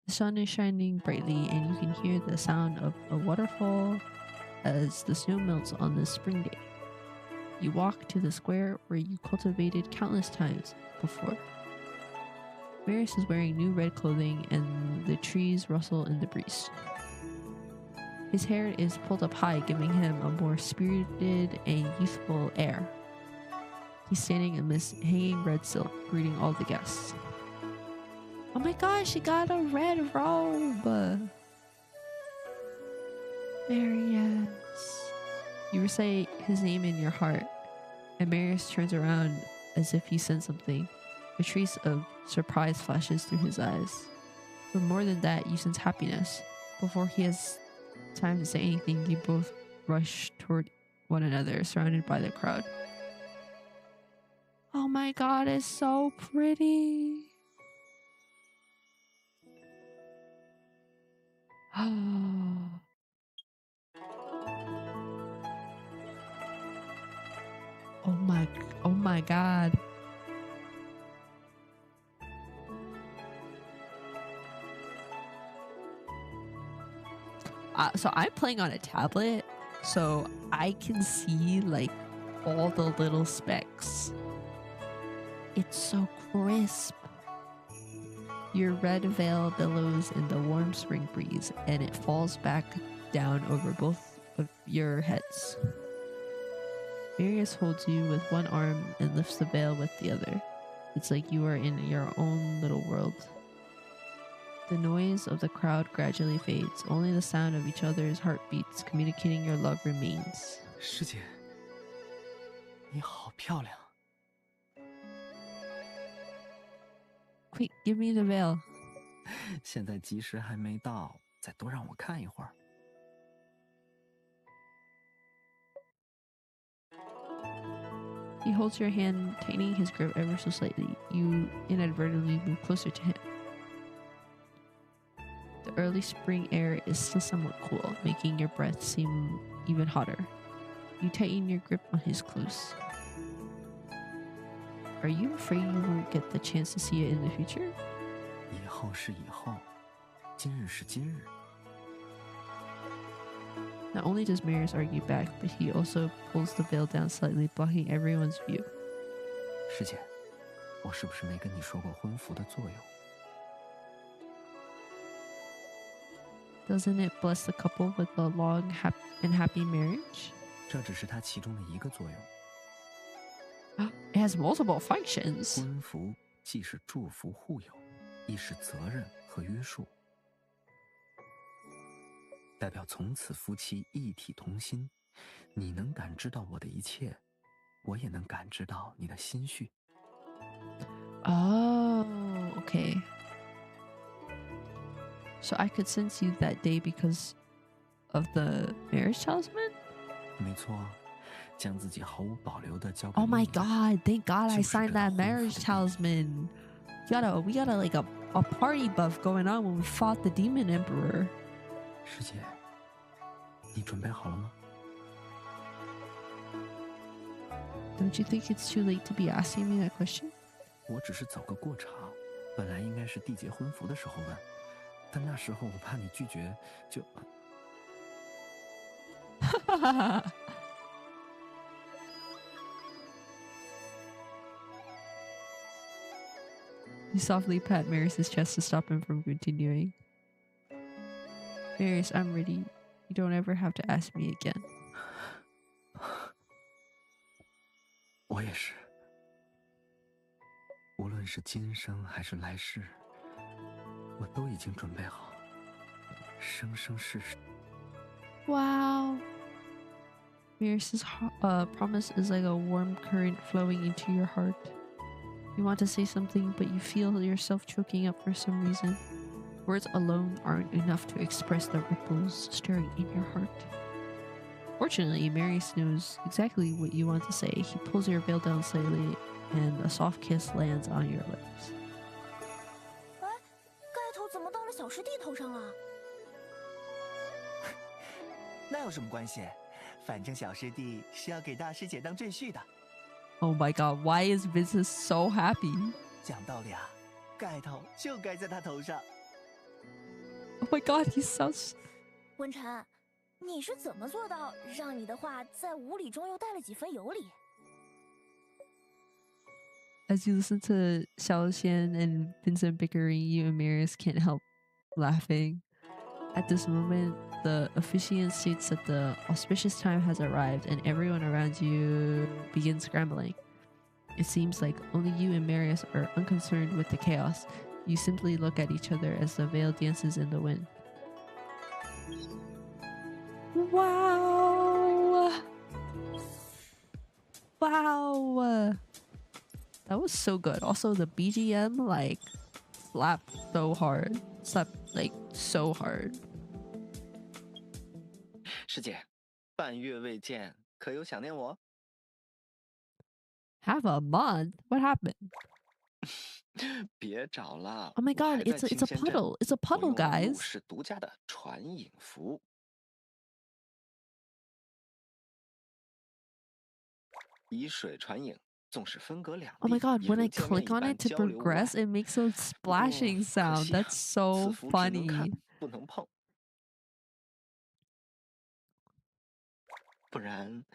The sun is shining brightly and you can hear the sound of a waterfall as the snow melts on this spring day. You walk to the square where you cultivated countless times before. Marius is wearing new red clothing and the trees rustle in the breeze. His hair is pulled up high, giving him a more spirited and youthful air. He's standing amidst hanging red silk, greeting all the guests. Oh my gosh, he got a red robe! Marius. You recite his name in your heart, and Marius turns around as if he sensed something. A trace of surprise flashes through his eyes. But more than that, you sense happiness. Before he has time to say anything, you both rush toward one another, surrounded by the crowd. Oh my god, it's so pretty! Oh my god. So I'm playing on a tablet, so I can see like all the little specks. It's so crisp. Your red veil billows in the warm spring breeze, and it falls back down over both of your heads. Marius holds you with one arm and lifts the veil with the other. It's like you are in your own little world. The noise of the crowd gradually fades. Only the sound of each other's heartbeats communicating your love remains. 师姐，你好漂亮。 Quick, give me the veil. 现在吉时还没到，再多让我看一会儿。He holds your hand, tightening his grip ever so slightly. You inadvertently move closer to him. The early spring air is still somewhat cool, making your breath seem even hotter. You tighten your grip on his clothes. Are you afraid you won't get the chance to see it in the future? 以后是以后，今日是今日。 Not only does Marius argue back, but he also pulls the veil down slightly, blocking everyone's view. 师姐，我是不是没跟你说过婚服的作用？ Doesn't it bless the couple with a long and happy marriage? 这只是它其中的一个作用。 It has multiple functions. 婚服既是祝福护佑，亦是责任和约束，代表从此夫妻一体同心。你能感知到我的一切，我也能感知到你的心绪。 Oh, okay. So I could sense you that day because of the marriage talisman? 没错，将自己毫无保留地交给 Oh my 另一个人 god, thank god I 就是 signed 得到 that 婚 marriage 服的意义。 talisman. We got like a party buff going on when we fought the demon emperor. 师姐，你准备好了吗？ Don't you think it's too late to be asking me that question? 我只是走个过场，本来应该是缔结婚服的时候问，但那时候我怕你拒绝，就You softly pat Marius's chest to stop him from continuing. Marius, I'm ready. You don't ever have to ask me again. 我也是。无论是今生还是来世，我都已经准备好，生生世世。Wow. Marius's promise is like a warm current flowing into your heart. You want to say something, but you feel yourself choking up for some reason. Words alone aren't enough to express the ripples stirring in your heart. Fortunately, Marius knows exactly what you want to say. He pulls your veil down slightly, and a soft kiss lands on your lips. 哎，盖头怎么到了小师弟头上了？那有什么关系？反正小师弟是要给大师姐当赘婿的。Oh my god, why is Vincent so happy? 讲道理啊，盖头就该在他头上。Oh my god, he sounds... 文晨，你是怎么做到让你的话在无理中又带了几分有理？ As you listen to Xiaoxian and Vincent bickering, you and Marius can't help laughing. At this moment, the officiant states that the auspicious time has arrived and everyone around you begins scrambling. It seems like only you and Marius are unconcerned with the chaos. You simply look at each other as the veil dances in the wind. Wow! Wow! That was so good. Also, the BGM, like, slapped so hard. Slapped, like, so hard. 师姐，半月未见，可有想念我？ Have a month? What happened? 别找了 Oh my 我 god, 还在 it's a 清仙镇 puddle. It's a 我 puddle, 用了陆 guys. 氏独家的传影符。以水传影，纵使分隔两 Oh 地， my god, 也 when 如 I 见面 click 一 on 般 it to 交流无碍。 progress, it makes a 不过 splashing 可 sound. 惜啊 That's so 此符只能看 funny. 不能碰，不然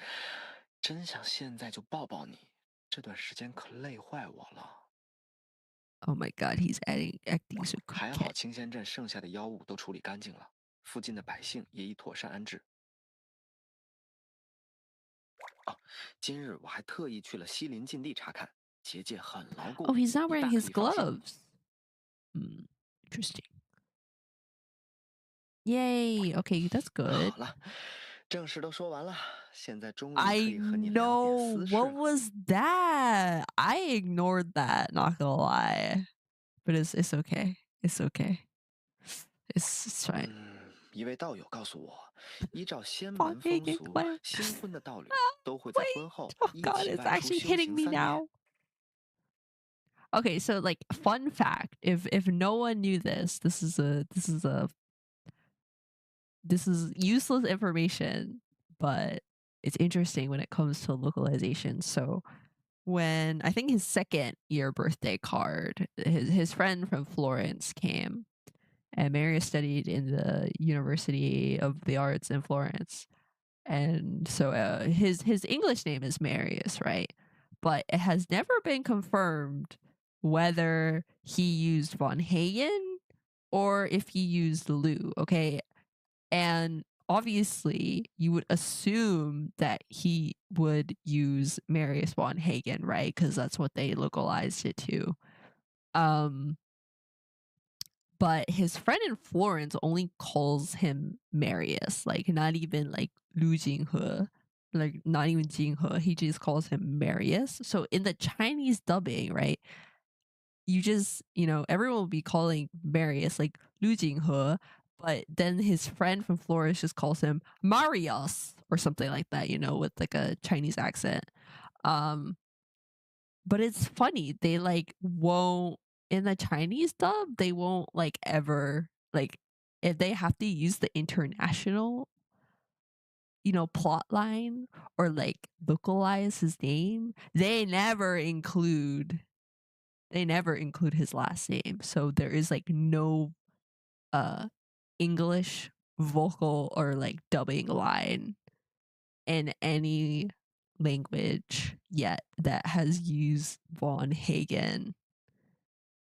真想现在就抱抱你。这段时间可累坏我了。 Oh my god, he's acting so 还好 coquette. 清仙镇剩下的妖物都处理干净了，附近的百姓也已妥善安置。哦，今日我还特意去了西林禁地查看，结界很牢固。 Oh, he's not 你 wearing 大可 his 以放心。 gloves. Interesting. Yay. Okay, that's good. 好了，正事都说完了，现在终于可 I 以和你聊点 know. 私事 What 了。 was that? I ignored that, not gonna lie. But it's okay. It's okay. It's fine. 一位道友告诉我，依照仙放门给给风俗，快新婚的道侣都会在婚后 Oh 一 god, 起 it's 外出 actually 修 hitting 行 me 3年。 now. Okay, so like fun fact, if no one knew this, this is useless information, but it's interesting when it comes to localization. So when I think his second year birthday card, his friend from Florence came, and Marius studied in the University of the Arts in Florence. And so his English name is Marius, right? But it has never been confirmed whether he used von Hagen or if he used Lou, okay? And obviously you would assume that he would use Marius von Hagen, right? Because that's what they localized it to. But his friend in Florence only calls him Marius, like not even like Lu Jinghe, like not even Jinghe. He just calls him Marius. So in the Chinese dubbing, right, you just, everyone will be calling Marius like Lu Jinghe, but then his friend from Florence just calls him Marius or something like that, with like a Chinese accent. But it's funny, they like won't, in the Chinese dub, they won't like ever, like if they have to use the international, plot line or like localize his name, they never include his last name. So there is like no English vocal or like dubbing line in any language yet that has used Von Hagen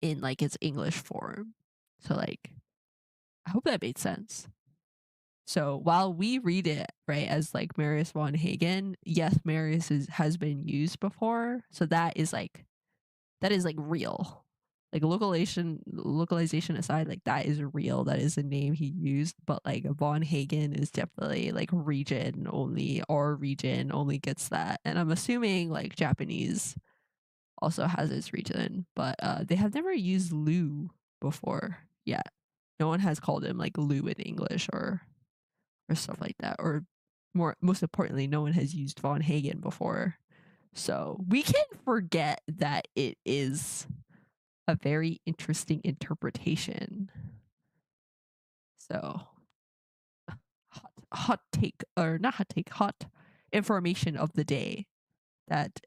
in like its English form. So like, I hope that made sense. So while we read it right as like Marius Von Hagen, yes, Marius has been used before. So that is like real. Like localization aside, like that is real. That is a name he used. But like Von Hagen is definitely like region only, or region only gets that. And I'm assuming like Japanese also has its region, but they have never used Lu before yet. No one has called him like Lu in English or stuff like that. Or most importantly, no one has used Von Hagen before. So we can forget that it is a very interesting interpretation. So hot take, or not hot take, hot information of the day that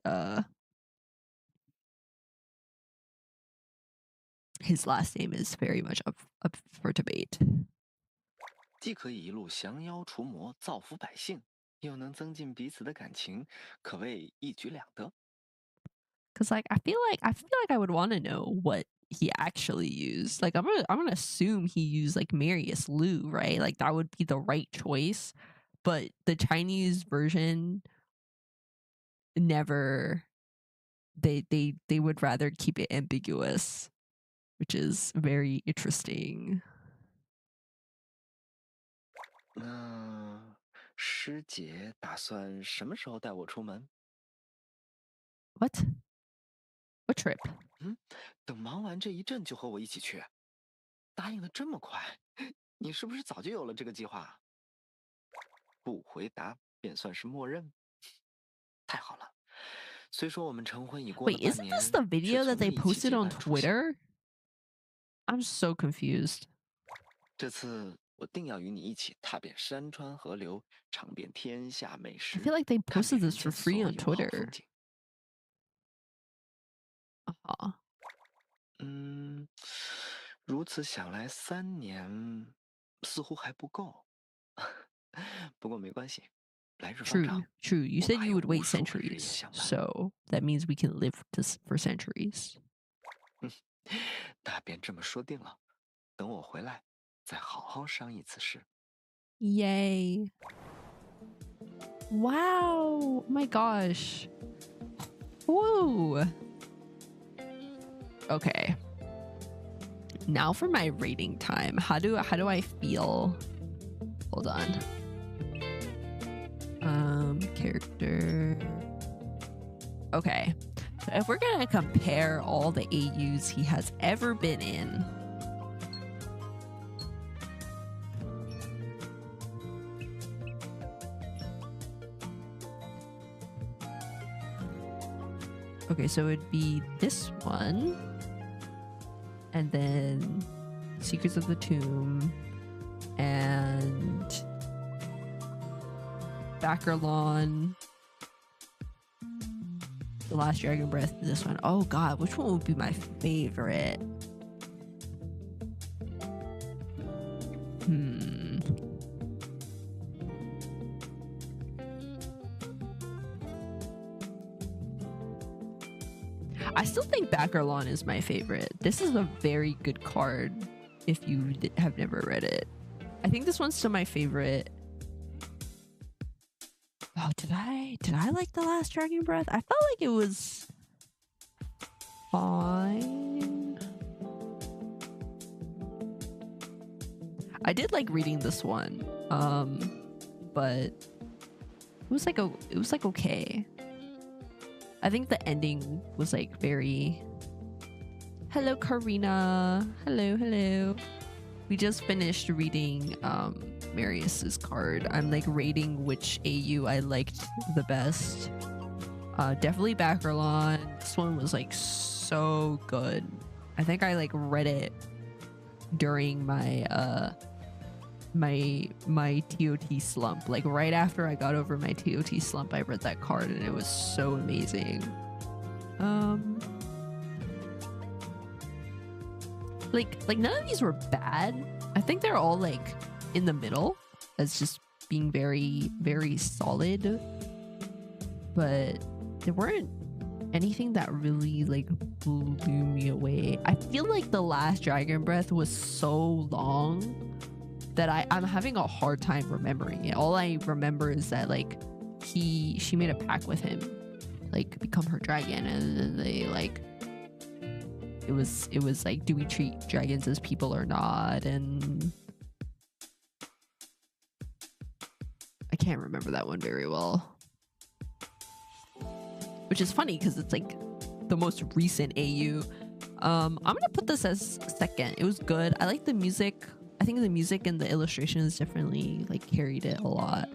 his last name is very much up for debate. 既可以一路降妖除魔，造福百姓，又能增进彼此的感情，可谓一举两得。Cause like I feel like I would want to know what he actually used. Like I'm gonna assume he used like Marius Lu, right? Like that would be the right choice. But the Chinese version never. They would rather keep it ambiguous, which is very interesting. 师姐打算什么时候带我出门？ What trip? 等忙完这一阵就和我一起去。答应的这么快，你是不是早就有了这个计划？不回答便算是默认。太好了，虽说我们成婚已过了 Wait, 半 isn't 年， this the video that they 却从未一起 posted on 结伴出行。 Twitter? I'm so confused. 这次我定要与你一起踏遍山川河流，尝遍天下美食。 I feel like they 看 posted 遍人 this 间 for free 所 on 有好风 Twitter. 景。如此想来，3年似乎还不够。不过没关系，来日方长。 True. You 我们 said 还 you 有 would 无 wait 数个日夜 centuries, 相伴。 so that means we can live for centuries. 那便这么说定了。等我回来，再好好商议此事。 Yay. Wow. Oh my gosh. Woo. Okay. Now for my rating time. How do I feel? Hold on. Character. Okay. So if we're gonna compare all the AUs he has ever been in, okay, so it'd be this one, and then Secrets of the Tomb, and Backerlawn, The Last Dragon Breath, and this one. Oh god, which one would be my favorite? I still think Backerlawn is my favorite. This is a very good card if you have never read it. I think this one's still my favorite. Oh, did I like The Last Dragon Breath? I felt like it was fine. I did like reading this one, but it was like okay. I think the ending was like very. Hello, Karina. Hello. We just finished reading Marius's card. I'm like rating which AU I liked the best. Definitely Backerlawn. This one was like so good. I think I like read it during my my TOT slump. Like right after I got over my TOT slump, I read that card and it was so amazing. Like none of these were bad. I think they're all like in the middle as just being very, very solid. But there weren't anything that really like blew me away. I feel like the last Dragon Breath was so long that I'm having a hard time remembering it. All I remember is that like she made a pact with him, like become her dragon, and then they like it was like, do we treat dragons as people or not? And I can't remember that one very well, which is funny because it's like the most recent AU. I'm gonna put this as second. It was good. I like the music. I think the music and the illustrations definitely like carried it a lot.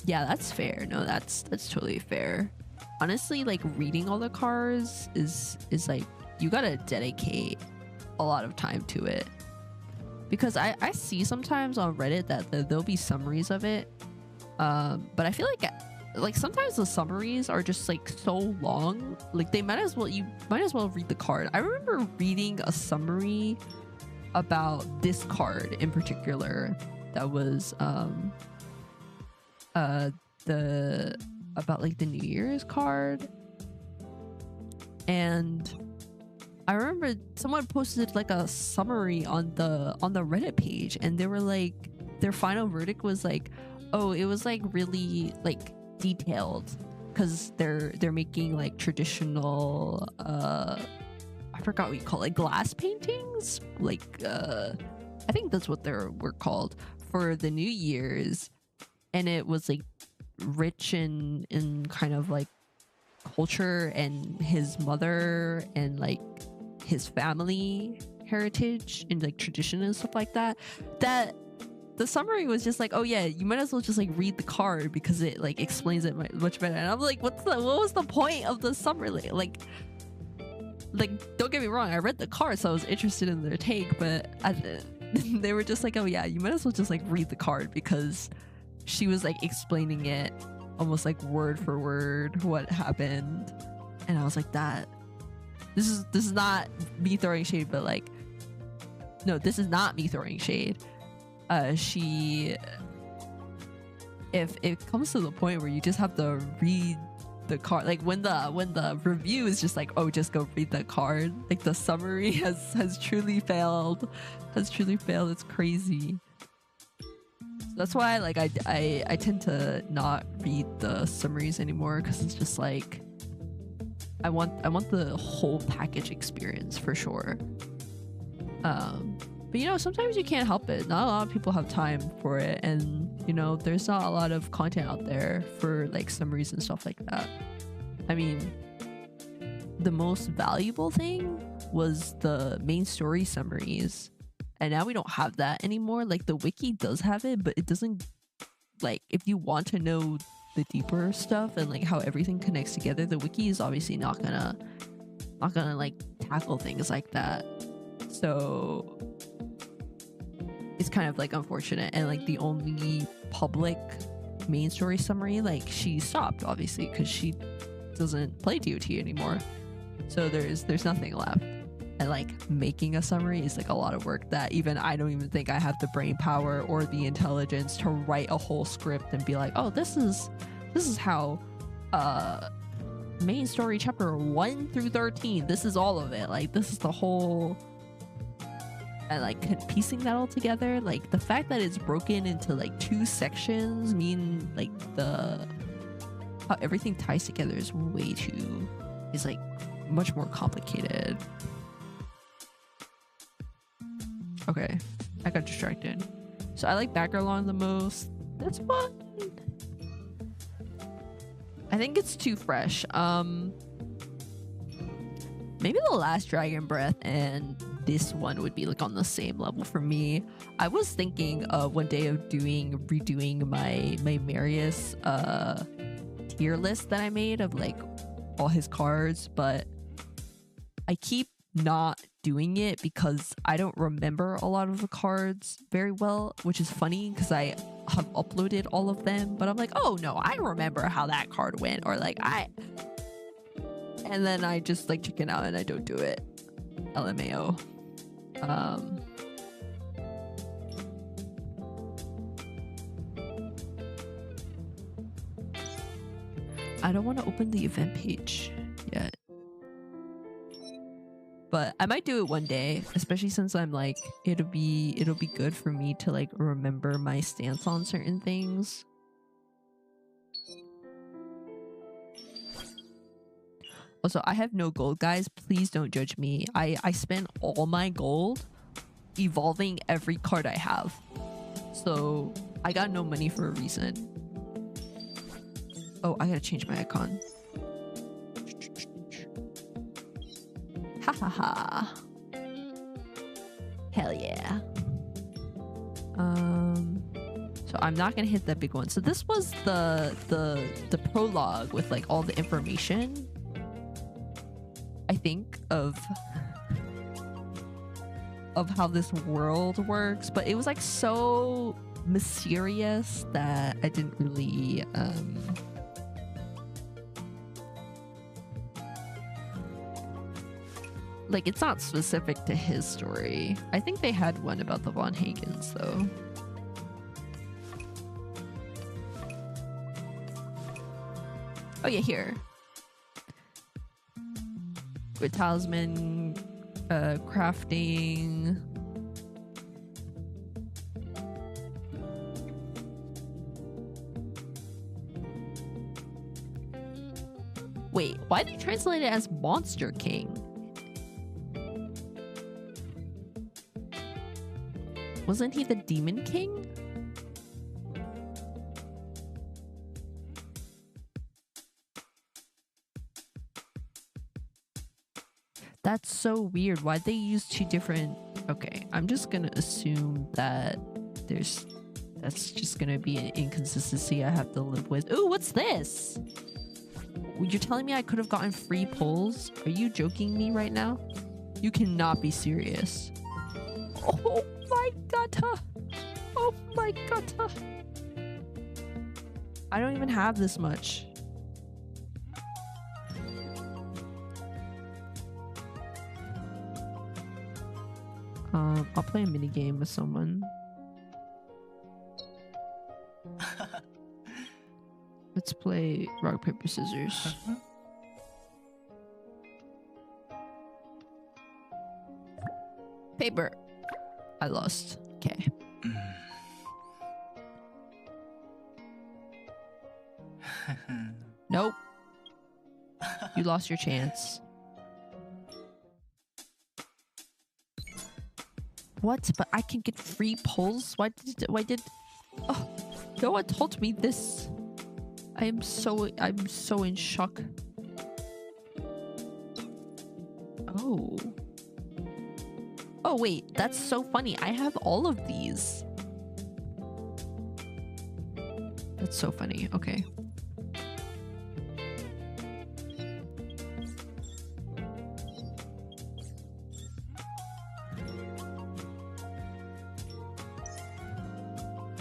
Yeah, that's fair. No, that's totally fair. Honestly, like reading all the cards is like you gotta dedicate a lot of time to it, because I see sometimes on Reddit that there'll be summaries of it, but I feel like sometimes the summaries are just like so long, like you might as well read the card. I remember reading a summary about this card in particular that was about like the New Year's card, and I remember someone posted like a summary on the Reddit page, and they were like, their final verdict was like, oh, it was like really like detailed because they're making like traditional I forgot what you call it, like glass paintings, like I think that's what they were called for the New Year's, and it was like rich in kind of like culture and his mother and like his family heritage and like tradition and stuff like that. That the summary was just like, oh yeah, you might as well just like read the card because it like explains it much better. And I'm like, what was the point of the summary? Like don't get me wrong, I read the card, so I was interested in their take, but they were just like, oh yeah, you might as well just like read the card, because she was like explaining it almost like word for word what happened. And I was like, this is not me throwing shade, but like, no, this is not me throwing shade. If it comes to the point where you just have to read the card, like when the review is just like, oh, just go read the card, like the summary has truly failed. It's crazy. That's why like I tend to not read the summaries anymore, because it's just like I want the whole package experience for sure. But you know, sometimes you can't help it. Not a lot of people have time for it, and you know, there's not a lot of content out there for like summaries and stuff like that. I mean, the most valuable thing was the main story summaries, and now we don't have that anymore. Like the wiki does have it, but it doesn't, like, if you want to know the deeper stuff and like how everything connects together, the wiki is obviously not gonna like tackle things like that. So it's kind of like unfortunate. And like the only public main story summary, like she stopped obviously because she doesn't play DOT anymore, so there's nothing left. And like making a summary is like a lot of work that even I don't even think I have the brain power or the intelligence to write a whole script and be like, oh, this is how main story chapter 1 through 13, this is all of it, like this is the whole. And like piecing that all together, like the fact that it's broken into like 2 sections mean like how everything ties together is like much more complicated. Okay, I got distracted. So I like Background the most. This one, I think it's too fresh. Maybe the last Dragon Breath and this one would be like on the same level for me. I was thinking one day of redoing my Marius tier list that I made of like all his cards, but I keep not doing it because I don't remember a lot of the cards very well, which is funny because I have uploaded all of them, but I'm like, oh no, I remember how that card went, or like and then I just like chicken out and I don't do it. LMAO. I don't want to open the event page yet, but I might do it one day, especially since I'm like, it'll be good for me to like remember my stance on certain things. Also, I have no gold, guys. Please don't judge me. I spent all my gold evolving every card I have, so I got no money for a reason. Oh, I gotta change my icon. Ha ha ha. Hell yeah. So I'm not gonna hit that big one. So this was the prologue with like all the information, I think, of how this world works, but it was like so mysterious that I didn't really like, it's not specific to his story. I think they had one about the Von Hagens though. Oh yeah, here. With talisman crafting. Wait, why did they translate it as Monster King? Wasn't he the Demon King? That's so weird. Why'd they use two different... Okay, I'm just gonna assume that that's just gonna be an inconsistency I have to live with. Ooh, what's this? You're telling me I could have gotten free pulls? Are you joking me right now? You cannot be serious. Oh my god. Oh my god. I don't even have this much. I'll play a mini game with someone. Let's play rock, paper, scissors. Paper. I lost. Okay. Nope. You lost your chance. What? But I can get free pulls? Why did oh, no one told me this. I'm so in shock. Oh. Oh wait, that's so funny. I have all of these. That's so funny. Okay.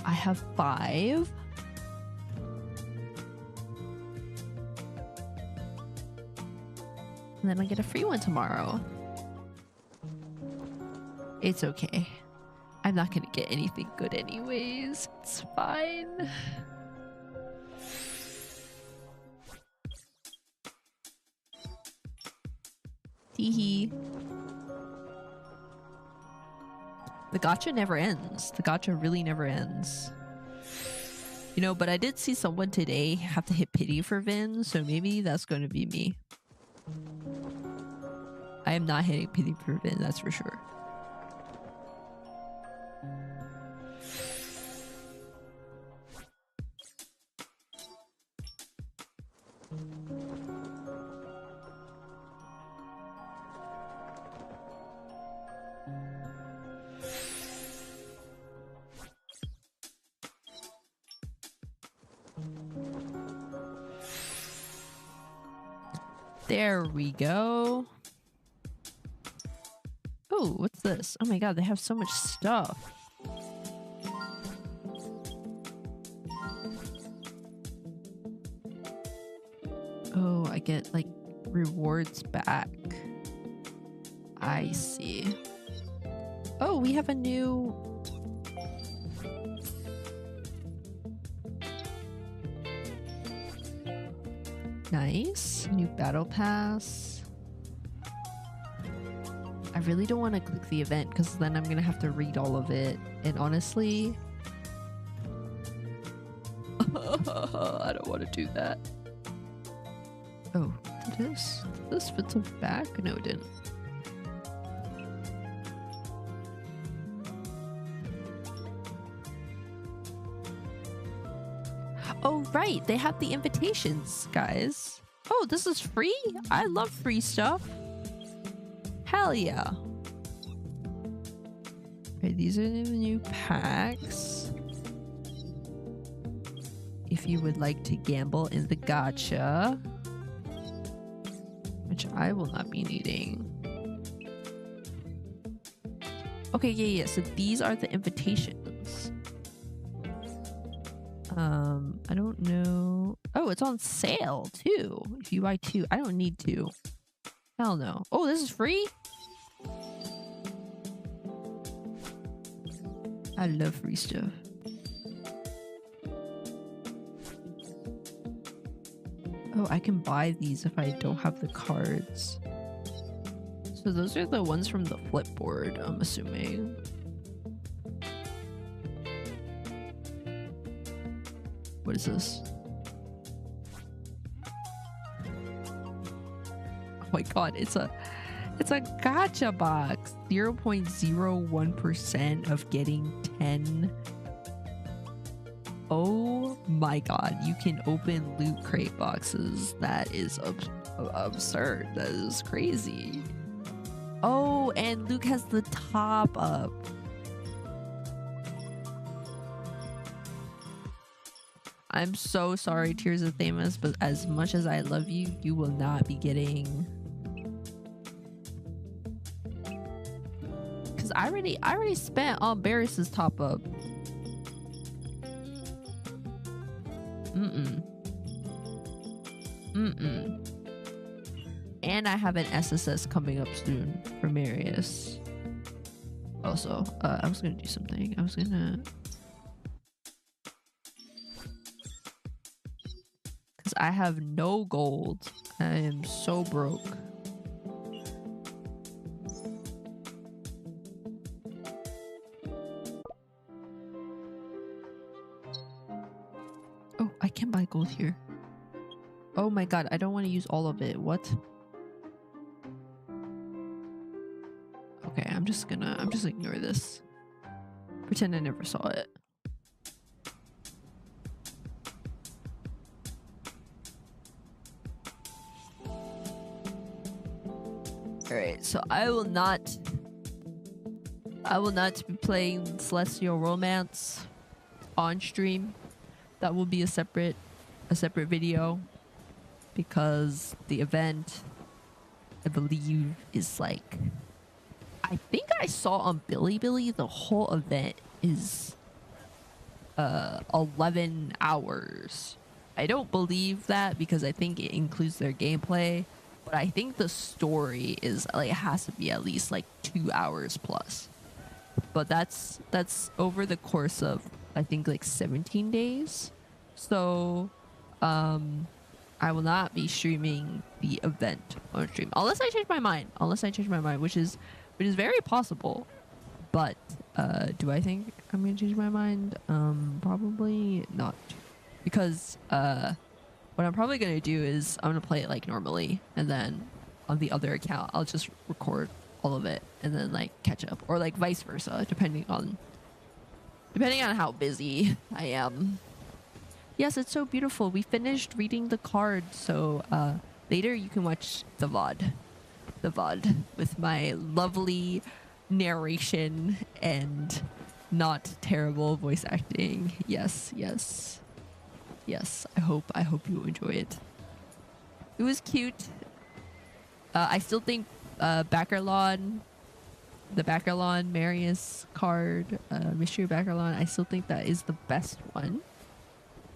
I have 5. And then I get a free one tomorrow. It's okay. I'm not gonna get anything good anyways. It's fine. Teehee. The gacha never ends. The gacha really never ends. You know, but I did see someone today have to hit pity for Vin, so maybe that's going to be me. I am not hitting pity for Vin, that's for sure. There we go. Oh, what's this? Oh my god, they have so much stuff. Oh, I get like rewards back. I see. Oh, we have a new... Nice. New battle pass. I really don't want to click the event because then I'm going to have to read all of it. And honestly... I don't want to do that. Oh, did this fit the back? No, it didn't. Oh, right. They have the invitations, guys. Oh, this is free? I love free stuff. Hell yeah. Okay, these are the new packs. If you would like to gamble in the gacha, which I will not be needing. Okay, yeah. So these are the invitations. I don't know. Oh, it's on sale too. If you buy 2, I don't need 2. Hell no. Oh, this is free? I love free stuff. Oh, I can buy these if I don't have the cards. So those are the ones from the flipboard, I'm assuming. What is this? Oh my god, it's a gacha box. 0.01% of getting 10. Oh my god, you can open loot crate boxes. That is absurd. That is crazy. Oh, and Luke has the top up. I'm so sorry, Tears of Themis, but as much as I love you, you will not be getting... Because I already spent on Barris's top up. And I have an SSS coming up soon for Marius. Also, I was gonna do something. I was gonna... Because I have no gold. I am so broke. Oh, I can buy gold here. Oh my god, I don't want to use all of it. What? Okay, I'm just ignore this. Pretend I never saw it. Alright, so I will not be playing Celestial Romance on stream. That will be a separate video, because the event, I believe, is like, I think I saw on Bilibili the whole event is 11 hours. I don't believe that because I think it includes their gameplay, but I think the story is like, it has to be at least like 2 hours plus. But that's over the course of, I think, like 17 days. So I will not be streaming the event on stream unless I change my mind. Which is very possible. But do I think I'm gonna change my mind? Probably not, because what I'm probably gonna do is I'm gonna play it like normally, and then on the other account I'll just record all of it and then like catch up, or like vice versa, depending on how busy I am. Yes, it's so beautiful. We finished reading the card, so later you can watch the VOD with my lovely narration and not terrible voice acting. Yes. I hope you enjoy it. It was cute. I still think the Backerlawn Marius card, Mystery Backerlawn, I still think that is the best one,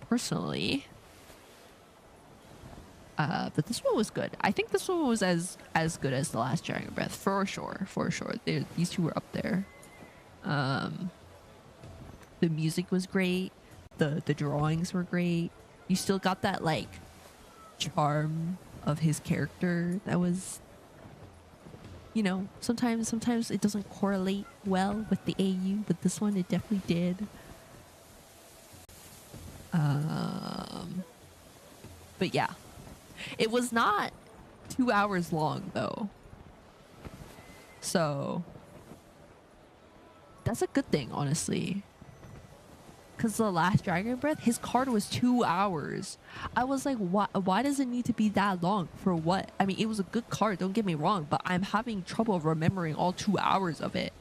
personally. But this one was good. I think this one was as good as the last Dragon Breath for sure. These two were up there. The music was great. The drawings were great. You still got that like charm of his character that was, you know, sometimes it doesn't correlate well with the AU, but this one it definitely did. But yeah, it was not 2 hours long though, so that's a good thing, honestly. Because the last Dragon Breath, his card was 2 hours. I was like, why does it need to be that long? For what? I mean, it was a good card, don't get me wrong, but I'm having trouble remembering all 2 hours of it.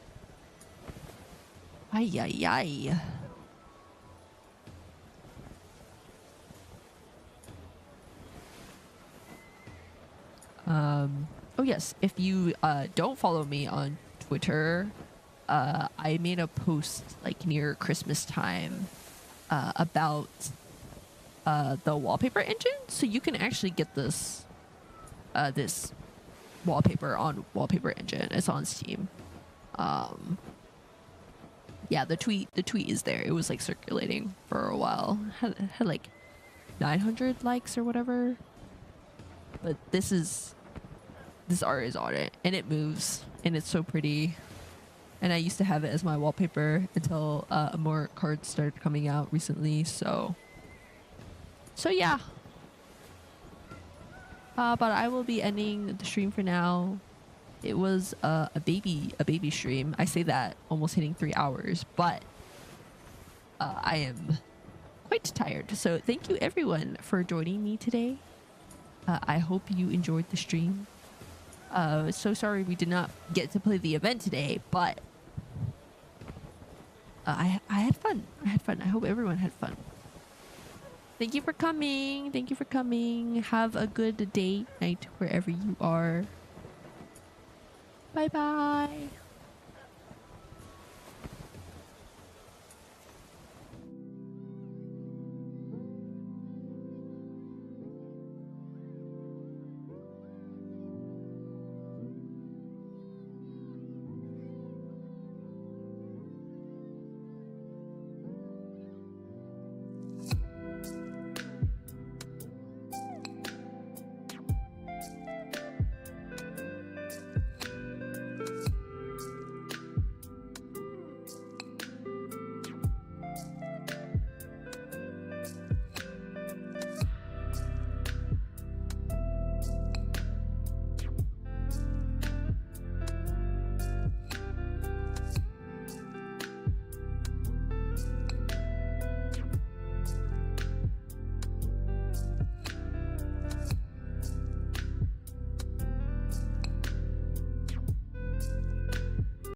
Ay, ay, ay. Oh yes, if you don't follow me on Twitter, I made a post like near Christmas time about the wallpaper engine, so you can actually get this this wallpaper on Wallpaper Engine. It's on Steam. Yeah, the tweet is there. It was like circulating for a while. Had like 900 likes or whatever. But this art is on it, and it moves, and it's so pretty. And I used to have it as my wallpaper until more cards started coming out recently. So yeah. But I will be ending the stream for now. It was a baby stream. I say that almost hitting 3 hours, but I am quite tired. So thank you everyone for joining me today. I hope you enjoyed the stream. So sorry we did not get to play the event today, but I had fun. I hope everyone had fun. Thank you for coming. Have a good day, night, wherever you are. Bye bye.